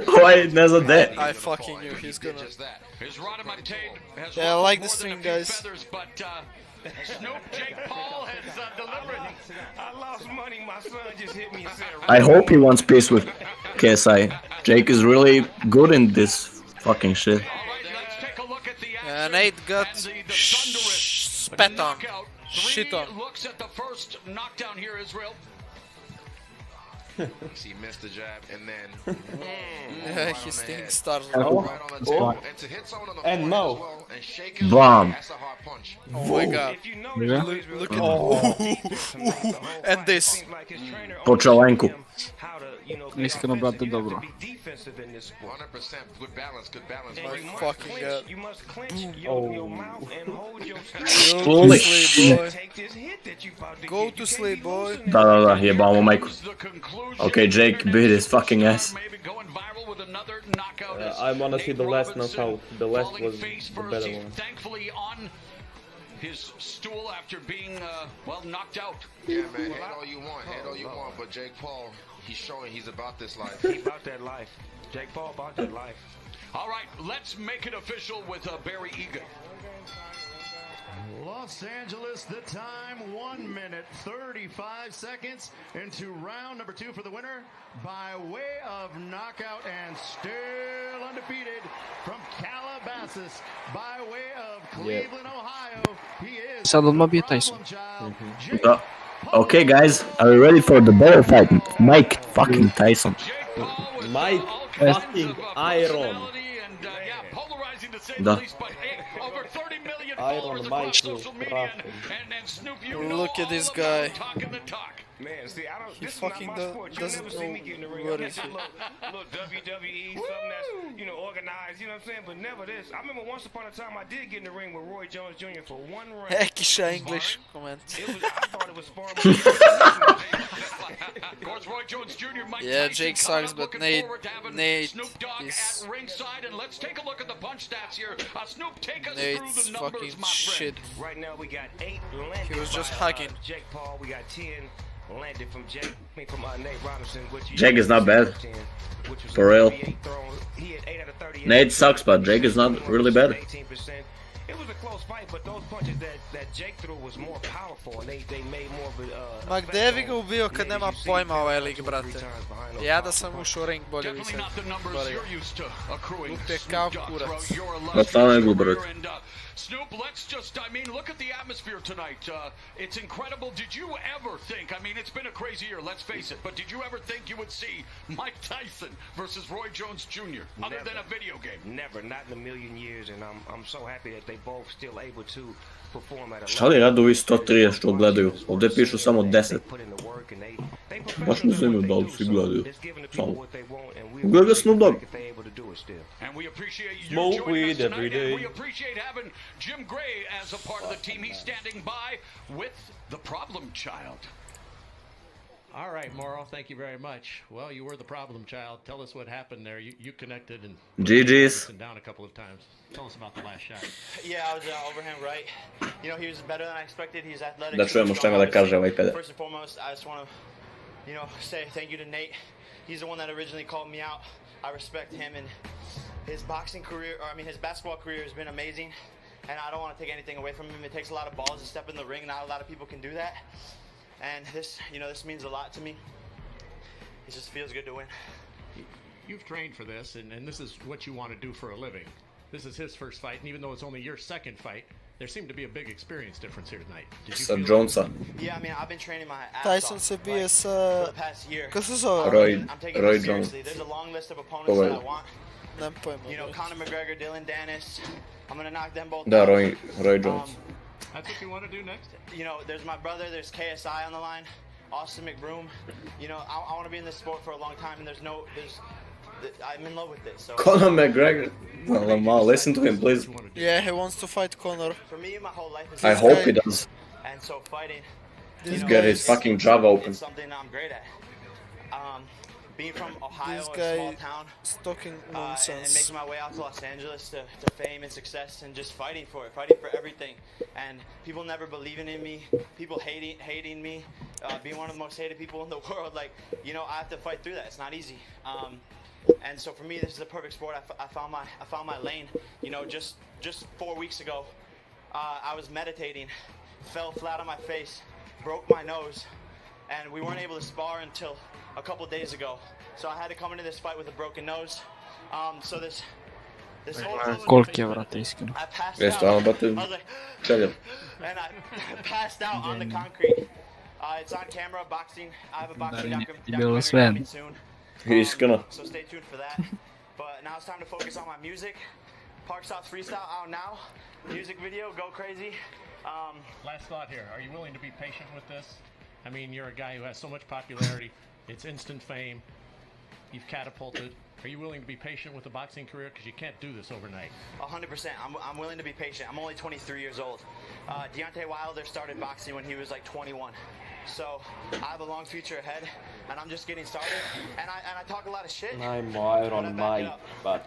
S2: Ovaj ne zna de.
S1: I fucking knew he's gonna... Yeah, I like the stream, guys.
S8: Snoop, Jake Paul has delivered.
S12: I lost money. My son just hit me and said,
S2: I hope he wants peace with KSI. Jake is really good in this fucking shit.
S1: Nate got spat on. Shit on.
S8: Looks at the first knockdown here, Israel.
S19: He missed the jab and then
S1: Yeah, his thing starts.
S3: And no.
S2: Bam.
S1: Oh my god.
S5: Yeah.
S1: Look at and this.
S2: Po čelenku.
S5: Iskreno, brate, dobro.
S19: 100% good balance.
S1: My fucking god.
S12: you must clench your mouth and hold your
S1: Go to sleep, boy. Go to sleep, boy.
S2: Da, jebamo majku. Okay, Jake beat his fucking ass.
S3: I wanna see the last knockout. The last was the better one.
S8: Thankfully on his stool after being well knocked out.
S19: Yeah, man, hate all you want, but Jake Paul, he's showing he's about this life.
S12: He about that life. Jake Paul about that life.
S8: All right, let's make it official with Barry Egan.
S16: Los Angeles, the time 1 minute 35 seconds into round number 2 for the winner by way of knockout and still undefeated from Calabasas. Kansas, by way of Cleveland, Ohio. He is
S5: Sad odmah bije Tyson.
S2: Okay, guys, are you ready for the battle fight? Mike fucking Tyson.
S3: Mike fucking Iron.
S2: Da.
S3: Iron Mike.
S1: Look at this guy.
S12: Man, see, I don't.
S1: He
S12: This is not
S1: fucking
S12: my sport. You'll
S1: doesn't
S12: never see me
S1: know
S12: get in the ring.
S1: what
S12: I
S1: is
S12: got
S1: it.
S12: little WWE, something that's organized. You know what I'm saying? But never this. I remember once upon a time I did get in the ring with Roy Jones Jr. for one round.
S1: Ekisha English comment.
S12: I thought it was sparring.
S8: Roy Jones Jr. Mike
S1: Yeah,
S8: Tyson
S1: Jake
S8: coming
S1: sucks,
S8: up,
S1: but
S8: looking
S1: Nate
S8: forward to having
S1: is
S8: Snoop Dogg at ringside, and let's take a look at the punch stats here. Snoop, take us
S1: Nate's
S8: through the numbers,
S1: fucking
S8: my
S1: shit.
S12: Right now we got 8 landed
S1: He was just
S12: by,
S1: hacking.
S12: Jake Paul. We got 10 landed from Jake. From Nate Robinson.
S2: Jake is not bad. For real. Nate sucks, but Jake is not really bad.
S12: It was a close fight, but those punches that Jake threw was more powerful, and they made more of a.
S1: Ma gde bi ga ubio kad nema pojma ovaj lik, brate? Ja da sam ušao u ring bolje bi se borio. Lup je kao kurac.
S2: Ma stvarno je glup, brate.
S8: Snoop, let's just, I mean, look at the atmosphere tonight. It's incredible. Did you ever think, I mean, it's been a crazy year, let's face it, but did you ever think you would see Mike Tyson versus Roy Jones Jr. other than a video game?
S12: Never, not in a million years, and I'm so happy that they both still able to perform at a
S2: Šta li radu ovi 130 što gledaju? Ovdje pišu samo 10. Baš ne znam da li svi gledaju. Samo. Gleda Snoop Dogg.
S8: And we appreciate you
S3: Smoke
S8: joining
S3: weed
S8: us tonight,
S3: every day.
S8: and we appreciate having Jim Gray as a part of the team. He's standing by with the problem child.
S20: All right, Morrow, thank you very much. Well, you were the problem child. Tell us what happened there. You connected and
S2: GG's.
S20: down a couple of times. Tell us about the last shot.
S21: Yeah, I was overhand right. You know, he was better than I expected. He's athletic.
S2: Da čujemo šta ima da kaže ovaj peder.
S21: First and foremost, I just want to, say thank you to Nate. He's the one that originally called me out. I respect him, and his boxing career, his basketball career has been amazing. And I don't want to take anything away from him. It takes a lot of balls to step in the ring. Not a lot of people can do that. And this means a lot to me. It just feels good to win.
S20: You've trained for this, and this is what you want to do for a living. This is his first fight, and even though it's only your second fight, there seemed to be a big experience difference here tonight. Did you
S2: Sa
S20: feel
S2: Jonesa.
S21: Yeah, I've been training my ass
S1: Tyson
S21: off,
S1: se bije sa...
S21: for the past year.
S1: Kako se zove?
S21: I'm taking
S2: Roy
S21: it
S2: Jones.
S21: seriously. There's a long list of opponents that I want.
S1: Nemam pojma.
S21: Conor McGregor, Dylan Dennis. I'm gonna knock them both
S2: Da,
S21: out.
S2: Roy Jones.
S20: That's what you want to do next?
S21: There's my brother, there's KSI on the line, Austin McBroom. I want to be in this sport for a long time, and I'm in love with it. So
S2: Conor McGregor. Lamar, listen to him, please.
S1: Yeah, he wants to fight Conor.
S21: For me, my whole life is
S2: I hope he does.
S21: And so fighting.
S2: He's got his fucking Java open.
S21: It's something I'm great at. Being from Ohio,
S1: This
S21: a
S1: guy
S21: small town,
S1: is talking
S21: and
S1: nonsense.
S21: making my way out to Los Angeles to fame and success, and just fighting for it, fighting for everything. And people never believing in me, people hating me, being one of the most hated people in the world. Like, I have to fight through that. It's not easy. And so for me, this is a perfect sport. I found my lane. Just 4 weeks ago, I was meditating, fell flat on my face, broke my nose, and we weren't able to spar until a couple days ago. So I had to come into this fight with a broken nose. So this whole
S5: Koliki je, vrate, iskreno.
S21: I passed
S2: Jeste,
S21: out.
S2: ono,
S21: I
S2: brate,
S21: was like,
S2: čeljem.
S21: and I passed out on the concrete. It's on camera, boxing. I have a boxing documentary coming soon.
S2: Iskreno.
S21: So stay tuned for that. But now it's time to focus on my music. Park Stops Freestyle out now. Music video, go crazy.
S20: Last thought here. Are you willing to be patient with this? I mean, you're a guy who has so much popularity. It's instant fame. You've catapulted. Are you willing to be patient with a boxing career? Because you can't do this overnight.
S21: 100%. I'm willing to be patient. I'm only 23 years old. Deontay Wilder started boxing when he was like 21. So I have a long future ahead, and I'm just getting started. And I talk a lot of shit.
S3: I'm Iron Mike, but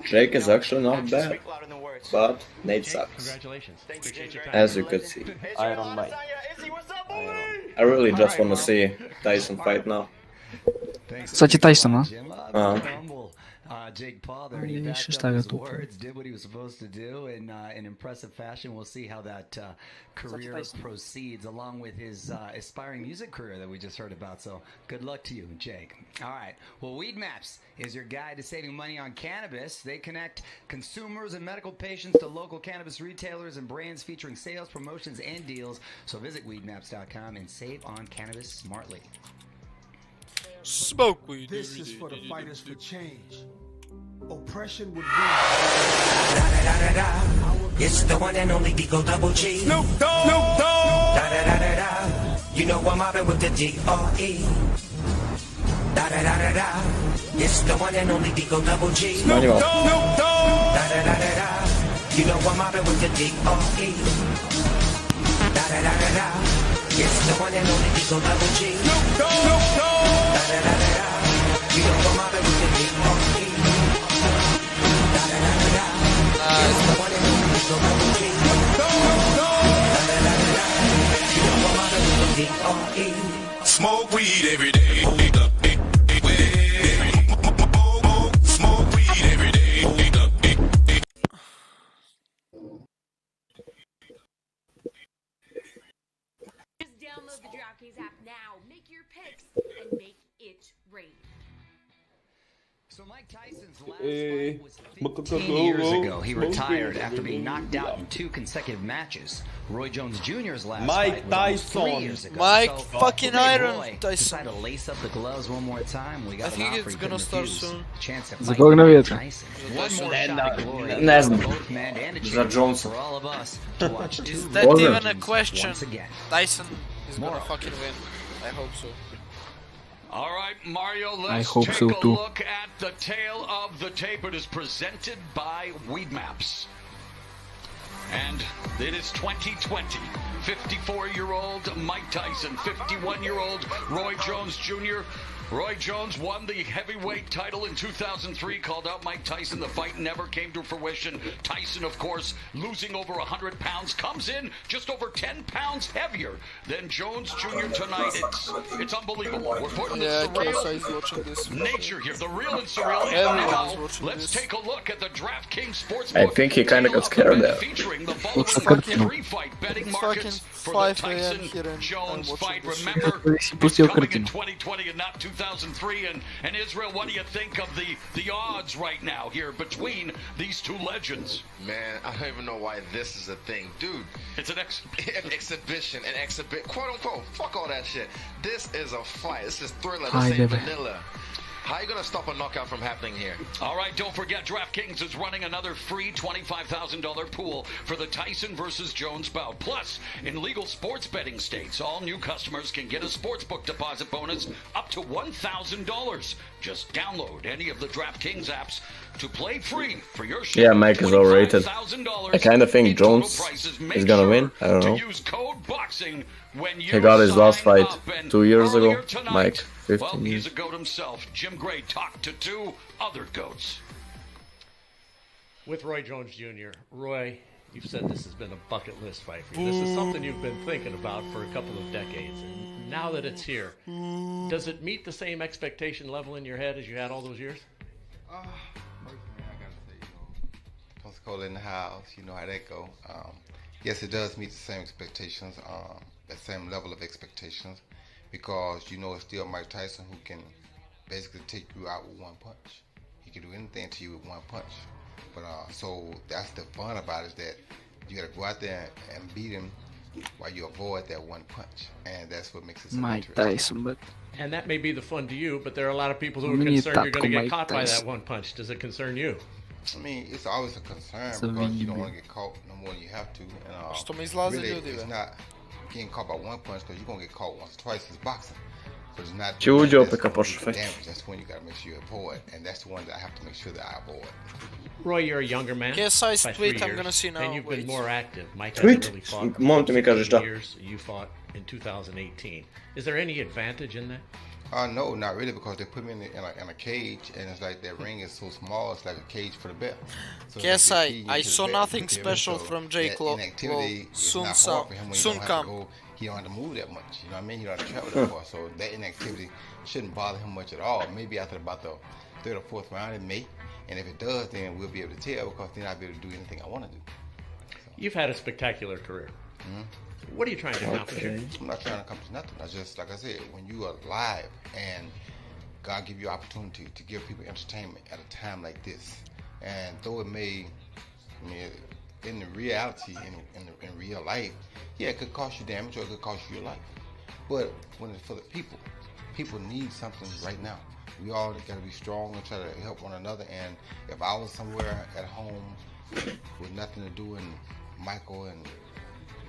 S2: Jake is actually not bad, but Nate sucks.
S20: Congratulations. Appreciate your time.
S2: As you could see.
S3: Iron Mike.
S2: I really just want to see Tyson fight now.
S5: Sad će Tyson, a?
S13: Jake Paul there. He
S5: Nici
S13: backed
S5: sta
S13: up his
S5: tutto.
S13: words, did what he was supposed to do in impressive fashion. We'll see how that career proceeds, along with his aspiring music career that we just heard about. So good luck to you, Jake. All right. Well, Weed Maps is your guide to saving money on cannabis. They connect consumers and medical patients to local cannabis retailers and brands featuring sales, promotions, and deals. So visit weedmaps.com and save on cannabis smartly.
S1: Smoke weed.
S10: This is for the fighters for change. Oppression would
S7: It's the one and only Deagle Double G.
S12: Snoop Dogg. Snoop Dogg.
S7: Da da da da da. You know I'm mobbing with the D.R.E. Da da da da da. It's the one and only Deagle Double G.
S12: Snoop Dogg. Snoop Dogg.
S7: Da da da da da. You know I'm mobbing with the D.R.E. Da da da da da. It's the one and only Deagle Double G.
S12: Snoop Dogg. Snoop Dogg.
S7: Da da da da da. You know I'm mobbing with the D.R.E. Da da da da da. It's the one and only Deagle Double G. Da da da da da. You know I'm mobbing with the D.R.E.
S17: Smoke weed every day. Smoke weed every day.
S22: Just download the DraftKings app now. Make your picks and make it rain.
S13: So Mike Tyson's last fight was 15 years ago. He retired after being knocked out in 2 consecutive matches. Roy Jones Jr.'s last
S3: Mike
S13: fight was almost 3
S3: Tyson.
S13: years ago.
S1: Mike
S13: So,
S1: fucking
S13: Big
S1: Iron
S13: Roy
S1: Tyson.
S13: decided to lace up the gloves one more time. We got
S1: I think
S13: an offer
S1: it's
S13: he
S1: gonna
S13: couldn't
S1: start
S13: refuse.
S1: soon.
S13: Chance to
S5: Za
S13: fight
S5: koga
S13: Mike
S5: navijate?
S13: Tyson. One more shot at glory
S2: Ne znam.
S13: for both men and a
S2: Za
S13: chance
S2: Jonesa.
S13: for all of us to watch two
S1: Is that
S2: Order.
S1: even a question?
S13: once again.
S1: Tyson is gonna
S13: Moral.
S1: fucking win. I hope so.
S8: All right, Mario, let's
S5: hope
S8: take
S5: so,
S8: a
S5: too.
S8: look at the tail of the tape. It is presented by Weed Maps. And it is 2020. 54-year-old Mike Tyson, 51-year-old Roy Jones Jr. Roy Jones won the heavyweight title in 2003, called out Mike Tyson. The fight never came to fruition. Tyson, of course, losing over 100 pounds, comes in just over 10 pounds heavier than Jones Jr. tonight. It's unbelievable. We're putting
S1: Yeah,
S8: the
S1: Kelsa is
S8: surreal
S1: watching this.
S8: nature here, the real and surreal. And
S1: Everyone's
S8: now,
S1: watching
S8: let's
S1: this.
S8: take a look at the DraftKings Sportsbook.
S2: I think he kinda got scared there.
S8: Featuring the
S5: Looks
S8: following
S5: like a
S8: three-fight betting
S1: It's
S8: markets
S1: fucking
S8: for the
S1: 5 a.m.
S8: Tyson
S1: here and I'm
S8: Jones
S1: watching
S8: fight.
S1: this shit.
S8: Remember,
S5: Si
S8: it's
S5: pustio
S8: coming in
S5: krtinu.
S8: 2020 and not 2003. And Israel, what do you think of the odds right now here between these two legends?
S19: Man, I don't even know why this is a thing. Dude,
S8: It's an
S19: exhibition, quote unquote, fuck all that shit. This is a fight. This is thriller.
S5: Hi,
S19: This ain't
S5: David.
S19: vanilla. How you gonna stop a knockout from happening here?
S8: All right, don't forget, DraftKings is running another free $25,000 pool for the Tyson versus Jones bout. Plus, in legal sports betting states, all new customers can get a sportsbook deposit bonus up to $1,000. Just download any of the DraftKings apps to play free for your share.
S2: Yeah, Mike is overrated. I kind of think Jones is gonna win. I don't know.
S8: Use code BOXING when you
S2: He got his last
S8: sign
S2: fight
S8: up. And
S2: 2 years ago.
S8: earlier tonight,
S2: Mike,
S8: well,
S2: 15
S8: he's
S2: years.
S8: a goat himself. Jim Gray talked to 2 other goats.
S20: With Roy Jones Jr., Roy, you've said this has been a bucket list fight for you. This is something you've been thinking about for a couple of decades. And now that it's here, does it meet the same expectation level in your head as you had all those years?
S23: Personally, I gotta say, Pensacola in the house, you know how that go. Yes, it does meet the same expectations, that same level of expectations, because it's still Mike Tyson who can basically take you out with one punch. He can do anything to you with one punch. But so that's the fun about it, is that you gotta go out there and beat him while you avoid that one punch, and that's what makes it so
S5: Mike
S23: interesting.
S5: Tyson, but
S20: And that may be the fun to you, but there are a lot of people who are
S5: Mini
S20: concerned you're going to
S5: tatko
S20: get
S5: Mike
S20: caught by that
S5: Tyson.
S20: one punch. Does it concern you?
S23: I mean, it's always a concern
S5: It's a
S23: because you don't
S5: mini
S23: want to get caught no more than you have to. And
S1: Što me izlaze
S23: really,
S1: ljudi,
S23: it's
S1: be?
S23: not getting caught by one punch, because you're gonna get caught once, twice as boxing. So it's not.
S2: Ćuđe
S23: that's
S2: opet
S23: gonna
S2: kapoš
S23: do
S2: fajt.
S23: damage. That's when you gotta make sure you avoid, and that's the one that I have to make sure that I avoid.
S20: Roy, you're a younger man.
S1: Guess I
S20: by
S1: tweet
S20: 3
S1: I'm
S20: years,
S1: gonna see now,
S20: And you've been
S1: wait.
S20: more active. Mike
S2: Tweet?
S20: hasn't really fought for
S2: Molim te mi kažeš
S20: 16
S2: da.
S20: years. You fought in 2018. Is there any advantage in that?
S23: No, not really, because they put me in a cage, and it's like that ring is so small, it's like a cage for the belt. So
S1: Guess
S23: they feed you
S1: I
S23: to the
S1: saw
S23: belt,
S1: nothing
S23: you feel me?
S1: special
S23: So
S1: from Jake
S23: that
S1: Lo.
S23: inactivity is
S1: Soon
S23: not
S1: so-
S23: hard for him when
S1: soon
S23: he don't have
S1: come.
S23: to go. He don't have to move that much. You know what I mean? He don't have to travel that far. So that inactivity shouldn't bother him much at all. Maybe after about the third or fourth round. It may, and if it does, then we'll be able to tell because then I'll be able to do anything I want to do.
S20: You've had a spectacular career. What are you trying to accomplish here?
S23: I'm not trying to accomplish nothing. I just, like I said, when you are alive and God give you opportunity to give people entertainment at a time like this, and though it may, I mean, in the reality, in real life, yeah, it could cost you damage or it could cost you your life. But when it's for the people need something right now. We all got to be strong and try to help one another. And if I was somewhere at home with nothing to do, and Michael and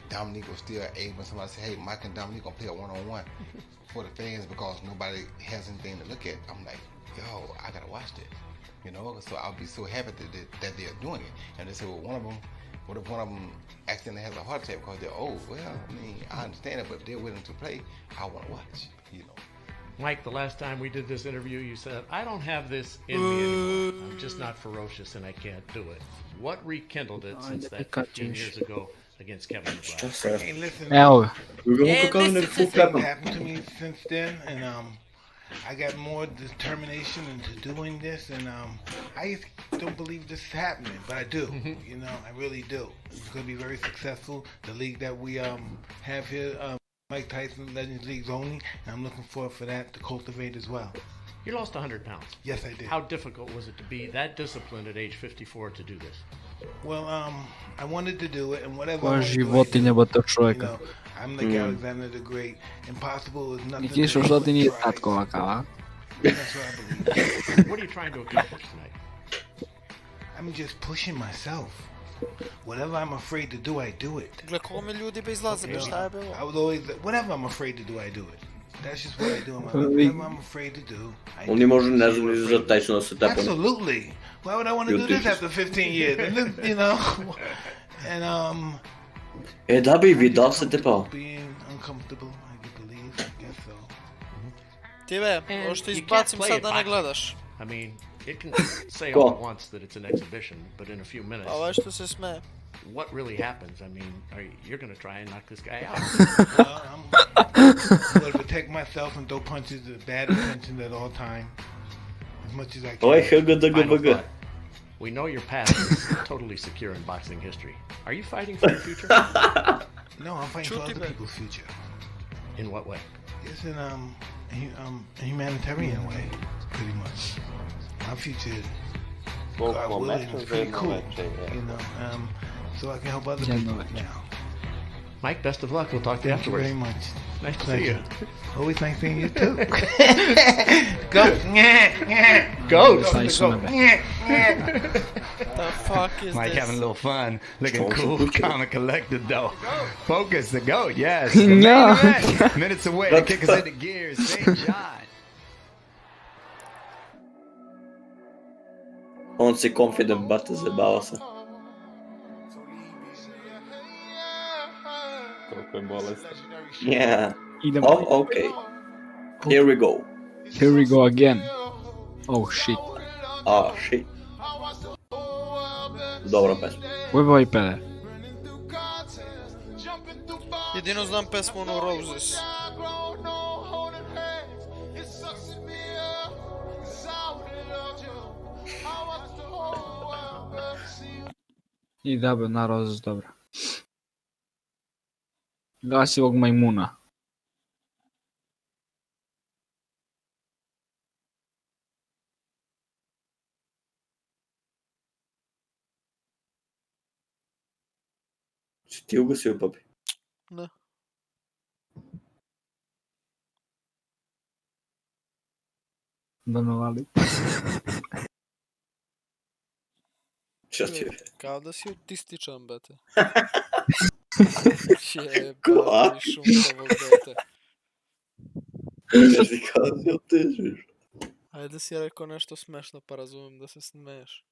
S23: Dominique was still able, and somebody say, hey, Mike and Dominique gonna play a one-on-one for the fans because nobody has anything to look at, I'm like, yo, I gotta watch that, you know. So I'll be so happy that they're doing it. And they say, well, what if one of them accidentally has a heart attack because they're old? Well, I mean, I understand it, but if they're willing to play, I want to watch, you know.
S20: Mike, the last time we did this interview, you said, I don't have this in me anymore. I'm just not ferocious and I can't do it. What rekindled it since that 15 years ago against Kevin McLeod?
S12: Hey, listen.
S20: Things
S12: happened to me since then, and I got more determination into doing this, and I just don't believe this is happening, but I do. You know, I really do. It's going to be very successful. The league that we have here, Mike Tyson Legends Leagues only, and I'm looking forward for that to cultivate as well.
S20: You lost 100 pounds.
S12: Yes, I did.
S20: How difficult was it to be that disciplined at age 54 to do this?
S12: Well, I wanted to do it, and whatever.
S5: Koja životinja bota čovjeka.
S12: I'm like Alexander the Great. Impossible is nothing.
S5: I ti što ti nije tatko ovakav, a?
S12: That's what I believe.
S20: What are you trying to accomplish tonight?
S12: I'm just pushing myself. Whatever I'm afraid to do, I do it.
S1: Gle, kome ljudi bi izlazili, šta je bilo?
S12: I would always, whatever I'm afraid to do, I do it. That's just what I do in my life. Whatever I'm afraid to do, I do
S2: Oni možu ne znam izdržati taj što se tepane.
S12: Absolutely. Why would I want to do this after 15 years? And then, you know, and
S2: Da bi video se tepao.
S12: being uncomfortable, I believe, I guess so.
S1: Тебе, още избацим sad da ne gledaš.
S20: I mean, it can say all it wants that it's an exhibition, but in a few minutes,
S1: Ovaj što se smeje.
S20: what really happens? I mean, you're going to try and knock this guy out.
S12: Well, I'm going to protect myself and throw punches, bad intentions at all time, as much as I can.
S20: Final thought. We know your past is totally secure in boxing history. Are you fighting for your future?
S12: No, I'm fighting for other people's future.
S20: In what way?
S12: It's in a humanitarian way, pretty much. My future is God willing, is pretty cool, you know. So I can help other people now.
S20: Mike, best of luck. We'll talk to you afterwards.
S12: Thank you very much.
S20: Nice to see you.
S12: Always nice seeing you too. Go.
S20: Go.
S1: The fuck is
S13: Mike
S1: this?
S13: having a little fun, looking cool, calm and collected though. Focus, the GOAT, yes.
S5: No.
S13: Minutes away to kick us into gears. St. John.
S2: On si confident, bate zebava se.
S3: Koliko je bolestan.
S2: Yeah.
S5: Idemo.
S2: Oh, okay. Here we go.
S5: Here we go again. Oh shit.
S2: Ah, shit. Dobra pesma.
S5: Uvoj pele.
S1: Jedino znam pesmu ono Roses.
S5: I da, na Roses, dobro. Gasivog majmuna.
S2: Si ti ugasio, papi?
S1: Ne.
S5: Da me vali.
S2: Šta ti je?
S1: Kao da si autističan, bete.
S2: Kva?
S1: Jebati šunkavog, bete.
S2: Kaži kao da si otežiš.
S1: Ajde da si rekao nešto smešno, pa razumem da se smeješ.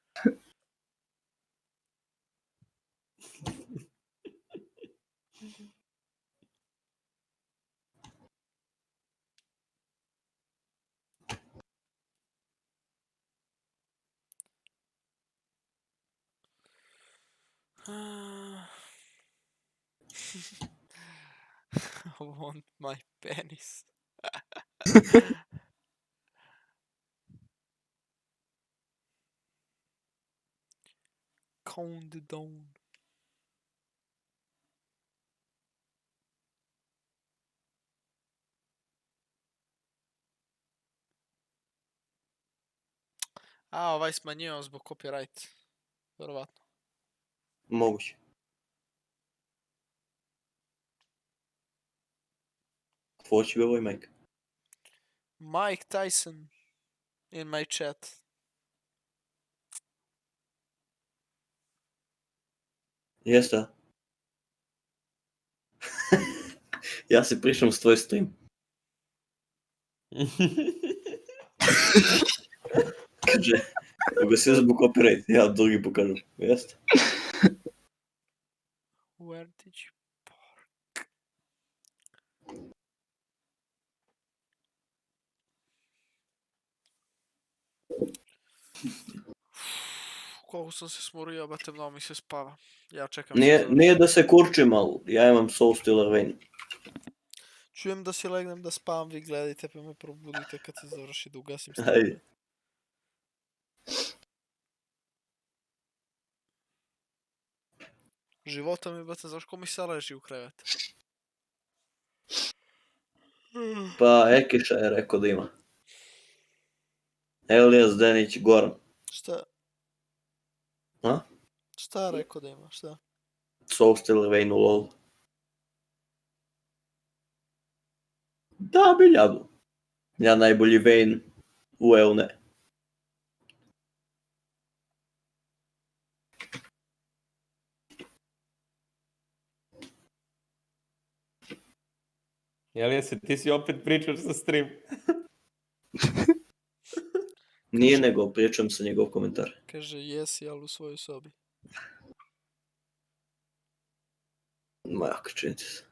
S1: I want my penis. pound it down. A, ovaj smanjio zbog copyright. Vjerovatno.
S2: Moguće. Ko će bi ovoj Mike?
S1: Mike Tyson in my chat.
S2: Jeste? Ja se pričam s tvoj stream. Kaže, ugasio zbog copyright, ja drugi pokažu. Jeste?
S1: Where did you park? Koliko sam se smorio, bate, mnogo mi se spava. Ja čekam
S2: Nije da se kurčim, ali ja imam Soul Stealer Vein.
S1: Čujem da si legnem da spavam, vi gledajte pa me probudite kad se završi da ugasim stream.
S2: Ajde.
S1: Života mi, bate, znaš ko mi se leži u krevet?
S2: Pa Ekiša je rekao da ima. Elias Denić Goran.
S1: Šta?
S2: A?
S1: Šta je rekao da ima, šta?
S2: Soul Stealer Vein u LoL. Da, biljadu. Ja najbolji Vein u EU ne.
S3: Jel jesi, ti si opet pričaš sa stream?
S2: Nije nego, pričam sa njegov komentar.
S1: Kaže jesi, ali u svojoj sobi.
S2: Ma jako činite se.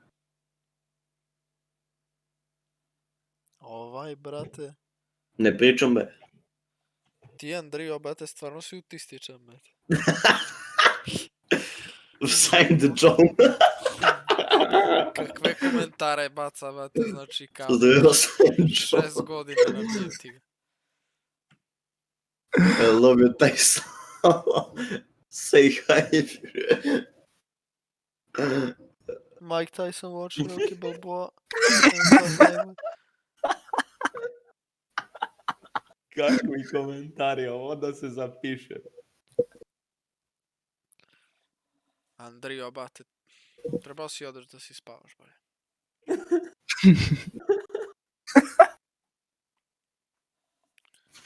S1: Ovaj, brate.
S2: Ne pričam be.
S1: Ti, Andrio, brate, stvarno si autističan, brate.
S2: Sign the John.
S1: Kakve komentare baca, brate, znači kao...
S2: Da je
S1: 6 godina nabijem ti ga.
S2: I love you, Tyson. Say hi.
S1: Mike Tyson watching Rocky Balboa.
S3: Kakvi komentari, ovo da se zapiše.
S1: Andrio, brate, trebao si odreći da si spavaš, bolje.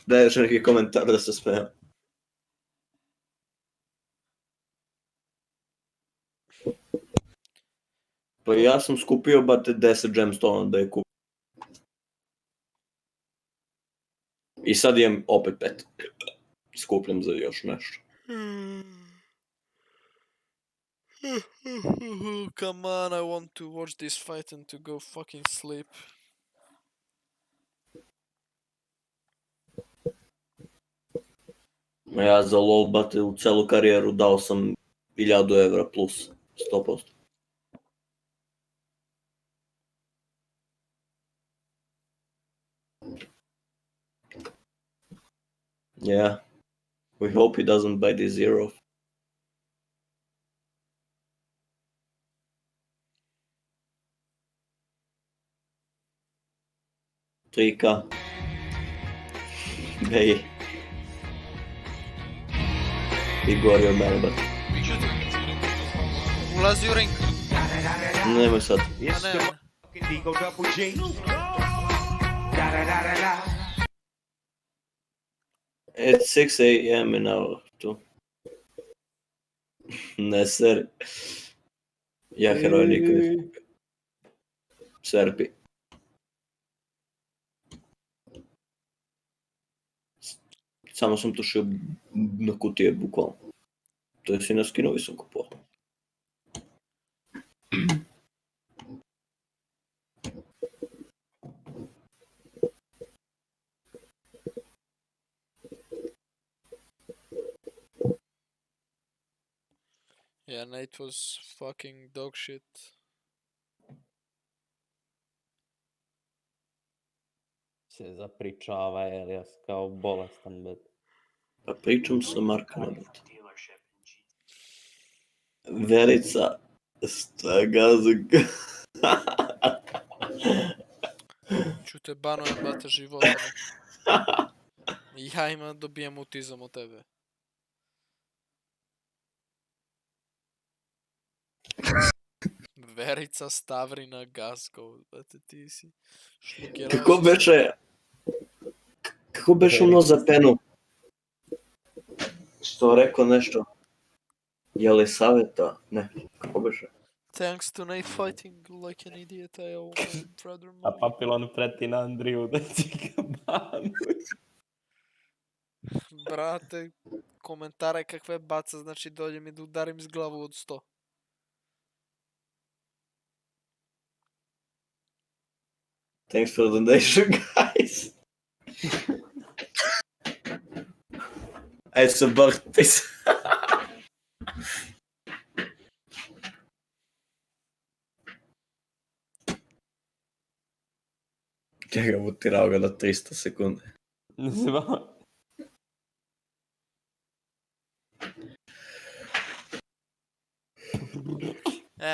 S2: Daj još neki komentar da se smijem. Pa ja sam skupio bate 10 gemstone da je kupio. I sad imam opet 5. Skupljam za još nešto.
S1: Come on, I want to watch this fight and to go fucking sleep.
S2: Ja za LoL bate u celu karijeru dao sam 1000 evra plus 100%. Yeah. We hope he doesn't buy the zero. Trika. Bej. I gorio mene, bat.
S1: Ulazi u ring.
S2: Nemoj sad. It's 6 a.m. in our too. Ne seri. Ja heroj nikad. Serpi. Samo sam tušio na kutije, bukvalno. To je si na skinovi sam kupovao.
S1: Yeah, Nate was fucking dog shit.
S3: Se zapričava Elias kao bolestan, bet.
S2: Pa pričam sa Markana, bet. Verica, šta gazuk.
S1: Ću te banujem, brate, života mi. Ja imam dobijem autizam od tebe. Verica Stavrina Gaskov, brate, ti si šlukirao.
S2: Kako beše ono za penu? Što rekao nešto? Je li savjeta? Ne, kako beše?
S1: Thanks to Nate fighting like an idiot, I owe my brother
S3: A
S1: money.
S3: Papilon preti na Andriju da će ga banuj.
S1: Brate, komentare kakve baca, znači dođe mi da udarim s glavu od 100.
S2: Thanks for the donation, guys. Aj se brti se. Čekaj, mutirao ga na 300 sekunde.
S3: Zva.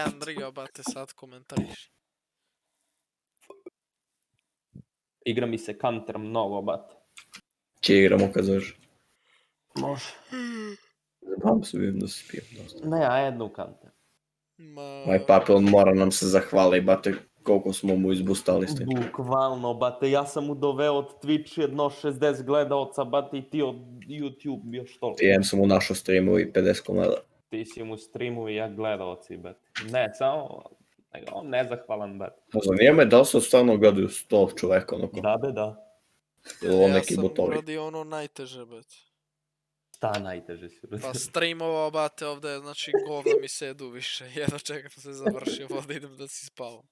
S1: Andrija, brate, sad komentariš.
S3: Igra mi se Counter mnogo, bate.
S2: Če igramo kad zoveš?
S3: Može.
S2: Zabavim se, vidim da se spijem dosta.
S3: Ne, ja jednu Counter.
S2: Ovaj Papil mora nam se zahvali, bate, koliko smo mu izbustali s tim.
S3: Bukvalno, bate, ja sam mu doveo od Twitch jedno 60 gledaoca, bate, i ti od YouTube još toliko.
S2: Tijem sam u našo streamu i 50 komada.
S3: Ti si mu streamu i ja gledaoci, bate. Ne, samo, on nezahvalan, bate.
S2: Zanima me da li se stvarno gledaju 100 čoveka, onako.
S3: Da, be, da.
S2: Ili ovo
S1: Ja
S2: neki
S1: sam
S2: botovi.
S1: uradio ono najteže, brate.
S3: Šta najteže si uradio?
S1: Pa streamovao, bate, ovdje, znači govna mi se jedu više. Jedno čekam se završio, ovdje idem da si spavam.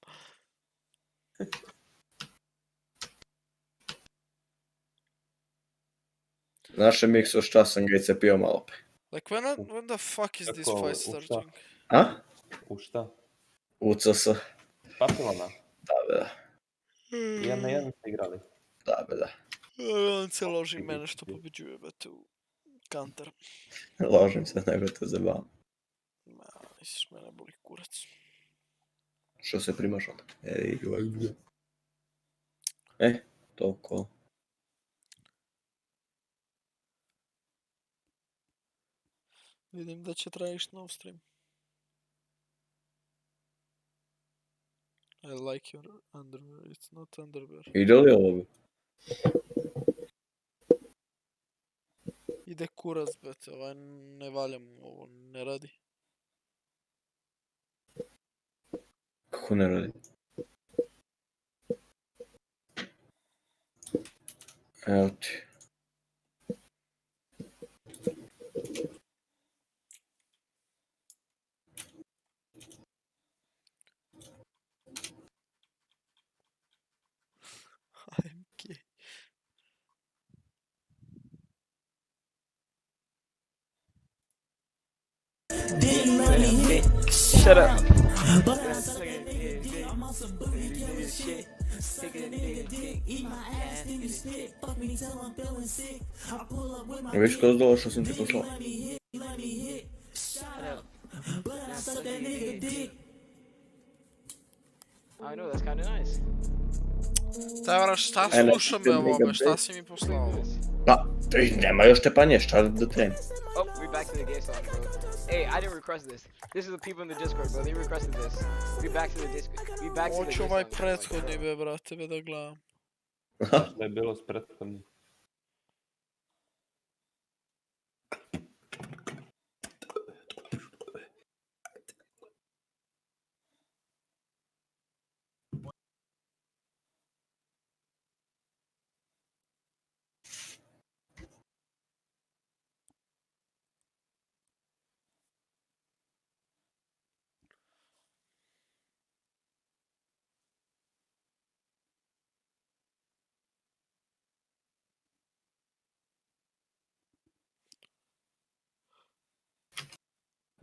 S2: Naše mikso šta sam ga i cepio malo pre.
S1: Like, when the fuck is this fight starting?
S2: A?
S3: U šta?
S2: U CS.
S3: Papilona?
S2: Da, be, da.
S3: Jedan na jedan ste igrali?
S2: Da, be, da.
S1: On se loži mene što pobeđuje, bate, u Counter.
S2: Ložim se, nego te zabavam.
S1: Misliš, mene boli kurac.
S2: Što se primaš onda? Toliko.
S1: Vidim da će trajiš nov stream. I like your underwear, it's not underwear.
S2: Ide li ovo?
S1: Ide kurac, bete, ovaj ne valjam, ovo ne radi.
S2: Kako ne radi? Evo ti.
S1: I'm gay.
S5: Shut up.
S2: Viš ko zdolo što sam ti poslao?
S14: I know, that's kind of nice.
S1: Tavra, šta slušam me ovome, šta si mi poslao?
S2: Pa, nema još tepanje, šta da trem?
S14: Oh, we back to the gay song, bro. Hey, I didn't request this. This is the people in the Discord, bro. They requested this. We back to the Discord. We back to the
S1: Hoću
S14: gay
S1: ovaj
S14: song.
S1: prethodni, be, brate, be da gledam.
S3: Šta je bilo s prethodnim?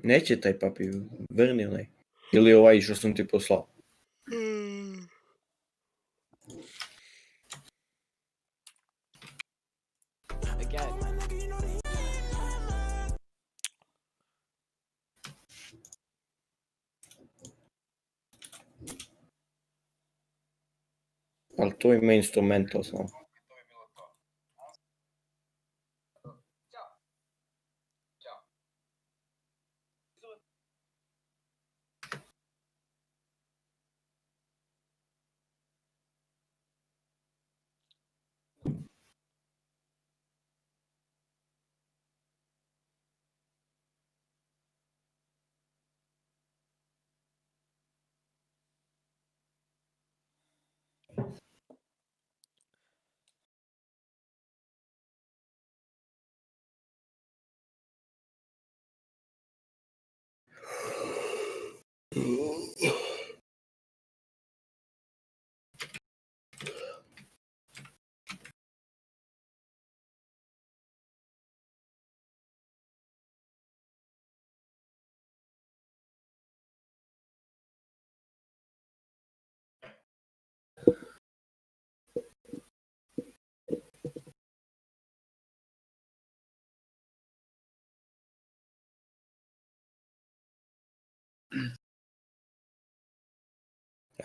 S2: Neće taj papi, vrni onaj. Ili ovaj što sam ti poslao.
S14: Again.
S2: Ali to ima instrumental samo.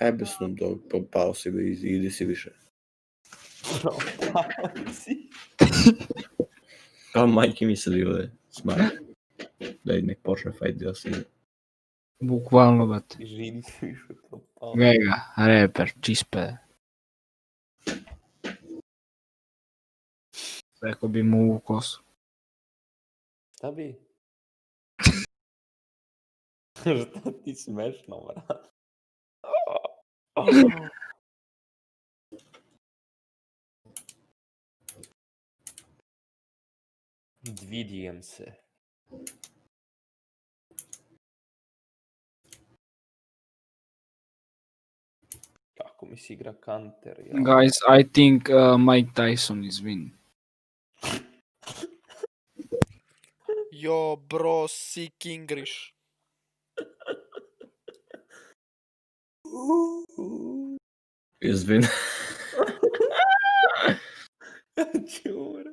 S2: Ajde Snoop Dogg, propao si, idi si više.
S3: Propao si?
S2: Kao majke misli ovdje, smart. Daj nek počne fight da si.
S5: Bukvalno, bate.
S3: Živi si više propao.
S5: Vega, reper, čispe. Rekao bi mu u kosu.
S3: Šta bi? Šta ti smešno, brat? Dvidijem se. Kako mi se igra kanter, ja.
S5: Guys, I think Mike Tyson is win.
S1: Yo, bro, sick English.
S2: Is win.
S3: Čur.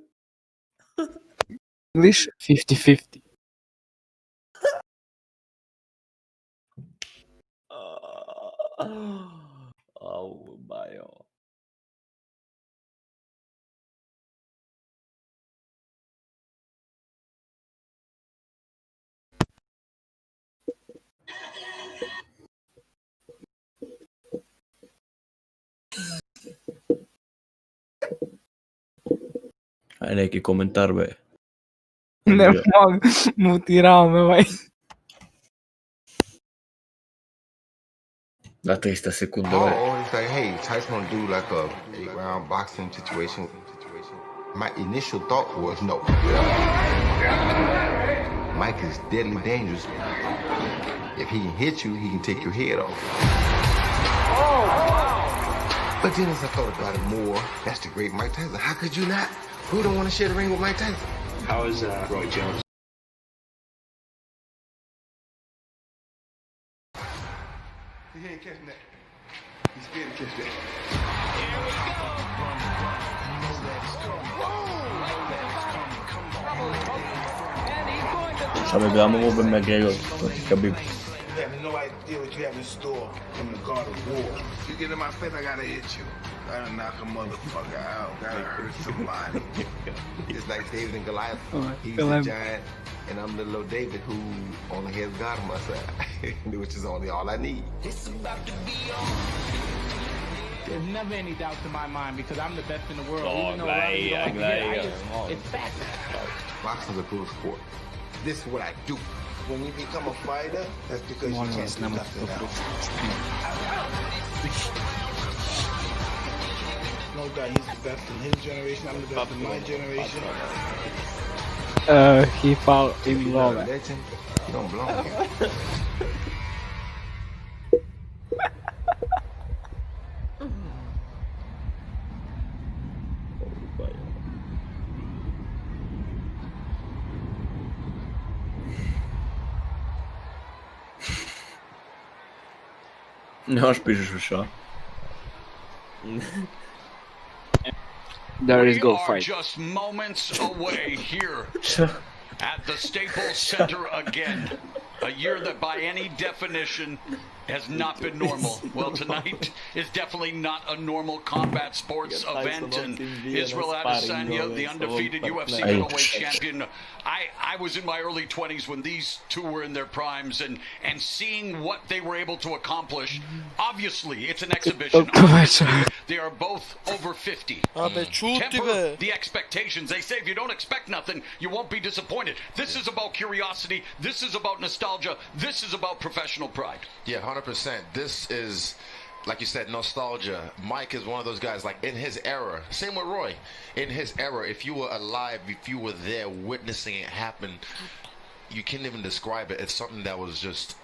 S5: English 50-50.
S3: Au, bajo.
S2: Aj neki komentar be.
S5: Ne mogu, mutirao me ovaj.
S2: Da 300 sekunda.
S23: Oh, it's like, hey, Tyson gonna do like a 8-round boxing situation. My initial thought was no. Mike is deadly dangerous. If he can hit you, he can take your head off. But then as I thought about it more, that's the great Mike Tyson. How could you not? Who don't want to share the ring with Mike Tyson?
S6: How is Roy Jones?
S23: He ain't catching that. He's scared to catch that.
S2: Šta bi ga mogo bi McGregor protiv Khabib?
S6: You have no idea what you have in store from the God of War. You get in my face, I gotta hit you. Gotta knock a motherfucker out. Gotta hurt somebody.
S23: It's like David and Goliath. He's
S5: feel
S23: the
S5: him.
S23: giant, and I'm the little David who only has God on my side, which is only all I need.
S9: There's never any doubt in my mind because I'm the best in the world.
S3: Oh,
S9: even though Riley don't like to hear it, it's fact.
S23: Boxing's a brutal sport. This is what I do.
S6: When you become a fighter, that's because you can't do nothing else. No doubt he's the best in his generation. I'm the best in my generation.
S5: He fought in
S23: You're
S5: love.
S23: a legend. You don't belong here.
S2: Ne možeš pišeš u ša.
S5: There is
S8: We
S5: go
S8: are
S5: fight.
S8: just moments away here at the Staples Center again. A year that by any definition has not been normal. Well, tonight is definitely not a normal combat sports event. And Israel Adesanya, the undefeated UFC middleweight champion. I was in my early 20s when these two were in their primes, and seeing what they were able to accomplish. Obviously, it's an exhibition. Obviously, they are both over 50. Temper the expectations. They say if you don't expect nothing, you won't be disappointed. This is about curiosity. This is about nostalgia. This is about professional pride.
S19: Yeah, 100%. This is, like you said, nostalgia. Mike is one of those guys, like in his era. Same with Roy. In his era, if you were alive, if you were there witnessing it happen, you can't even describe it. It's something that was just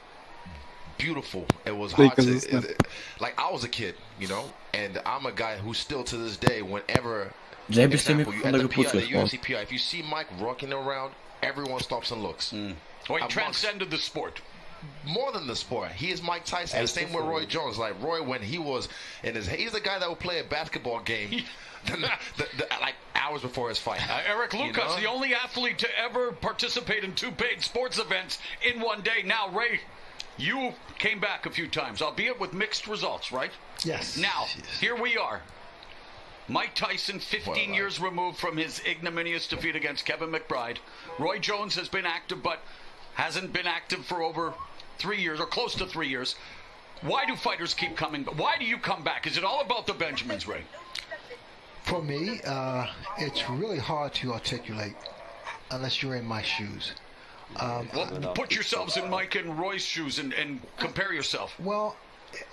S19: beautiful. It was hard to, like, I was a kid, you know, and I'm a guy who still to this day, whenever, example, you at the PI, the UFC PI, if you see Mike rocking around, everyone stops and looks.
S8: Well, he transcended the sport.
S19: More than the sport. He is Mike Tyson. The same with Roy Jones. Like Roy, when he was in his, he's the guy that would play a basketball game like hours before his fight.
S8: Eric Lucas, the only athlete to ever participate in 2 paid sports events in one day. Now, Ray, you came back a few times, albeit with mixed results, right?
S10: Yes.
S8: Now, here we are. Mike Tyson, 15 years removed from his ignominious defeat against Kevin McBride. Roy Jones has been active, but hasn't been active for over 3 years, or close to 3 years. Why do fighters keep coming? Why do you come back? Is it all about the Benjamins, Ray?
S10: For me, it's really hard to articulate unless you're in my shoes.
S8: Well, put yourselves in Mike and Roy's shoes and compare yourself.
S10: Well,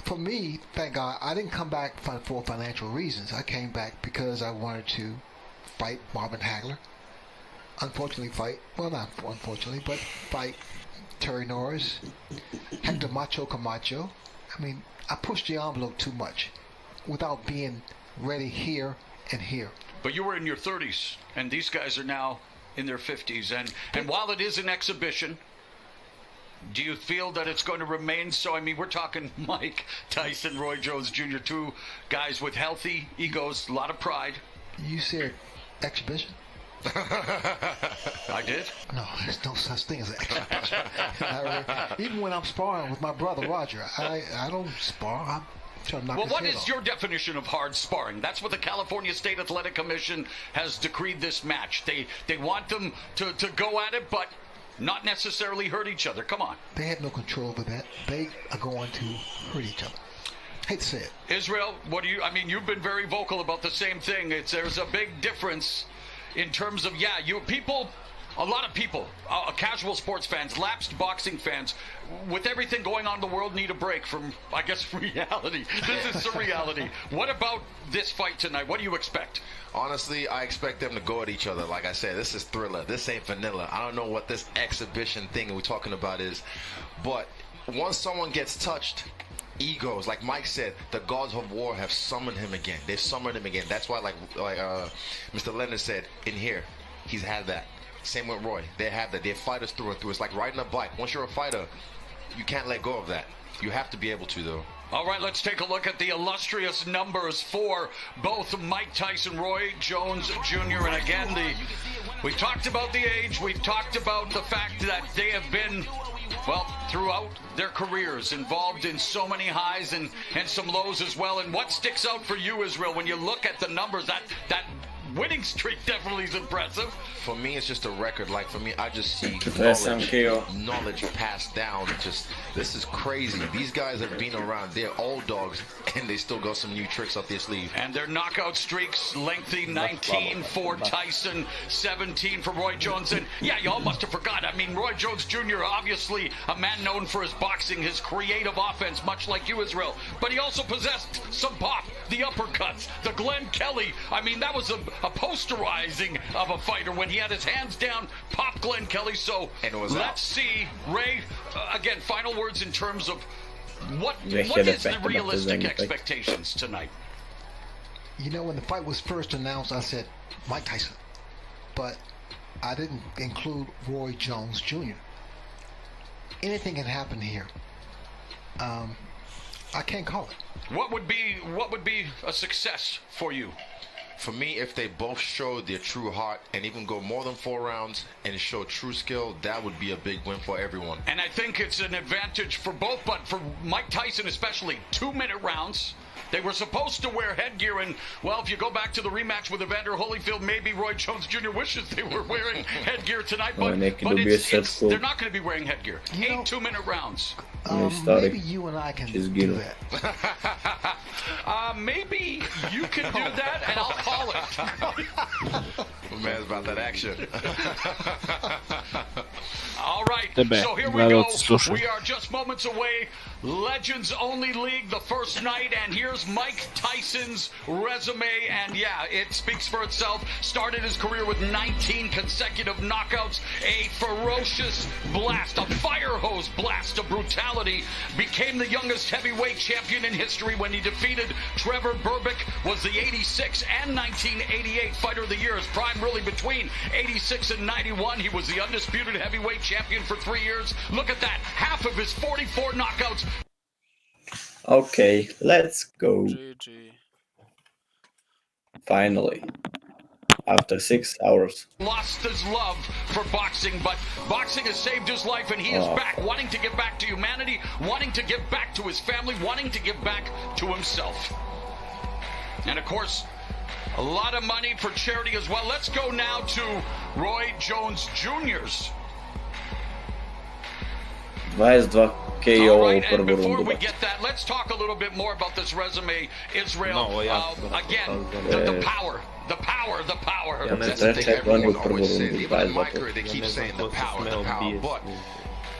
S10: for me, thank God, I didn't come back for financial reasons. I came back because I wanted to fight Marvin Hagler. Fight Terry Norris, Hector Macho Camacho. I mean, I pushed the envelope too much without being ready here and here.
S8: But you were in your 30s, and these guys are now in their 50s. And while it is an exhibition, do you feel that it's going to remain so? I mean, we're talking Mike Tyson, Roy Jones Jr., 2 guys with healthy egos, a lot of pride.
S10: You said exhibition?
S8: I did?
S10: No, there's no such thing as an exhibition. Even when I'm sparring with my brother Roger, I don't spar. I'm trying to knock his
S8: what
S10: head
S8: is
S10: off.
S8: your definition of hard sparring? That's what the California State Athletic Commission has decreed this match. They want them to go at it, but not necessarily hurt each other. Come on.
S10: They have no control over that. They are going to hurt each other. Hate to say it.
S8: Israel, what do you? I mean, you've been very vocal about the same thing. There's a big difference in terms of a lot of people, casual sports fans, lapsed boxing fans, with everything going on in the world, need a break from, I guess, reality. This is surreality. What about this fight tonight? What do you expect?
S19: Honestly, I expect them to go at each other. Like I said, this is thriller. This ain't vanilla. I don't know what this exhibition thing we're talking about is, but once someone gets touched, egos, like Mike said, the gods of war have summoned him again. They've summoned him again. That's why, like Mr. Leonard said, in here, he's had that. Same with Roy. They have that. They're fighters through and through. It's like riding a bike. Once you're a fighter, you can't let go of that. You have to be able to, though.
S8: All right, let's take a look at the illustrious numbers for both Mike Tyson, Roy Jones Jr. And again, we talked about the age. We've talked about the fact that they have been, well, throughout their careers, involved in so many highs and some lows as well. And what sticks out for you, Israel, when you look at the numbers, that winning streak definitely is impressive.
S19: For me, it's just a record. Like, for me, I just see knowledge passed down. This is crazy. These guys have been around. They're old dogs, and they still got some new tricks up their sleeve.
S8: And their knockout streaks lengthy, 19 for Tyson, 17 for Roy Jones. And yeah, y'all must have forgot. I mean, Roy Jones Jr., obviously a man known for his boxing, his creative offense, much like you, Israel. But he also possessed some pop, the uppercuts, the Glenn Kelly. I mean, that was a posterizing of a fighter when he had his hands down, pop Glenn Kelly. So let's see, Ray, again, final words in terms of what is the realistic expectations tonight?
S10: You know, when the fight was first announced, I said Mike Tyson, but I didn't include Roy Jones Jr. Anything can happen here. I can't call it.
S8: What would be a success for you?
S19: For me, if they both show their true heart and even go more than 4 rounds and show true skill, that would be a big win for everyone.
S8: And I think it's an advantage for both, but for Mike Tyson especially, 2-minute rounds. They were supposed to wear headgear, and, well, if you go back to the rematch with Evander Holyfield, maybe Roy Jones Jr. wishes they were wearing headgear tonight, but they're not going to be wearing headgear. 8 2-minute rounds.
S10: Maybe you and I can do that.
S8: Maybe you can do that, and I'll call it.
S19: My man's about that action.
S8: All right, so here we go. We are just moments away. Legends Only League, the first night, and here's Mike Tyson's resume, and yeah, it speaks for itself. Started his career with 19 consecutive knockouts, a ferocious blast, a fire hose blast of brutality. Became the youngest heavyweight champion in history when he defeated Trevor Berbick, was the 86 and 1988 Fighter of the Year. His prime really between 86 and 91. He was the undisputed heavyweight champion for 3 years. Look at that, half of his 44 knockouts.
S2: Okay, let's go.
S1: GG.
S2: Finally. After 6 hours.
S8: Lost his love for boxing, but boxing has saved his life, and he is back, wanting to get back to humanity, wanting to get back to his family, wanting to give back to himself. And of course, a lot of money for charity as well. Let's go now to Roy Jones Jr.'s.
S2: 22 KO
S8: All right, and before we get that, let's talk a little bit more about this resume, Israel. Again, the power. The power.
S19: That's the thing everyone always says. Even in my career, they keep saying the power. But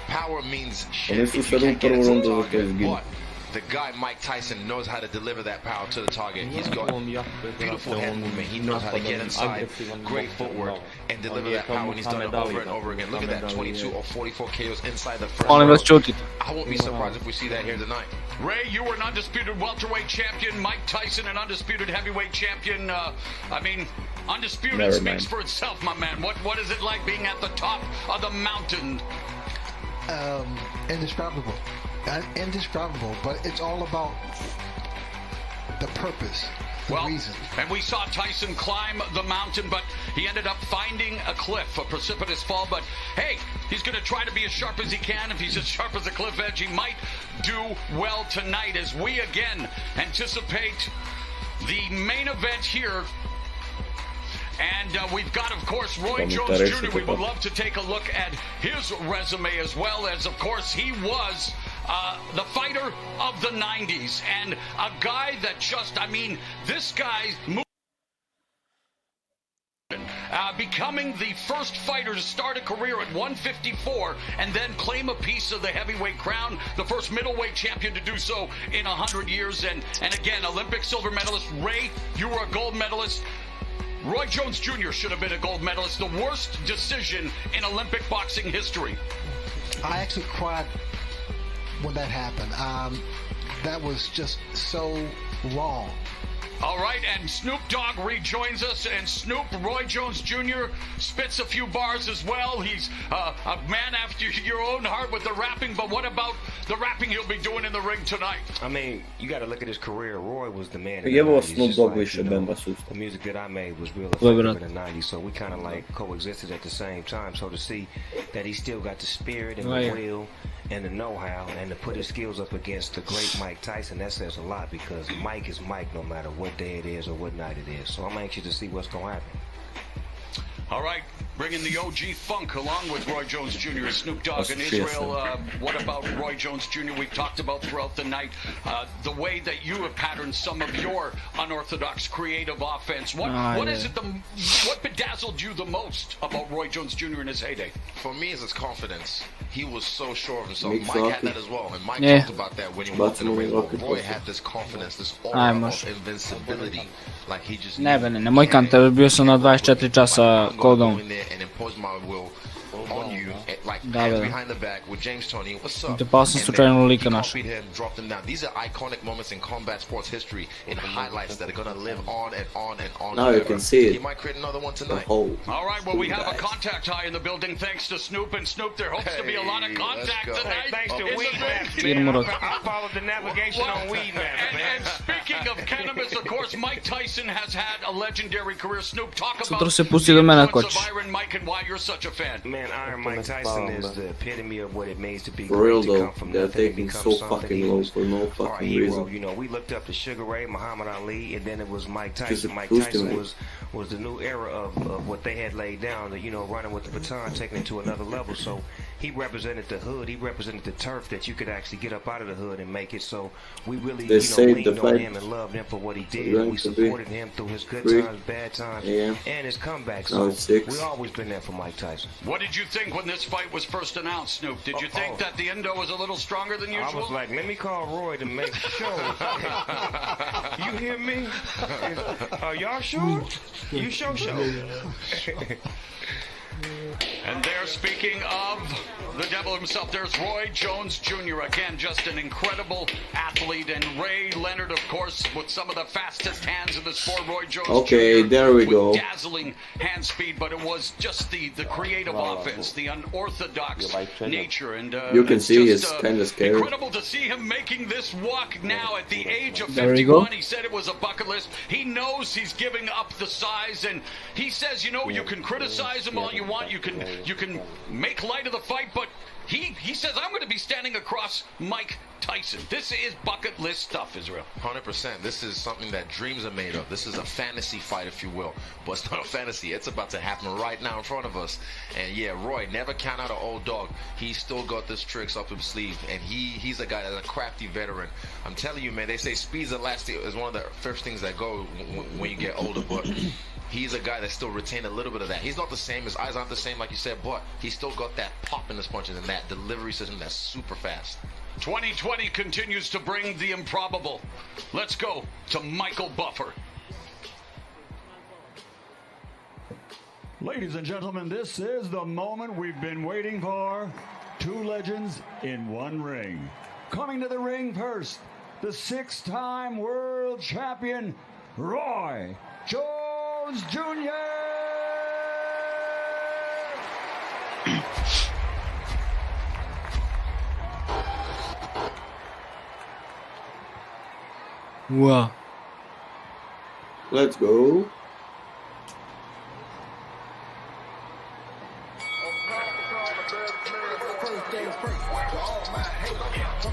S19: power means shit if you can't get it to the target. But the guy, Mike Tyson, knows how to deliver that power to the target. He's got beautiful hand movement. He knows how to get inside, great footwork, and deliver that power. And he's done it over and over again. Look at that, 22 or 44 KOs inside the first round. I won't be surprised if we see that here tonight.
S8: Ray, you were an undisputed welterweight champion. Mike Tyson, an undisputed heavyweight champion. Undisputed speaks for itself, my man. What is it like being at the top of the mountain?
S10: Indescribable. Indescribable, but it's all about the purpose, the reason.
S8: And we saw Tyson climb the mountain, but he ended up finding a cliff, a precipitous fall. But hey, he's going to try to be as sharp as he can. If he's as sharp as a cliff edge, he might do well tonight as we again anticipate the main event here. And we've got, of course, Roy Jones Jr. We would love to take a look at his resume as well, as, of course, he was the fighter of the 90s. And a guy that just, this guy becoming the first fighter to start a career at 154 and then claim a piece of the heavyweight crown, the first middleweight champion to do so in 100 years. And again, Olympic silver medalist. Ray, you were a gold medalist. Roy Jones Jr. should have been a gold medalist. The worst decision in Olympic boxing history.
S10: I actually cried when that happened. That was just so wrong.
S8: All right, and Snoop Dogg rejoins us, and Snoop, Roy Jones Jr. spits a few bars as well. He's a man after your own heart with the rapping, but what about the rapping he'll be doing in the ring tonight?
S15: You got to look at his career. Roy was the man.
S2: Snoop Dogg više bemba
S15: the music that I made was real effective in the 90s, so we kind of coexisted at the same time. So to see that he still got the spirit and the will and the know-how, and to put his skills up against the great Mike Tyson, that says a lot, because Mike is Mike no matter what day it is or what night it is. So I'm anxious to see what's going to happen.
S8: All right, bringing the OG funk along with Roy Jones Jr. and Snoop Dogg and Israel. What about Roy Jones Jr.? We've talked about throughout the night the way that you have patterned some of your unorthodox creative offense. What is it? What bedazzled you the most about Roy Jones Jr. in his heyday?
S19: For me, it's his confidence. He was so sure of himself. Mike had that as well, and Mike talked about that when he walked in the ring. Roy had this confidence, this aura of invincibility. Like he just
S5: nemoj kante, bio sam na 24 časa kodom. Dopao sam slučajno lika naša.
S2: Now you can see it.
S8: All right, well, we have a contact high in the building thanks to Snoop, and Snoop, there hopes to be a lot of contact tonight.
S12: Thanks to Weedman.
S5: Still Murat.
S12: I followed the navigation on weed, man.
S8: And speaking of cannabis, of course, Mike Tyson has had a legendary career. Snoop, talk about
S5: Sutra se pusti do mene,
S8: influence
S5: koç.
S8: of Iron Mike and why you're such a fan.
S15: Man, Iron Mike Tyson is the epitome of what it means to be
S2: For real
S15: great, to
S2: though,
S15: come from
S2: they're
S15: nothing and
S2: taking
S15: become
S2: so
S15: something.
S2: fucking
S15: He
S2: low
S15: was
S2: for no
S15: our
S2: fucking
S15: hero.
S2: reason.
S15: You know, we looked up to Sugar Ray, Muhammad Ali, and then it was Mike
S2: Just
S15: Tyson. Mike
S2: boosting
S15: Tyson
S2: me.
S15: was the new era of what they had laid down, you know, running with the baton, taking it to another level. So he represented the hood, he represented the turf that you could actually get up out of the hood and make it. So we really,
S2: They
S15: you know,
S2: saved the
S15: leaned on
S2: fight.
S15: him and loved him for what he did.
S2: Going
S15: And we
S2: to be
S15: supported him through his good
S2: 3
S15: times, bad times,
S2: a.m.
S15: and his comeback.
S2: Now
S15: So
S2: it's 6.
S15: we always been there for Mike Tyson.
S8: What did you think when this fight was first announced, Snoop? Did you think that the endo was a little stronger than
S15: I
S8: usual?
S15: was like, let me call Roy to make sure. You hear me? Are y'all sure? You sure?
S8: And there, speaking of the devil himself, there's Roy Jones Jr. Again, just an incredible athlete. And Ray Leonard, of course, with some of the fastest hands in the sport. Roy Jones
S2: Okay,
S8: Jr.
S2: there we
S8: with
S2: go.
S8: dazzling hand speed, but it was just the creative offense, the unorthodox nature. And
S2: You can
S8: it's
S2: see
S8: just,
S2: he's kind of scared.
S8: incredible to see him making this walk now at the age of
S2: There we go.
S8: 51. He said it was a bucket list. He knows he's giving up the size, and he says, you know, you can criticize him all you want. You can make light of the fight, but he says, I'm going to be standing across Mike Tyson. This is bucket list stuff, Israel.
S19: 100%. This is something that dreams are made of. This is a fantasy fight, if you will. But it's not a fantasy. It's about to happen right now in front of us. And yeah, Roy, never count out an old dog. He's still got this tricks up his sleeve. And he's a guy that's a crafty veteran. I'm telling you, man, they say speed's elastic is one of the first things that go when you get older. But he's a guy that still retained a little bit of that. He's not the same. His eyes aren't the same, like you said, but he's still got that pop in his punches and that delivery system that's super fast.
S8: 2020 continues to bring the improbable. Let's go to Michael Buffer.
S4: Ladies and gentlemen, this is the moment we've been waiting for. Two legends in one ring. Coming to the ring first, the 6-time world champion, Roy Jones Jr.
S5: Wow.
S2: Let's go.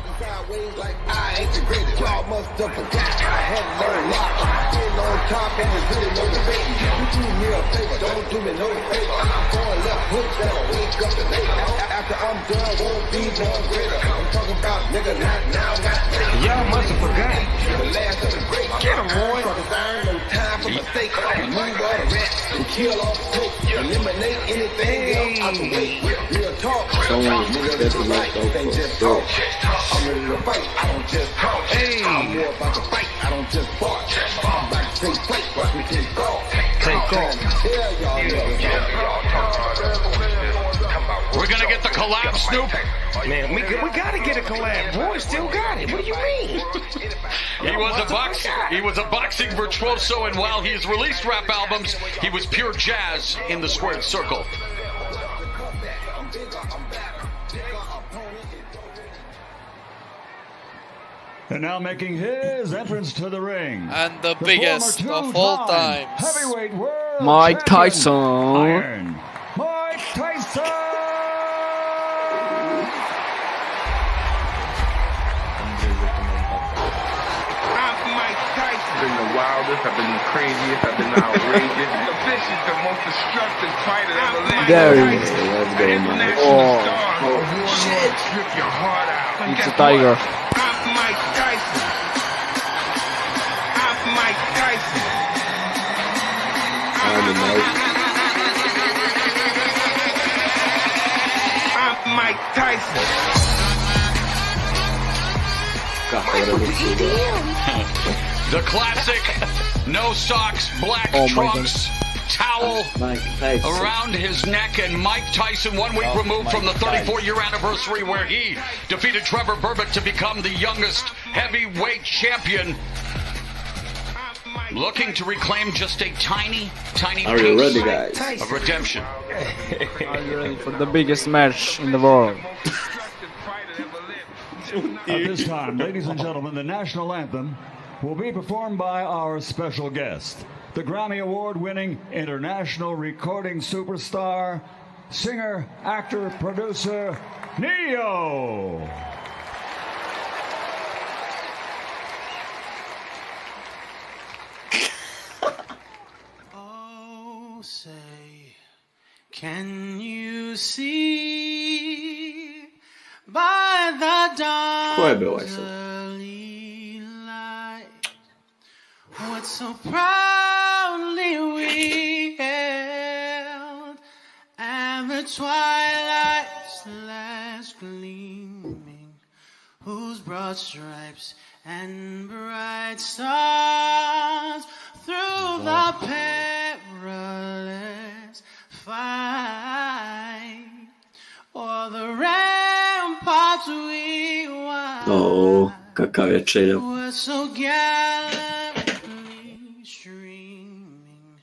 S7: I ain't the greatest, y'all must have forgot. I had to learn a lot. Been on top and it's really no debate. You do me a favor, don't do me no favor. Going left hook, that'll wake up the late. After I'm done, won't be no greater. I'm talking about nigga, not now, not later.
S15: Y'all must have forgot.
S7: The last of the great. Get him, Roy. Cause there ain't no time for mistakes. Remove all the rats and kill all the snakes. Eliminate anything else out the way. Real talk. Nigga, that's right. Ain't just talk. I'm ready to fight. I don't just talk. I'm more about to fight. I don't just bark. I'm about to take fight. Watch me take off. Take off.
S8: We're going to get the collab, Snoop.
S15: Man, we gotta get a collab. Roy still got it. What do you mean?
S8: He was a boxing virtuoso, and while he's released rap albums, he was pure jazz in the squared circle.
S4: And now making his entrance to the ring.
S1: And the biggest of all times.
S4: Heavyweight world
S5: Mike
S4: champion,
S5: Tyson.
S4: Iron Mike Tyson.
S12: I'm Mike Tyson.
S11: I've been the wildest, I've been the craziest, I've been outrageous. This is the most destructive fighter ever lived.
S5: There he is.
S2: Let's go, man.
S5: Oh,
S11: Shit. Rip your heart out.
S5: it's a tiger.
S12: I'm Mike Tyson. I'm Mike Tyson. I'm Mike Tyson.
S8: The classic, no socks, black trunks, towel around his neck, and Mike Tyson 1 week removed from the 34-year anniversary where he defeated Trevor Berbick to become the youngest heavyweight champion, looking to reclaim just a tiny
S2: Are you
S8: piece
S2: ready, guys?
S8: of redemption.
S5: Are you ready for the biggest match in the world?
S4: At this time, ladies and gentlemen, the national anthem will be performed by our special guest, the Grammy Award-winning international recording superstar, singer, actor, producer, Neo.
S16: Oh, say, can you see by the dawn's early light what so proudly we held, and the twilight's last gleaming, whose broad stripes and bright stars through the perilous fight, o'er the ramparts we watched,
S2: kakav je čeljav.
S16: were so gallantly streaming,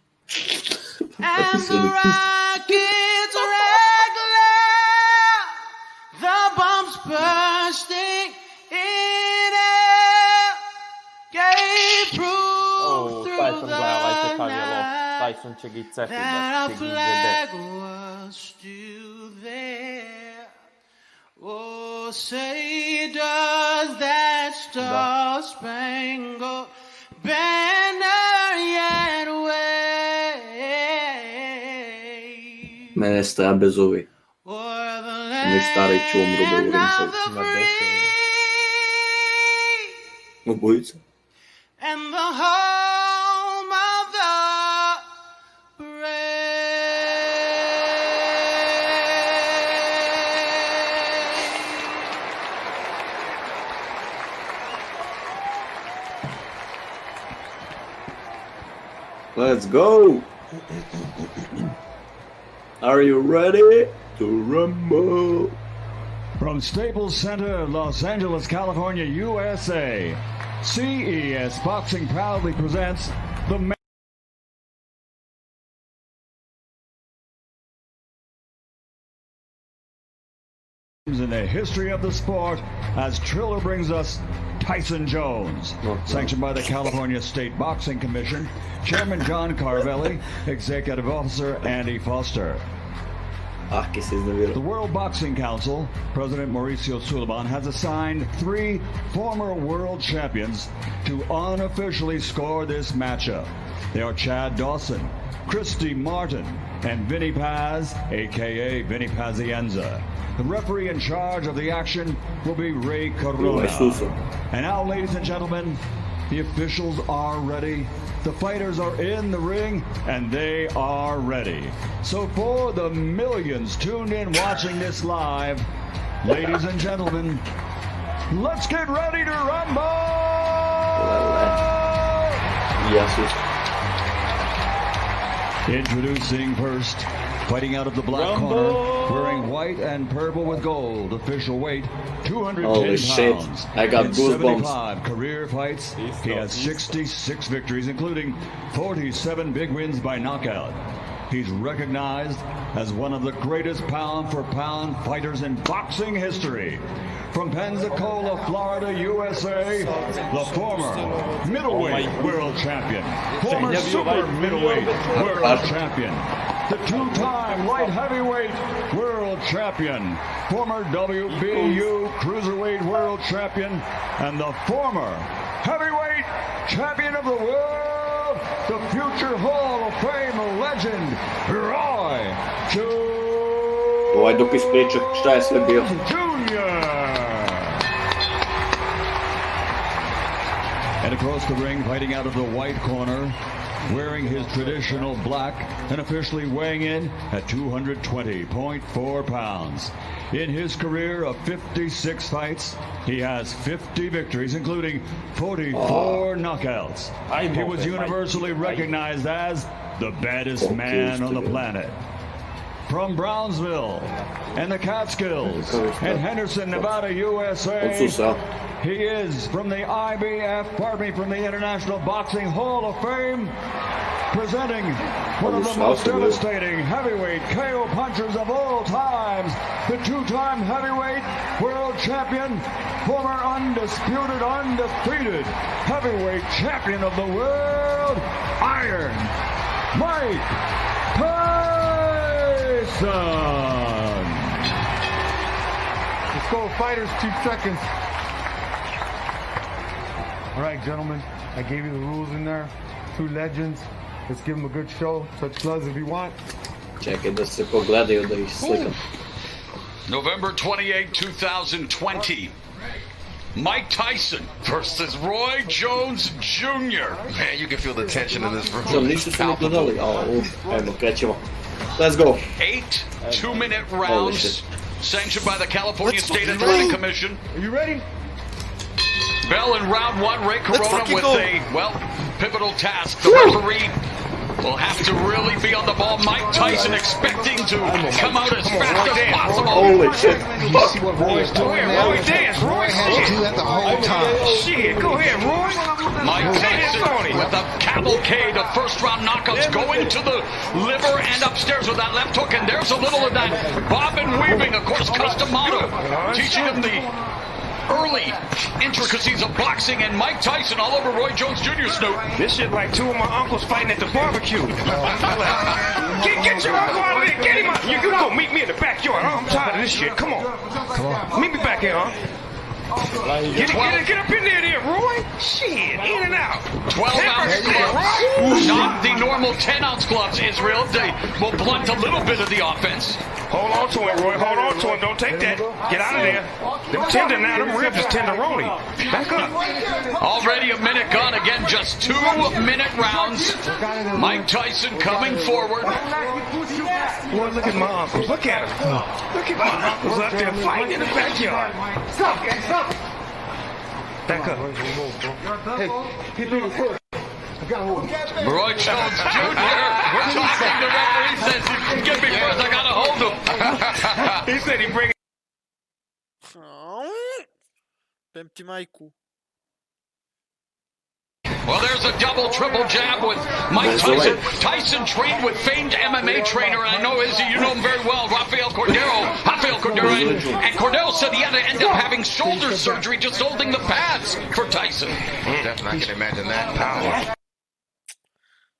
S16: and the rockets regular, the bombs bursting in air, gave proof
S3: Taj
S16: through
S3: sam gledala, aj se
S16: the
S3: kao jelo, taj
S16: night
S3: sam će gi cepi
S16: that
S3: da
S16: our
S3: stigni
S16: flag
S3: GD.
S16: was still there. Oh, say does that star-spangled banner yet wave
S2: Mene je strah bez ovi.
S16: o'er the
S2: Oni stari će umru da urim
S16: land
S2: sad.
S16: of the free
S2: Obojica.
S16: and the home of the brave?
S2: Let's go! Are you ready to rumble?
S4: From Staples Center, Los Angeles, California, USA, CES Boxing proudly presents the in the history of the sport as Triller brings us Tyson Jones, sanctioned by the California State Boxing Commission, Chairman John Carvelli, Executive Officer Andy Foster. The World Boxing Council, President Mauricio Suleiman, has assigned 3 former world champions to unofficially score this matchup. They are Chad Dawson, Christy Martin, and Vinny Paz, aka Vinny Pazienza. The referee in charge of the action will be Ray Corona. And now, ladies and gentlemen, the officials are ready. The fighters are in the ring, and they are ready. So for the millions tuned in watching this live, ladies and gentlemen, let's get ready to rumble! Introducing first, fighting out of the black corner, wearing white and purple with gold, official weight 210
S2: Holy shit,
S4: pounds.
S2: I got
S4: In
S2: goosebumps.
S4: 75 career fights, he has 66 victories, including 47 big wins by knockout. He's recognized as one of the greatest pound-for-pound fighters in boxing history. From Pensacola, Florida, USA, the former middleweight world champion, former super middleweight world champion, the 2-time light heavyweight world champion, former WBU cruiserweight world champion, and the former heavyweight champion of the world, the future Hall of Fame legend, Roy
S2: Ovaj dok ispriča šta je sve bio.
S4: And across the ring, fighting out of the white corner, wearing his traditional black and officially weighing in at 220.4 pounds. In his career of 56 fights, he has 50 victories, including 44 knockouts. He was universally recognized as the baddest man on the planet. From Brownsville and the Catskills and Henderson, Nevada, USA, he is from the from the International Boxing Hall of Fame, presenting one of the most devastating heavyweight KO punchers of all times, the two-time heavyweight world champion, former undisputed, undefeated heavyweight champion of the world, Iron Mike Tyson.
S17: Let's go, fighters, 2 seconds. All right, gentlemen, I gave you the rules in there. 2 legends. Let's give them a good show. Touch gloves if you want.
S2: Čekaj da se pogledaju da ih slikam.
S8: November 28, 2020. Mike Tyson versus Roy Jones Jr.
S19: Man, you can feel the tension in this room.
S2: Što, ništa su ne gledali? Evo, krećemo. Let's go.
S8: 8 2-minute rounds sanctioned by the California State Athletic Commission.
S17: Are you ready?
S8: Bell in round 1, Ray Corona with a, well, pivotal task. The referee will have to really be on the ball. Mike Tyson expecting to come out as fast as possible.
S2: Holy shit.
S12: You see what Roy's doing now? Roy dance. Roy had to do that the whole time. Shit, go ahead, Roy.
S8: Mike Tyson with a cavalcade of first-round knockouts going to the liver and upstairs with that left hook. And there's a little of that bobbin weaving, of course, Customato, teaching him the early intricacies of boxing, and Mike Tyson all over Roy Jones Jr. Snoop.
S12: This shit like 2 of my uncles fighting at the barbecue. Get your uncle out of there. Get him out. You go meet me in the backyard. I'm tired of this shit. Come on. Meet me back here, huh? Get up in there, Roy. Shit, in and out.
S8: 12-ounce gloves. Not the normal 10-ounce gloves, Israel. They will blunt a little bit of the offense.
S12: Hold on to him, Roy. Hold on to him. Don't take that. Get out of there. Them tender now. Them ribs is tenderoni. Back up.
S8: Already a minute gone. Again, just 2-minute rounds. Mike Tyson coming forward.
S12: Boy, look at my uncles. Look at them. Look at my uncles out there fighting in the backyard. Stop. Back up. Hey, hit me with this.
S8: Roy Jones Jr. We're talking. The referee says, "Give me first. I gotta hold him."
S12: He said he bring it.
S1: Empty Maiku.
S8: Well, there's a double, triple jab with Mike Tyson. Tyson trained with famed MMA trainer, and I know, Izzy, you know him very well, Rafael Cordero. And Cordero said he had to end up having shoulder surgery just holding the pads for Tyson.
S19: Definitely, I can imagine that power.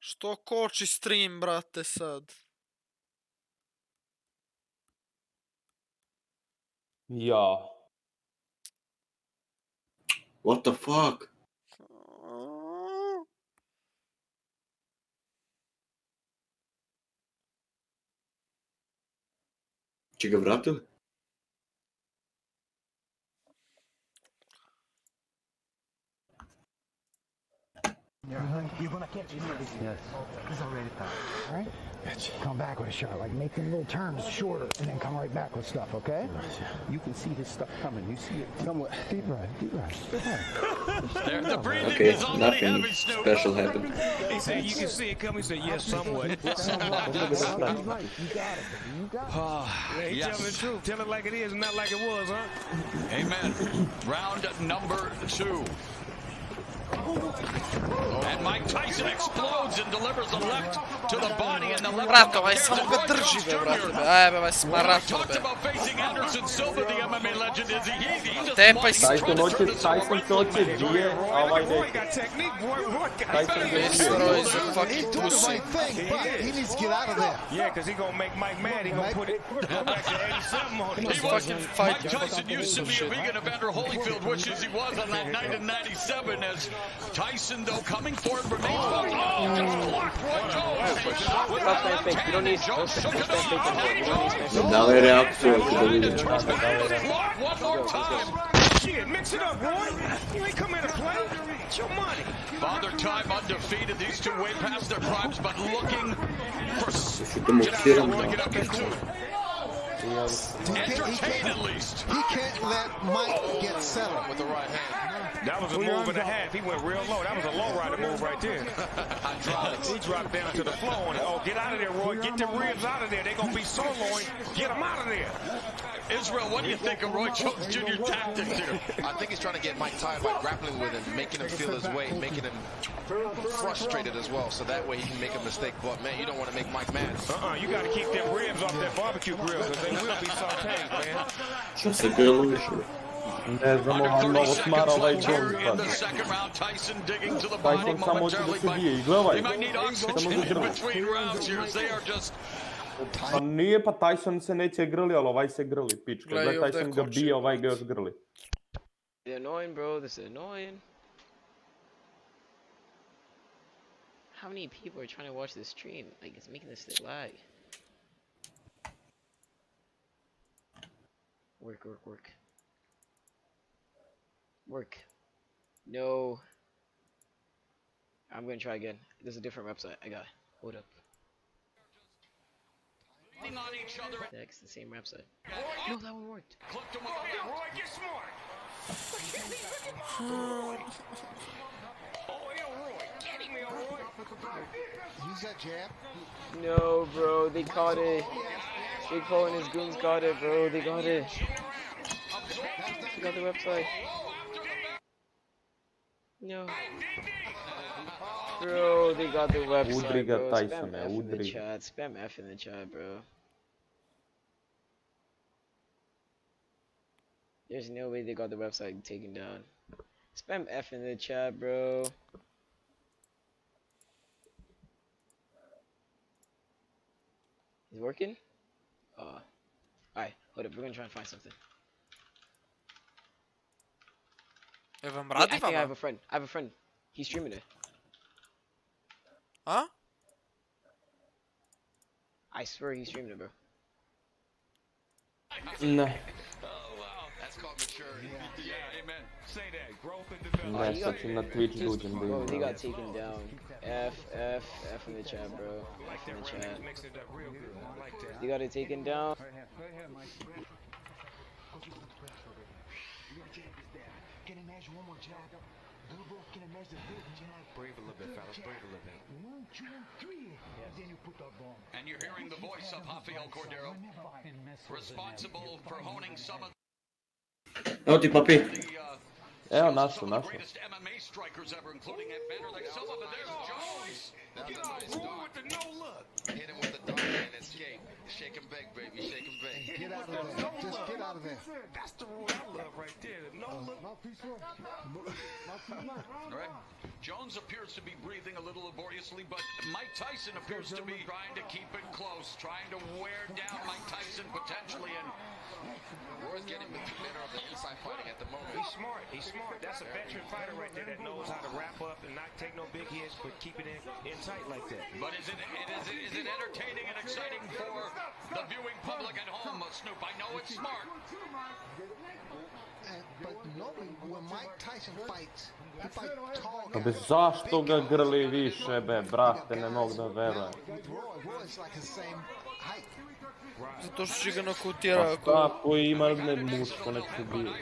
S1: Što koči stream, brate, sad?
S3: Ja.
S2: What the fuck? Če ga vratili?
S18: You're gonna catch it. Yes. He's already tired. All right? Come back with a shot. Like make them little turns shorter and then come right back with stuff, okay? You can see this stuff coming. You see it somewhat. Deep breath.
S2: Okay, nothing special happened.
S12: He said you can see it coming. He said yes, somewhat.
S18: You got it. You got it.
S12: Tell the truth. Tell it like it is and not like it was, huh?
S8: Amen. Round number 2. And Mike Tyson explodes and delivers a left to the body and the left.
S1: Brate, ovaj samo ga drži, brate. Ajme, ovaj smarato,
S8: Talked about facing Anderson Silva, the MMA legend. Is he just
S1: Tepaj se.
S3: Tyson se hoće bije, a ovaj
S12: Roy got technique. Roy got
S1: Roy is a fucking pussy.
S10: He needs to get out of there.
S12: Yeah, because he's going to make Mike mad. He's going to put it back to 87 on him.
S8: Mike Tyson used to be a vegan. Evander Holyfield wishes he was on that night in 97 as Tyson, though, coming forward, remains focused. Oh, just blocked Roy Jones. Jones shook it off.
S2: Dale reakciju ako da vidim.
S12: One more time. Shit, mix it up, Roy. You ain't come here to play. It's your money.
S8: Father Time undefeated. These two way past their primes, but looking for just to get up into
S10: He can't let Mike get settled
S12: with the right hand. That was a move and a half. He went real low. That was a low rider move right there. He dropped down to the floor and get out of there, Roy. Get the ribs out of there. They're gonna be soloing. Get them out of there.
S8: Israel, what do you think of Roy Jones Jr. tactics here?
S19: I think he's trying to get Mike tired by grappling with him, making him feel his weight, making him frustrated as well, so that way he can make a mistake. But man, you don't want to make Mike mad.
S12: You got to keep them ribs off that barbecue grill, because they will be sauteed, man.
S2: Što se grilluje?
S3: Ne znam, ova mnogo smara ovaj dom. Tyson samo hoće da se bije i gledaj, samo ga grli. Pa nije, pa Tyson se neće grli, ali ovaj se grli, pička. Gledaj, Tyson ga bije, ovaj ga još grli.
S14: They're annoying, bro. This is annoying. How many people are trying to watch this stream? Like, it's making this thing lag. Work, work, work. Work. No. I'm gonna try again. There's a different website. I got it. Hold up. That's the same website. No, that one worked.
S12: Roy, get smart.
S10: Use that jab.
S14: No, bro, they caught it. Big Paul and his goons got it, bro. They got it. They got the website. No. Bro, they got the website, bro. Spam F in the chat. Spam F in the chat, bro. There's no way they got the website taken down. Spam F in the chat, bro. Is it working? Alright, hold up, we're gonna try and find something. I think I have a friend. I have a friend. He's streaming it.
S1: Huh?
S14: I swear he's streaming it, bro.
S3: Ne.
S8: That's called maturity. Yeah, amen. Say that. Growth and
S3: Ne, sad ću na Twitch dođem da
S14: Bro, they
S3: imam.
S14: got taken down. F in the chat, bro. F in the chat. They got it taken down.
S10: Can you imagine one more jab? Can you imagine the big jab?
S15: Breathe a little bit, fellas. Breathe a little bit.
S10: 1, 2, and 3. And then you put that bomb.
S8: And you're hearing the voice of Rafael Cordero, responsible for honing some of
S2: Evo ti papi.
S3: Evo, našao.
S8: greatest MMA strikers ever, including Ed Banner. Like some of it, there's Jones.
S12: Get off Roy with the no look.
S19: Hit him with the dart and escape. Shake him back, baby. Shake him back.
S10: Get out of there. Just get out of there.
S12: That's the Roy I love right there. The no look.
S8: All right. Jones appears to be breathing a little laboriously, but Mike Tyson appears to be trying to keep it close, trying to wear down Mike Tyson potentially, and
S19: Roy's getting the better of the inside fighting at the moment.
S12: He's smart. He's smart. That's a veteran fighter right there that knows how to wrap up and not take no big hits, but keep it in tight like that.
S8: But is it entertaining and exciting for the viewing public at home, Snoop? I know it's smart.
S10: But normally when Mike Tyson fights, he fights tall
S3: Pa
S10: guys.
S3: be zašto ga grli više, be, brate, ne mogu da verujem.
S10: Roy's like the same height.
S1: Zato što će ga nokautirao ako...
S3: Pa koji ima ne muško, nek se bije.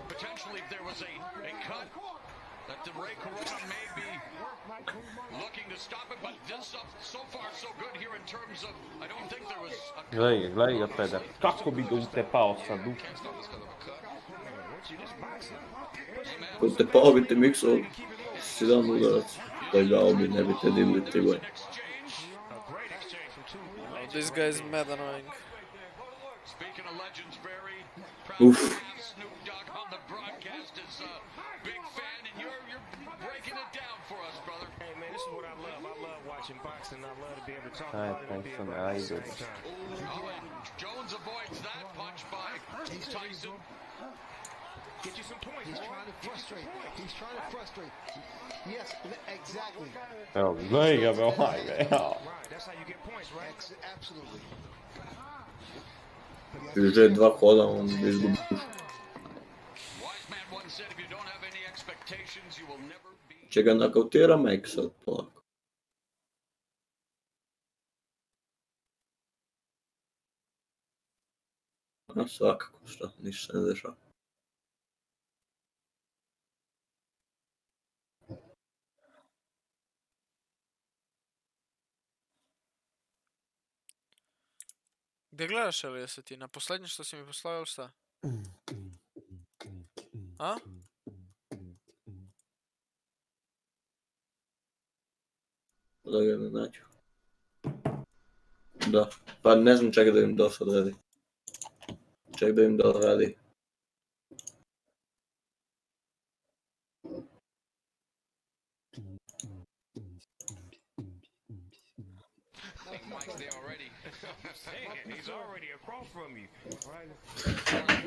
S8: Potentially, if there was a cut, that the Ray Corona may be looking to stop it, but this so far so good here in terms of, I don't think there was a
S3: Gledaj ga, peder. Kako bi ga utepao sad?
S2: Ko te pao bi te miksao s jedan udarac. Legao bi, ne bi te divili 3 godine.
S1: This guy is mad annoying.
S8: Speaking of legends, very proud
S2: Oof.
S8: to have Snoop Dogg on the broadcast as a big fan, and you're breaking it down for us, brother.
S12: Hey man, this is what I love. I love watching boxing. I love to be able to talk
S3: Aj,
S12: about it and be
S3: Tyson,
S12: about it at the
S3: ajde.
S12: same time.
S8: Oh, and Jones avoids that punch by Tyson.
S12: Get you some points.
S10: He's trying to frustrate. He's trying to frustrate. Yes, exactly.
S3: Evo, gledaj ga, be, ovaj ga, evo.
S12: Right, that's how you get points, right?
S10: Absolutely.
S2: Že 2 hoda, on izgubi dušu. Će ga nakautira Mike sad polako. A svakako, šta, ništa se ne dešava.
S1: Gdje gledaš, ili jesi ti na posljednje što si mi poslao ili šta? A?
S2: Da ga ne nađu. Da, pa ne znam, čekaj da im to sad radi. Čekaj da im to radi.
S12: He's already across from you.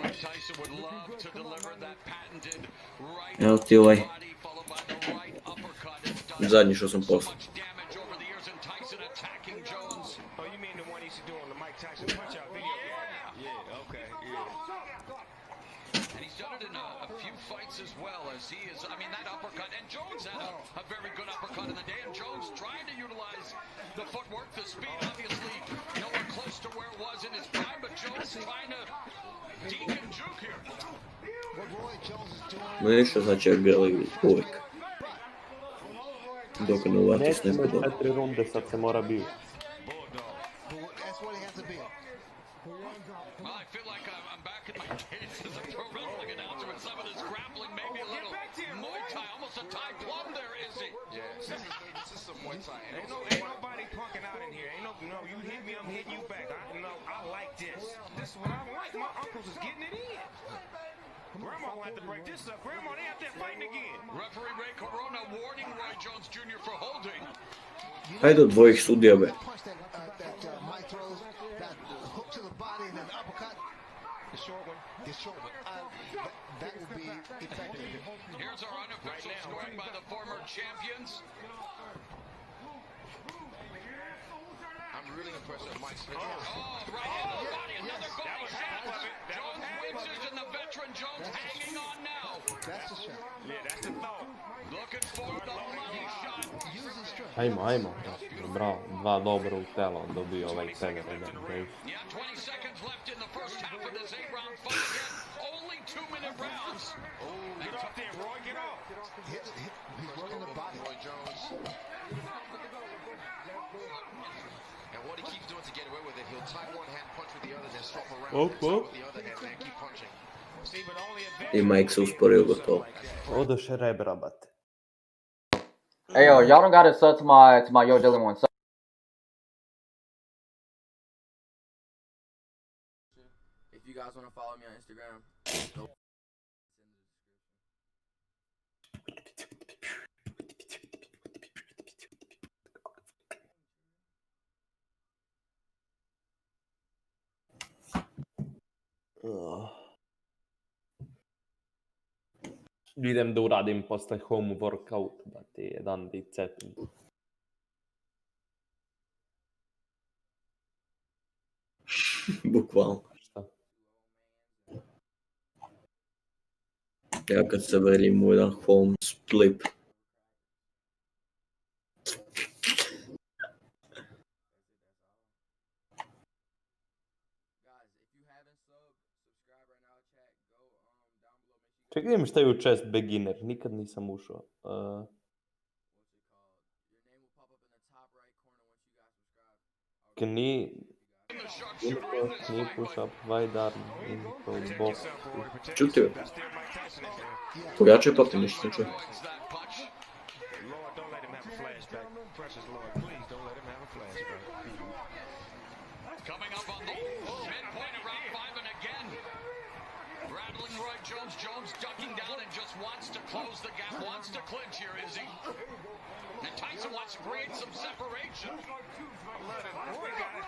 S8: Mike Tyson would love to deliver that patented right
S2: Evo ti ovaj.
S8: body followed by the right uppercut. It's done
S2: Zadnji što sam poslao.
S8: much damage over the years, and Tyson attacking Jones.
S12: Oh, you mean the one he used to do on the Mike Tyson punch out video? Yeah, okay,
S8: And he's done it in a few fights as well, as he is, I mean, that uppercut, and Jones had a very good uppercut in the day, and Jones trying to utilize the footwork, the speed, obviously nowhere close to where it was in his prime, but Jones trying to deke and juke here.
S2: No ništa, znači ja gledam uvijek. Dok ne uvatiš neko dobro.
S3: 4 runde, sad se mora biti.
S8: Well, I feel like I'm back in my days as a pro wrestling announcer with some of this grappling, maybe a little Muay Thai, almost a Thai plum there, Izzy.
S19: Yeah, this is some Muay Thai.
S12: Ain't nobody punking out in here. No, you hit me, I'm hitting you back. I like this. This is what I like. My uncles is getting it in. Grandma will have to break this up. Grandma, they out there fighting again.
S8: Referee Ray Corona warning Roy Jones Jr. for holding.
S2: Hajde od dvojih sudija, be.
S10: Mike throws that hook to the body and then the uppercut. The short one. That would be effective.
S8: Here's our unofficial scoring by the former champions.
S19: I'm really impressed with Mike's
S8: Oh, right in the body, another body shot. Jones winches and the veteran Jones hanging on now.
S10: That's the shot.
S12: Yeah, that's the thought.
S8: Looking for the money shot.
S3: Ajmo. Bravo, dva dobro u telo, dobio ovaj sever.
S8: Yeah, 20 seconds left in the first half of this 8-round fight again. Only 2-minute rounds.
S12: Get off there, Roy, get off.
S10: He's working the body.
S19: Roy Jones. And what he keeps doing to get away with it, he'll tie one hand, punch with the other, then swap around and tie with the other hand, and keep punching.
S2: I Mike se usporio gotovo.
S3: Odoše rebra, bate.
S20: Hey yo, y'all don't got it set to my Yo Dylan one.
S21: If you guys want to follow me on Instagram, go.
S3: Idem da uradim posle home workout, bate, jedan bicep.
S2: Bukvalno. Ja kad se velim u jedan home split.
S3: Čekaj, vidim šta je u chest beginner, nikad nisam ušao. Knee push-up, wide arm, into box.
S2: Čuti me. Pojačaj pa ti ništa ne čuje.
S12: Lord, don't let him have a flashback. Precious Lord, please don't let him have a flashback.
S8: Coming up on the midpoint of round 5 and again. Rattling Roy Jones. Jones ducking down and just wants to close the gap, wants to clinch here, is he? And Tyson wants to create some separation.
S12: Roy got it.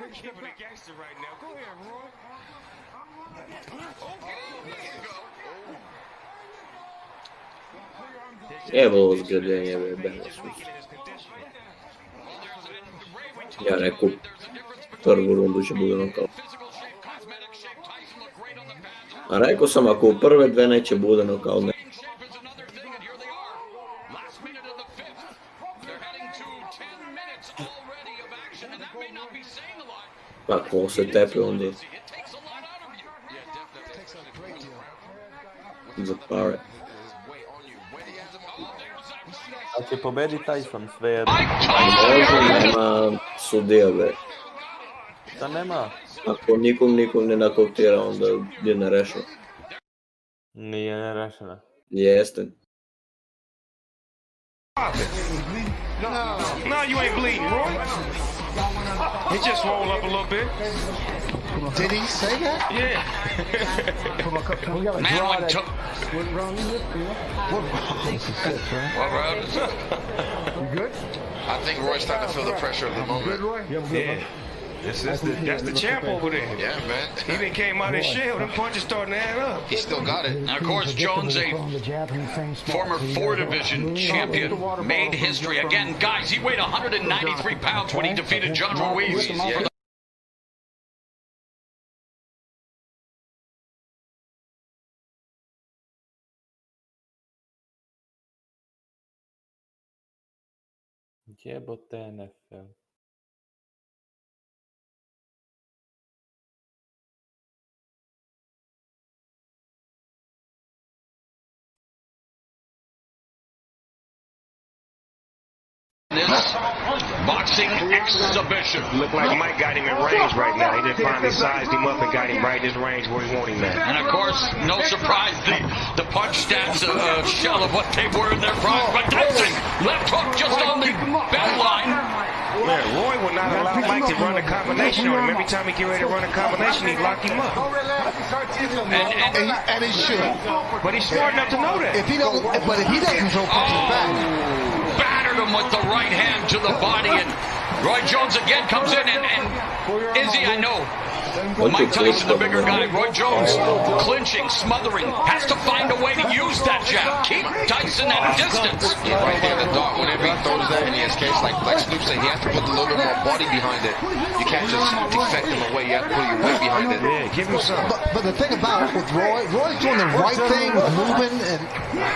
S12: We're keeping it gangster right now. Go ahead, Roy. Okay, there you go.
S2: Evo uzgledanje bebe. Ja rekao, prvu rundu će bude nokaut. A rekao sam, ako u prve dve neće bude nokaut. Pa ko se tepe onda... za pare.
S3: A će pobedi Tyson svejedno.
S2: Može, nema sudija, be.
S3: Da nema?
S2: Ako nikom ne nakautira, onda je nerešeno.
S3: Nije nerešena.
S2: Jeste.
S12: No, you ain't bleeding, Roy. He just rolled up a little bit.
S10: Did he say that?
S12: Yeah.
S18: We got a
S8: Man,
S18: draw
S8: when
S18: that.
S8: to-
S18: What round is it? What round is it, right?
S8: What round is it?
S18: You good?
S19: I think Roy's starting to feel the pressure of the
S18: Good,
S19: moment.
S18: Roy? You have a good
S12: Yeah.
S18: one.
S12: That's the champ over there.
S19: Yeah, man.
S12: He done came out his shell. Them punches starting to add up.
S19: He still got it.
S8: And of course, Jones, a former 4 division champion, made history. Again, guys, he weighed 193 pounds when he defeated John Ruiz. For the
S3: Jebote NFL.
S8: this boxing exhibition.
S12: Look like Mike got him in range right now. He done finally sized him up and got him right in his range where he wanted him at.
S8: And of course, no surprise, the punch stats a shell of what they were in their prime. But Tyson, left hook just on the bell line.
S12: Man, Roy would not allow Mike to run a combination on him. Every time he get ready to run a combination, he'd lock him up.
S10: And he should.
S12: But he's smart enough to know that.
S10: If he doesn't throw punches back.
S8: Battered him with the right hand to the body, and Roy Jones again comes in, and Izzy, I know, Mike Tyson, the bigger guy, Roy Jones, clinching, smothering, has to find a way to use that jab, keep Tyson at a distance.
S19: Yeah, right there, the dog, whenever he throws that in his case, like Snoop said, he has to put a little bit more body behind it. You can't just defect him away, you have to put your weight behind it.
S12: Yeah, give him some.
S10: But the thing about it with Roy's doing the right thing with moving,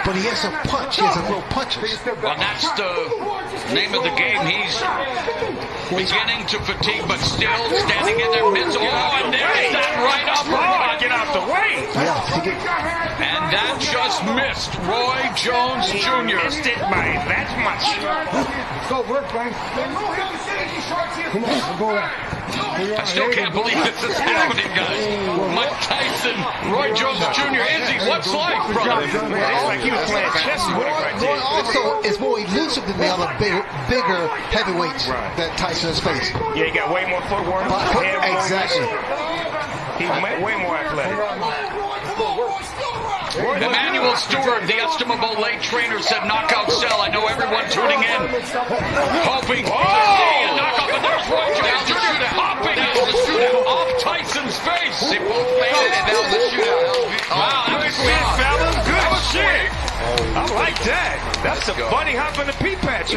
S10: but he has to punch. He has to throw punches.
S8: Well, that's the name of the game. He's beginning to fatigue, but still standing in there midst. Oh, and there's that right uppercut.
S12: Get out the way.
S8: And that just missed Roy Jones Jr.
S12: Missed it by that much.
S18: Go, work, Frank. Come on, we'll go there.
S8: I still can't believe this is happening, guys. Mike Tyson, Roy Jones Jr. Izzy, what's life, brother?
S12: It's like he was playing chess with it right there.
S10: Roy also is more elusive than the other bigger heavyweights that Tyson has faced.
S12: Yeah, he got way more footwork.
S10: Exactly.
S12: He's way more athletic.
S8: Emmanuel Stewart, the estimable late trainer, said knockout sell. I know everyone tuning in, hoping to see a knockout, but there's Roy Jones Jr. hopping off Tyson's face.
S19: They both made it, and that was a shootout.
S8: Wow,
S12: Good shit, fellas. Good shit. I like that. That's a bunny hop in the pea patch.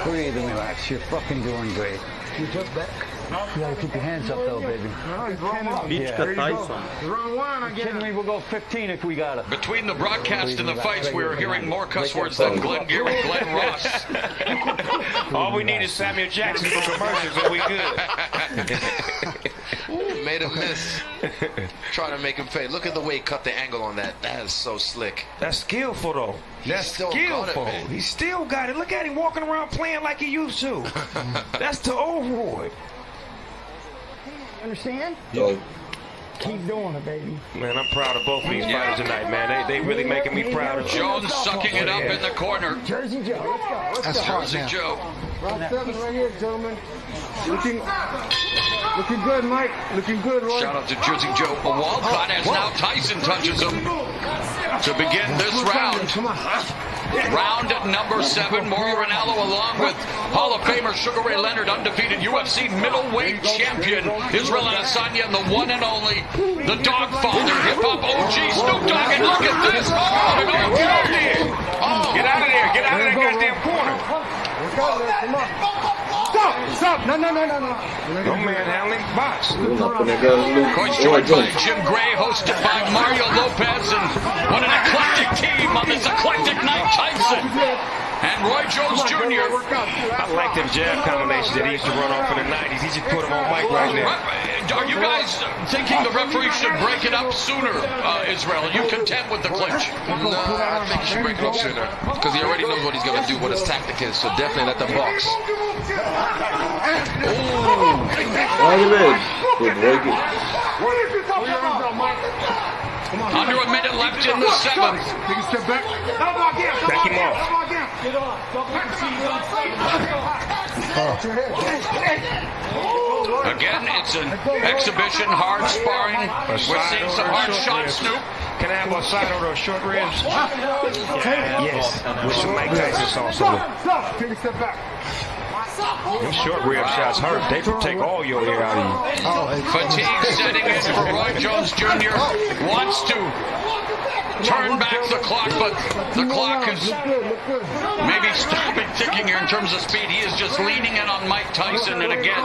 S18: Breathe and relax. You're fucking doing great. You took back. You gotta keep your hands up though, baby.
S3: Bička Tyson.
S18: Wrong one. I'm kidding me. We'll go 15 if we got it.
S8: Between the broadcast and the fights, we're hearing more cuss words than Glenn Geary and Glenn Ross.
S12: All we need is Samuel Jackson for commercials and we good.
S19: Ooh, made a miss. Trying to make him pay. Look at the way he cut the angle on that. That is so slick.
S12: That's skillful though. That's
S19: still got it,
S12: skillful.
S19: man.
S12: He still got it. Look at him walking around playing like he used to. That's the old Roy.
S18: Understand?
S2: To.
S18: Keep doing it, baby.
S12: Man, I'm proud of both of these fighters tonight, man. They really making me proud of them.
S8: Jones sucking it up in the corner.
S18: Jersey Joe, let's go. Let's
S10: That's
S18: go.
S10: hard
S8: Jersey
S10: now.
S8: Joe.
S18: Round 7 right here, gentlemen. Looking good, Mike. Looking good, Roy.
S8: Shout out to Jersey Joe. A Walcott as now Tyson touches him to begin this round.
S18: Come on.
S8: Round at number 7, Mauro Ranallo along with Hall of Famer Sugar Ray Leonard, undefeated UFC middleweight champion Israel Adesanya, and the one and only, the Dogfather, hip-hop OG Snoop Dogg, and look at this! Oh,
S12: Get out of there! Get out of there! Get out of that goddamn corner!
S18: Come on. Stop! No.
S12: No manhandling box.
S8: Joined by Jim Gray, hosted by Mario Lopez, and what an eclectic team on this eclectic night. Tyson and Roy Jones Jr.
S12: I like them jab combinations that he used to run off in the 90s. He just put them on Mike right now.
S8: Are you guys guys thinking the referee should break it up sooner, Israel? Are you content with the clinch?
S19: No, I think he should break it up sooner. Because he already knows what he's going to do, what his tactic is. So definitely let them box.
S8: Under a minute left in the seventh.
S12: Back him off.
S8: Again, it's an exhibition, hard sparring. We're seeing some hard shots, Snoop.
S12: Can I have a side order of short ribs? Yes, with some Mike Tyson sauce on it.
S17: Take a step back.
S12: Them short rib shots hurt. They take all your air out of you.
S8: Fatigue setting in for Roy Jones Jr. Wants to turn back the clock, but the clock is maybe stopping ticking here in terms of speed. He is just leaning in on Mike Tyson, and again,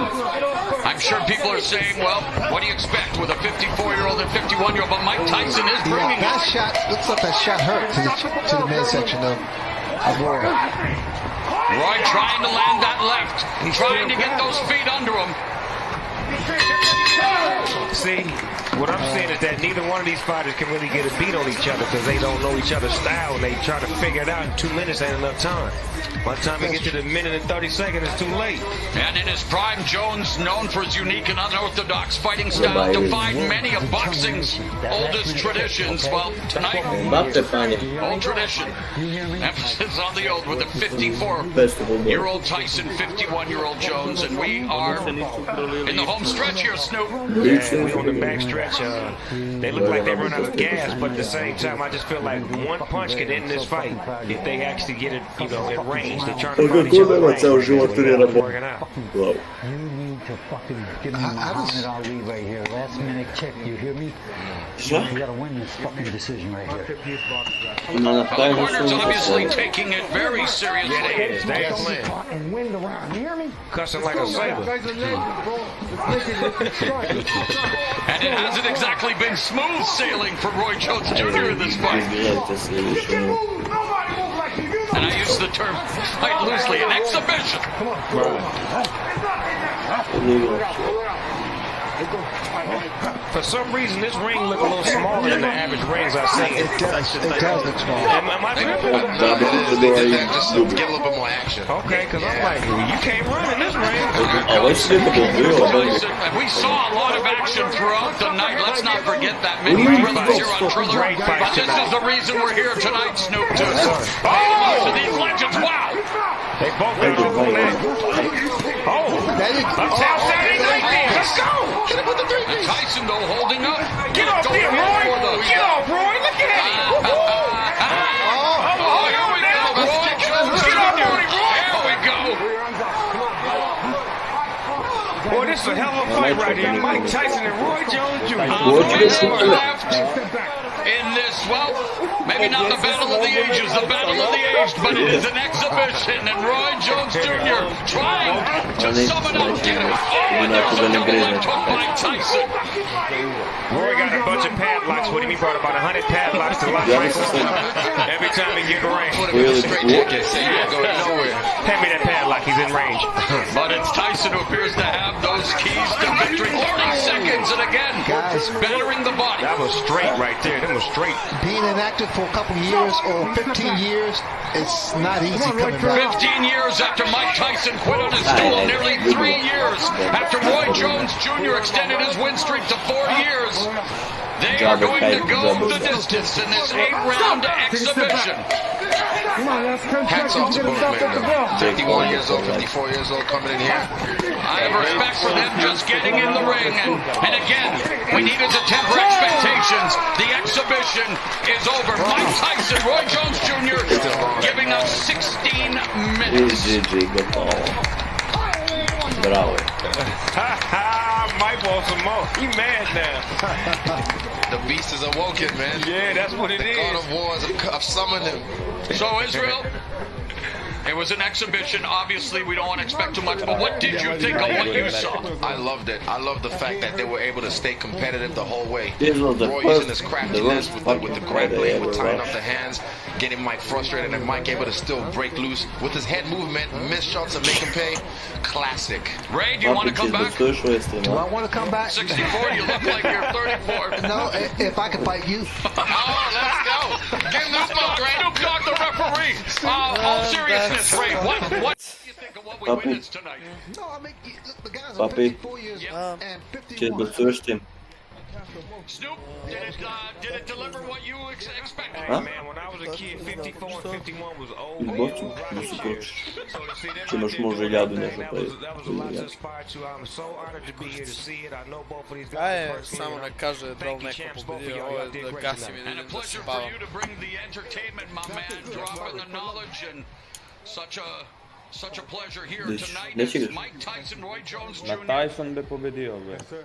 S8: I'm sure people are saying, well, what do you expect with a 54-year-old and 51-year-old? But Mike Tyson is bringing
S10: that
S8: it.
S10: shot looks like that shot hurt to the midsection of Roy.
S8: Roy trying to land that left, trying to get those feet under him.
S12: See, what I'm saying is that neither one of these fighters can really get a beat on each other because they don't know each other's style and they try to figure it out in 2 minutes ain't enough time. By the time we get to the minute and 30 seconds, it's too late.
S8: And in his prime, Jones, known for his unique and unorthodox fighting style, defied many of boxing's oldest traditions. Well, tonight, old tradition. Emphasis on the old with a 54-year-old Tyson, 51-year-old Jones, and we are in the home stretch here, Snoop.
S12: Yeah, we on the back stretch. They look like they run out of gas, but at the same time, I just feel like one punch can end this fight if they actually get it, in range. They're trying to find each other range.
S2: Це вже отурила. Вау.
S18: You need to fucking give me Muhammad Ali right here. Last minute kick, you hear me? You gotta win this fucking decision right here.
S8: The corner's obviously taking it very seriously.
S12: Yeah, they is. They are playing.
S18: And win the round, you hear me?
S12: Cussing like a sailor.
S8: And it hasn't exactly been smooth sailing for Roy Jones Jr. in this fight. And I use the term quite loosely, an exhibition.
S12: For some reason, this ring look a little smaller than the average rings I've seen.
S10: It does look small.
S19: Just get a little bit more action.
S12: Okay, because I'm like, you can't run in this ring.
S8: We saw a lot of action throughout the night. Let's not forget that. Many thrillers here on Triller. But this is the reason we're here tonight, Snoop, to these legends. Wow!
S12: They both got up on that. Uptown Saturday night there. Let's go!
S19: Get him with the three piece.
S8: Tyson, though, holding up.
S12: Get off there, Roy! Get off, Roy! Look at him!
S8: Here we go, Roy Jones.
S12: Get off there, Roy!
S8: Here we go.
S12: Boy, this is a hell of a fight right here. Mike Tyson and Roy Jones Jr.
S8: Left in this, well, maybe not the battle of the ages, the battle of the aged, but it is an exhibition, and Roy Jones Jr. trying to summon up, get it. Oh, and there's a double leg hook by Tyson.
S12: Roy got a bunch of padlocks with him. He brought about 100 padlocks to lock Mike every time he get in range.
S19: Straight jacket, so you ain't going nowhere.
S12: Hand me that padlock, he's in range.
S8: But it's Tyson who appears to have those keys to victory. 30 seconds, and again, battering the body.
S12: That was straight right there. That was straight.
S10: Being inactive for a couple years or 15 years, it's not easy coming back.
S8: 15 years after Mike Tyson quit on his stool, nearly 3 years after Roy Jones Jr. extended his win streak to 4 years. They are going to go the distance in this 8-round exhibition.
S19: Hats off to both men, 51 years old, 54 years old coming in here.
S8: I have respect for them just getting in the ring. And again, we needed to temper expectations. The exhibition is over. Mike Tyson, Roy Jones Jr. giving us 16 minutes.
S2: Bravo.
S12: Mike wants some more. He mad now.
S19: The beast is awoken, man.
S12: Yeah, that's what it is.
S19: God of wars have summoned him.
S8: So Israel, It was an exhibition. Obviously, we don't want to expect too much, but what did you think of what you saw?
S19: I loved it. I love the fact that they were able to stay competitive the whole way.
S2: This was the
S19: Roy
S2: first,
S19: using his craftiness with the grappling, with tying up the hands, getting Mike frustrated, and Mike able to still break loose with his head movement, miss shots and make him pay. Classic.
S8: Ray, do you want to come back?
S10: Do I want to come back?
S8: 64, you look like you're 34.
S10: No, if I can fight you.
S8: Oh, let's go. Give this smoke, Ray. Snoop Dogg, the referee. All seriousness, Ray. What do you think of what we witnessed tonight?
S10: No, I mean, look, the guys are 54 years young and 51.
S8: Snoop, did it deliver what you expected?
S15: Hey, man, when I was a kid, 54 and 51 was old.
S2: Če imaš možda ljadu nešto pa je.
S15: That was a lot to aspire to. I'm so honored to be here to see it. I know both of these guys
S1: Ajde,
S15: personally.
S1: samo ne kaže da li neko pobedio, ovo je da gasim i
S8: And a
S1: vidim da se
S8: pleasure for
S1: bavam.
S8: you to bring the entertainment, my man, dropping the knowledge, and such a pleasure here tonight as Mike Tyson, Roy Jones
S3: Na
S8: Jr.
S3: Tyson bi pobedio, be.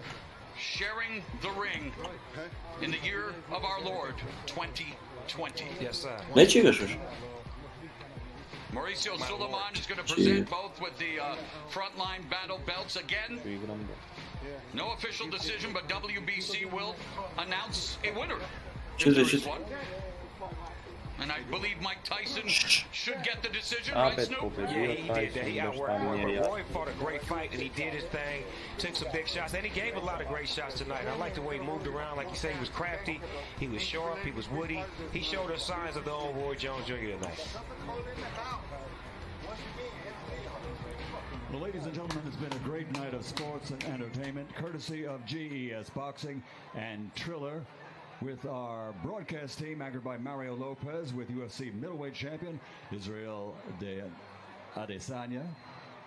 S8: sharing the ring in the year of our Lord 2020.
S15: Yes, sir.
S2: Neće igraš još?
S8: Mauricio Suleiman is going to present both with the frontline battle belts again. No official decision, but WBC will announce a winner. if there is one. And I believe Mike Tyson should get the decision, right, Snoop?
S15: Yeah, he did that. He outworked Roy. Roy fought a great fight, and he did his thing, took some big shots, and he gave a lot of great shots tonight. I like the way he moved around. Like you said, he was crafty, he was sharp, he was woody. He showed us signs of the old Roy Jones Jr. tonight.
S4: Well, ladies and gentlemen, it's been a great night of sports and entertainment, courtesy of GES Boxing and Triller, with our broadcast team anchored by Mario Lopez, with UFC middleweight champion Israel Adesanya,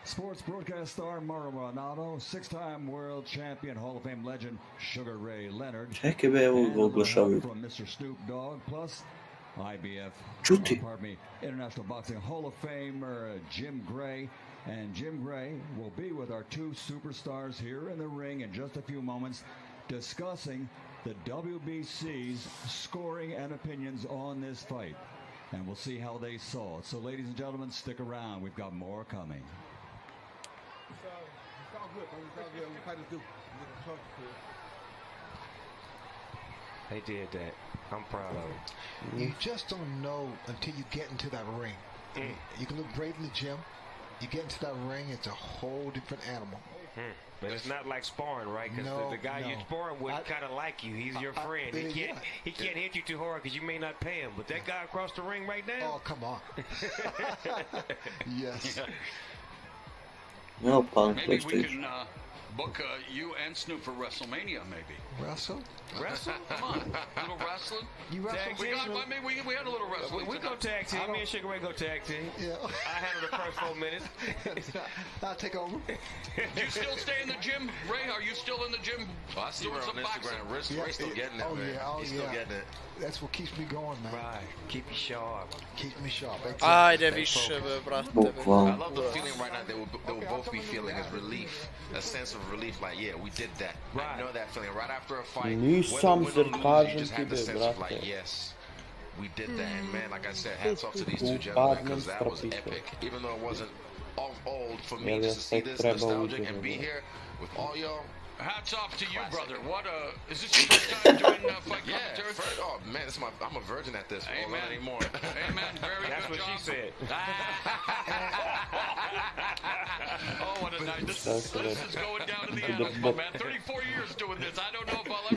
S4: sports broadcast star Mauro Ronaldo, six-time world champion Hall of Fame legend Sugar Ray Leonard, and from Mr. Snoop Dogg, plus IBF, International Boxing Hall of Famer Jim Gray. And Jim Gray will be with our two superstars here in the ring in just a few moments, discussing the WBC's scoring and opinions on this fight. And we'll see how they saw it. So, ladies and gentlemen, stick around. We've got more coming.
S15: They did that. I'm proud of them.
S10: You just don't know until you get into that ring. You can look great in the gym. You get into that ring, it's a whole different animal.
S15: But it's not like sparring, right? Because the guy you're sparring with kind of like you. He's your friend. He can't hit you too hard because you may not pay him. But that guy across the ring right now.
S10: Oh, come on. Yes.
S2: No, punk,
S8: maybe we can book you and Snoop for WrestleMania, maybe.
S10: Wrestle?
S8: Wrestle? Come on. A little wrestling?
S10: You wrestle?
S8: We had a little wrestling.
S15: We go tag team. Me and Sugar Ray go tag team.
S10: Yeah.
S15: I handle the first 4 minutes.
S10: I'll take over.
S8: Do you still stay in the gym, Ray? Are you still in the gym?
S19: I see her on Instagram. Ray's still getting it, man. He's still getting it.
S10: That's what keeps me going, man.
S15: Right. Keep you sharp.
S10: Keep me sharp.
S1: Ajde više, brate.
S19: I love the feeling right now they will both be feeling is relief. A sense of relief, like, yeah, we did that. I know that feeling right after a fight.
S3: Nisam
S19: You just have the sense of like, yes, we did that. And man, like I said, hats off to these two gentlemen because that was epic. Even though it wasn't old for me just to see this nostalgic and be here with all y'all.
S8: Hats off to you, brother. What is this your first time doing fight commentary?
S19: Oh man, I'm a virgin at this.
S8: Amen.
S19: Not anymore.
S8: Amen. Very
S15: That's
S8: good
S15: what
S8: job.
S15: she said.
S8: Oh, what a night. This is going down to the annals, my man. 34 years doing this. I don't know if I'll ever...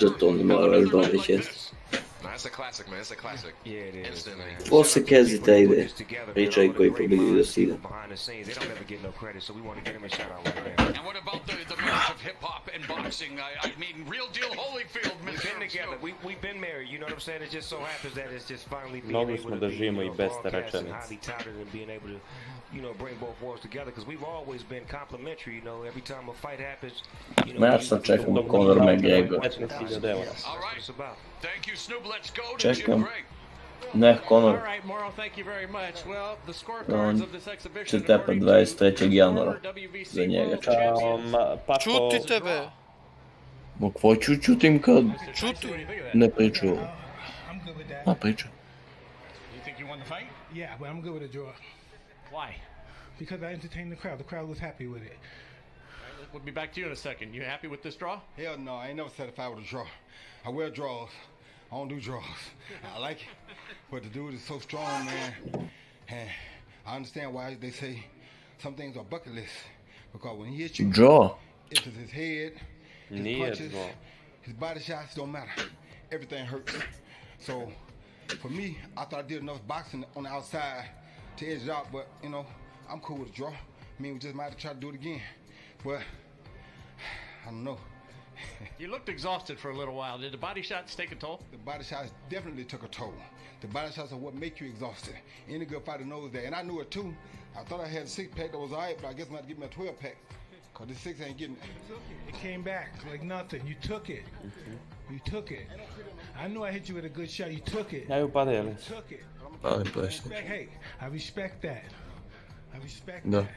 S19: No, it's a classic, man. It's a classic.
S15: Yeah, it is.
S19: Instantly.
S2: Poslije Kezita ide. Pričaj koji pobedi do sida.
S15: Behind the scenes, they don't ever get no credit, so we want to get them a shout out right now.
S8: And what about the marriage of hip hop and boxing? I mean, real deal Holyfield.
S15: We've been together. We've been married. You know what I'm saying? It just so happens that it's just finally being
S3: Mnogi
S15: able
S3: smo
S15: to
S3: da
S15: be,
S3: živimo i bez te
S15: broadcast and
S3: rečenice.
S15: highly touted and being able to, bring both worlds together because we've always been complimentary. Every time a fight happens,
S2: Ma ja sam čekam Conor McGregor.
S8: All right. Thank you, Snoop. Let's go to Jim
S2: Čekam.
S8: Gray.
S2: Ne, Conor.
S9: All right, Morrow, thank you very much. Well, the scorecards of this exhibition
S2: će tepat 23. januara za njega.
S1: Čuti tebe.
S2: Ma kvo ću čutim kad
S1: Čuti.
S2: ne priču ovo?
S9: I'm good with that.
S2: Ma priču.
S9: You think you won the fight? Yeah, but I'm good with a draw.
S12: Why? Because I entertained the crowd. The crowd was happy with it.
S9: We'll be back to you in a second. You happy with this draw?
S23: Hell no, I ain't never satisfied with a draw. I wear draws. I don't do draws. I like it. But the dude is so strong, man. And I understand why they say some things are bucket list. Because when he hits you,
S2: Draw.
S23: it's his head, his punches, his body shots don't matter. Everything hurts. So for me, I thought I did enough boxing on the outside to edge it out, but you know, I'm cool with a draw. I mean, we just might have to try to do it again. But I don't know.
S9: You looked exhausted for a little while. Did the body shots take a toll?
S23: The body shots definitely took a toll. The body shots are what make you exhausted. Any good fighter knows that. And I knew it too. I thought I had a 6-pack that was all right, but I guess I'm going to give me a 12-pack. Because this 6 ain't getting it.
S12: It came back like nothing. You took it. You took it. I knew I hit you with a good shot. You took it.
S3: Ja, upadł
S12: You
S3: Ellis.
S12: took it.
S2: Respect.
S12: Hey, I respect that. I respect
S2: Da.
S12: that.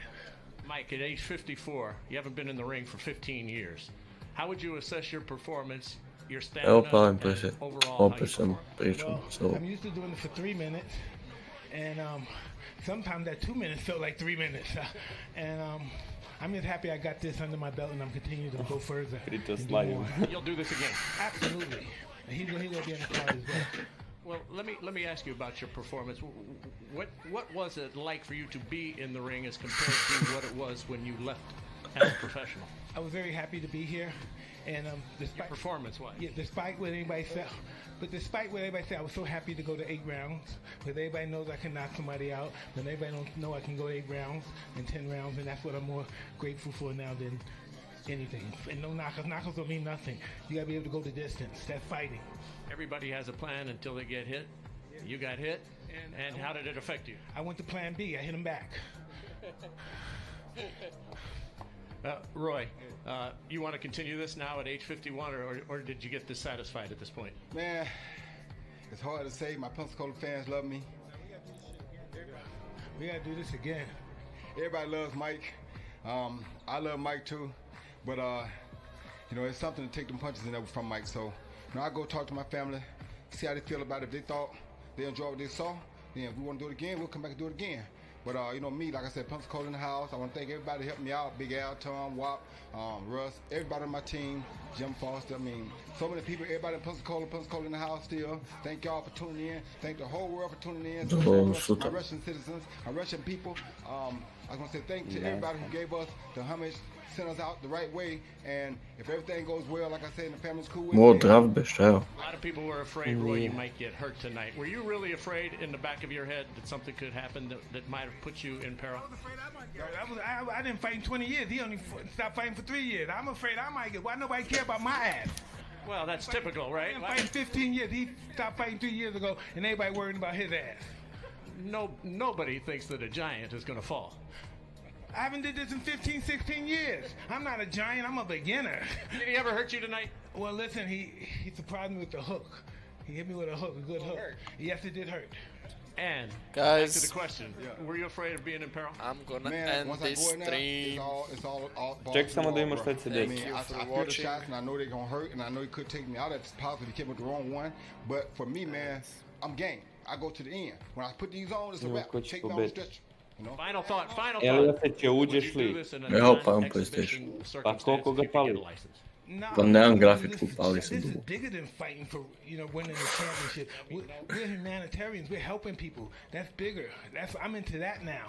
S9: Mike, at age 54, you haven't been in the ring for 15 years. How would you assess your performance, your
S2: Evo
S9: stamina,
S2: pa
S9: and
S2: im
S9: overall how you
S2: opet sam pričam.
S12: Well,
S2: So,
S12: I'm used to doing it for 3 minutes, and sometimes that 2 minutes felt like 3 minutes. And I'm just happy I got this under my belt, and I'm continuing to go further. and do more.
S9: You'll do this again.
S12: Absolutely. And he's gonna be in the card as well.
S9: Well, let me ask you about your performance. What was it like for you to be in the ring as compared to what it was when you left as a professional?
S12: I was very happy to be here, and despite
S9: performance-wise.
S12: Yeah, despite what anybody said, I was so happy to go to 8 rounds. Because everybody knows I can knock somebody out, but everybody don't know I can go 8 rounds and 10 rounds, and that's what I'm more grateful for now than anything. And no knockouts. Knockouts don't mean nothing. You gotta be able to go the distance. That's fighting.
S9: Everybody has a plan until they get hit. You got hit, and how did it affect you?
S12: I went to plan B. I hit him back.
S9: Roy, you want to continue this now at age 51, or did you get dissatisfied at this point?
S23: Man, it's hard to say. My Pensacola fans love me.
S12: We gotta do this again.
S23: Everybody loves Mike. I love Mike too. But, you know, it's something to take them punches in there from Mike. So, you know, I go talk to my family, see how they feel about it. If they thought they enjoyed what they saw, then if we want to do it again, we'll come back and do it again. But, you know, me, like I said, Pensacola in the house. I want to thank everybody who helped me out. Big Al, Tom, Wop, Russ, everybody on my team, Jim Foster. I mean, so many people, everybody in Pensacola in the house still. Thank y'all for tuning in. Thank the whole world for tuning in. My Russian citizens, my Russian people. I was going to say thank to everybody who gave us the homage, sent us out the right way, and if everything goes well, like I said, and the family's cool with
S2: More
S23: it.
S2: draft best, evo.
S9: A lot of people were afraid, Roy, you might get hurt tonight. Were you really afraid in the back of your head that something could happen that might have put you in peril?
S12: I didn't fight in 20 years. He only stopped fighting for 3 years. I'm afraid I might get. Why nobody care about my ass?
S9: Well, that's typical, right?
S12: I've been fighting 15 years. He stopped fighting 3 years ago, and everybody worrying about his ass.
S9: Nobody thinks that a giant is going to fall.
S12: I haven't did this in 15, 16 years. I'm not a giant. I'm a beginner.
S9: Did he ever hurt you tonight?
S12: Well, listen, he surprised me with the hook. He hit me with a hook, a good hook. Yes, it did hurt.
S9: And
S1: guys,
S9: back to the question: were you afraid of being in peril?
S1: I'm gonna end this stream.
S23: It's all
S3: Ček samo da imaš šta će
S23: I
S3: desiti.
S23: mean, I feel the shots, and I know they're gonna hurt, and I know he could take me out if it's possible. He came with the wrong one, but for me, man, I'm game. I go to the end. When I put these on, it's a wrap. Take me on the stretch. You know?
S9: Final thought.
S3: Elliot, će uđeš li?
S2: Evo pa on PlayStation.
S3: Pa koliko ga pali?
S2: Pa nemam grafičku, pali sam
S12: This is
S2: dugo.
S12: bigger than fighting for, winning the championship. We're humanitarians. We're helping people. That's bigger. I'm into that now.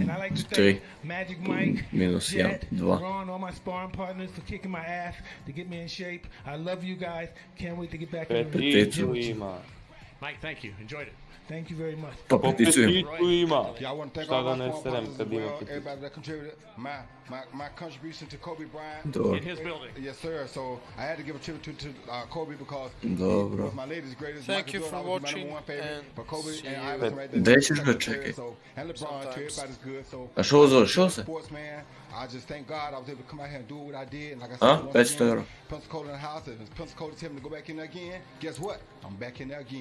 S12: And I like to thank Magic Mike, Jet, Ron, all my sparring partners for kicking my ass to get me in shape. I love you guys. Can't wait to get back in the ring.
S9: Mike, thank you. Enjoyed it.
S12: Thank you very much.
S2: Pa peticujem.
S23: Yeah, I want to thank all my partners as well, everybody that contributed. My contribution to Kobe Bryant
S2: Dobro.
S9: In his building.
S23: Yes, sir. So I had to give a tribute to Kobe because
S2: Dobro.
S23: he was my latest greatest.
S1: Thank you for watching,
S23: but Kobe
S1: see
S23: and
S1: you.
S23: Iverson right there.
S2: Gdje ćeš ga čekaj?
S23: And LeBron too. Everybody's good. So
S2: A što zove, što se?
S23: sportsman, I just thank God I was able to come out here and do what I did. And like I
S2: A?
S23: said, once
S2: 500
S23: again,
S2: euro.
S23: Pensacola in the house. If Pensacola tells me to go back in there again, guess what? I'm back in there again.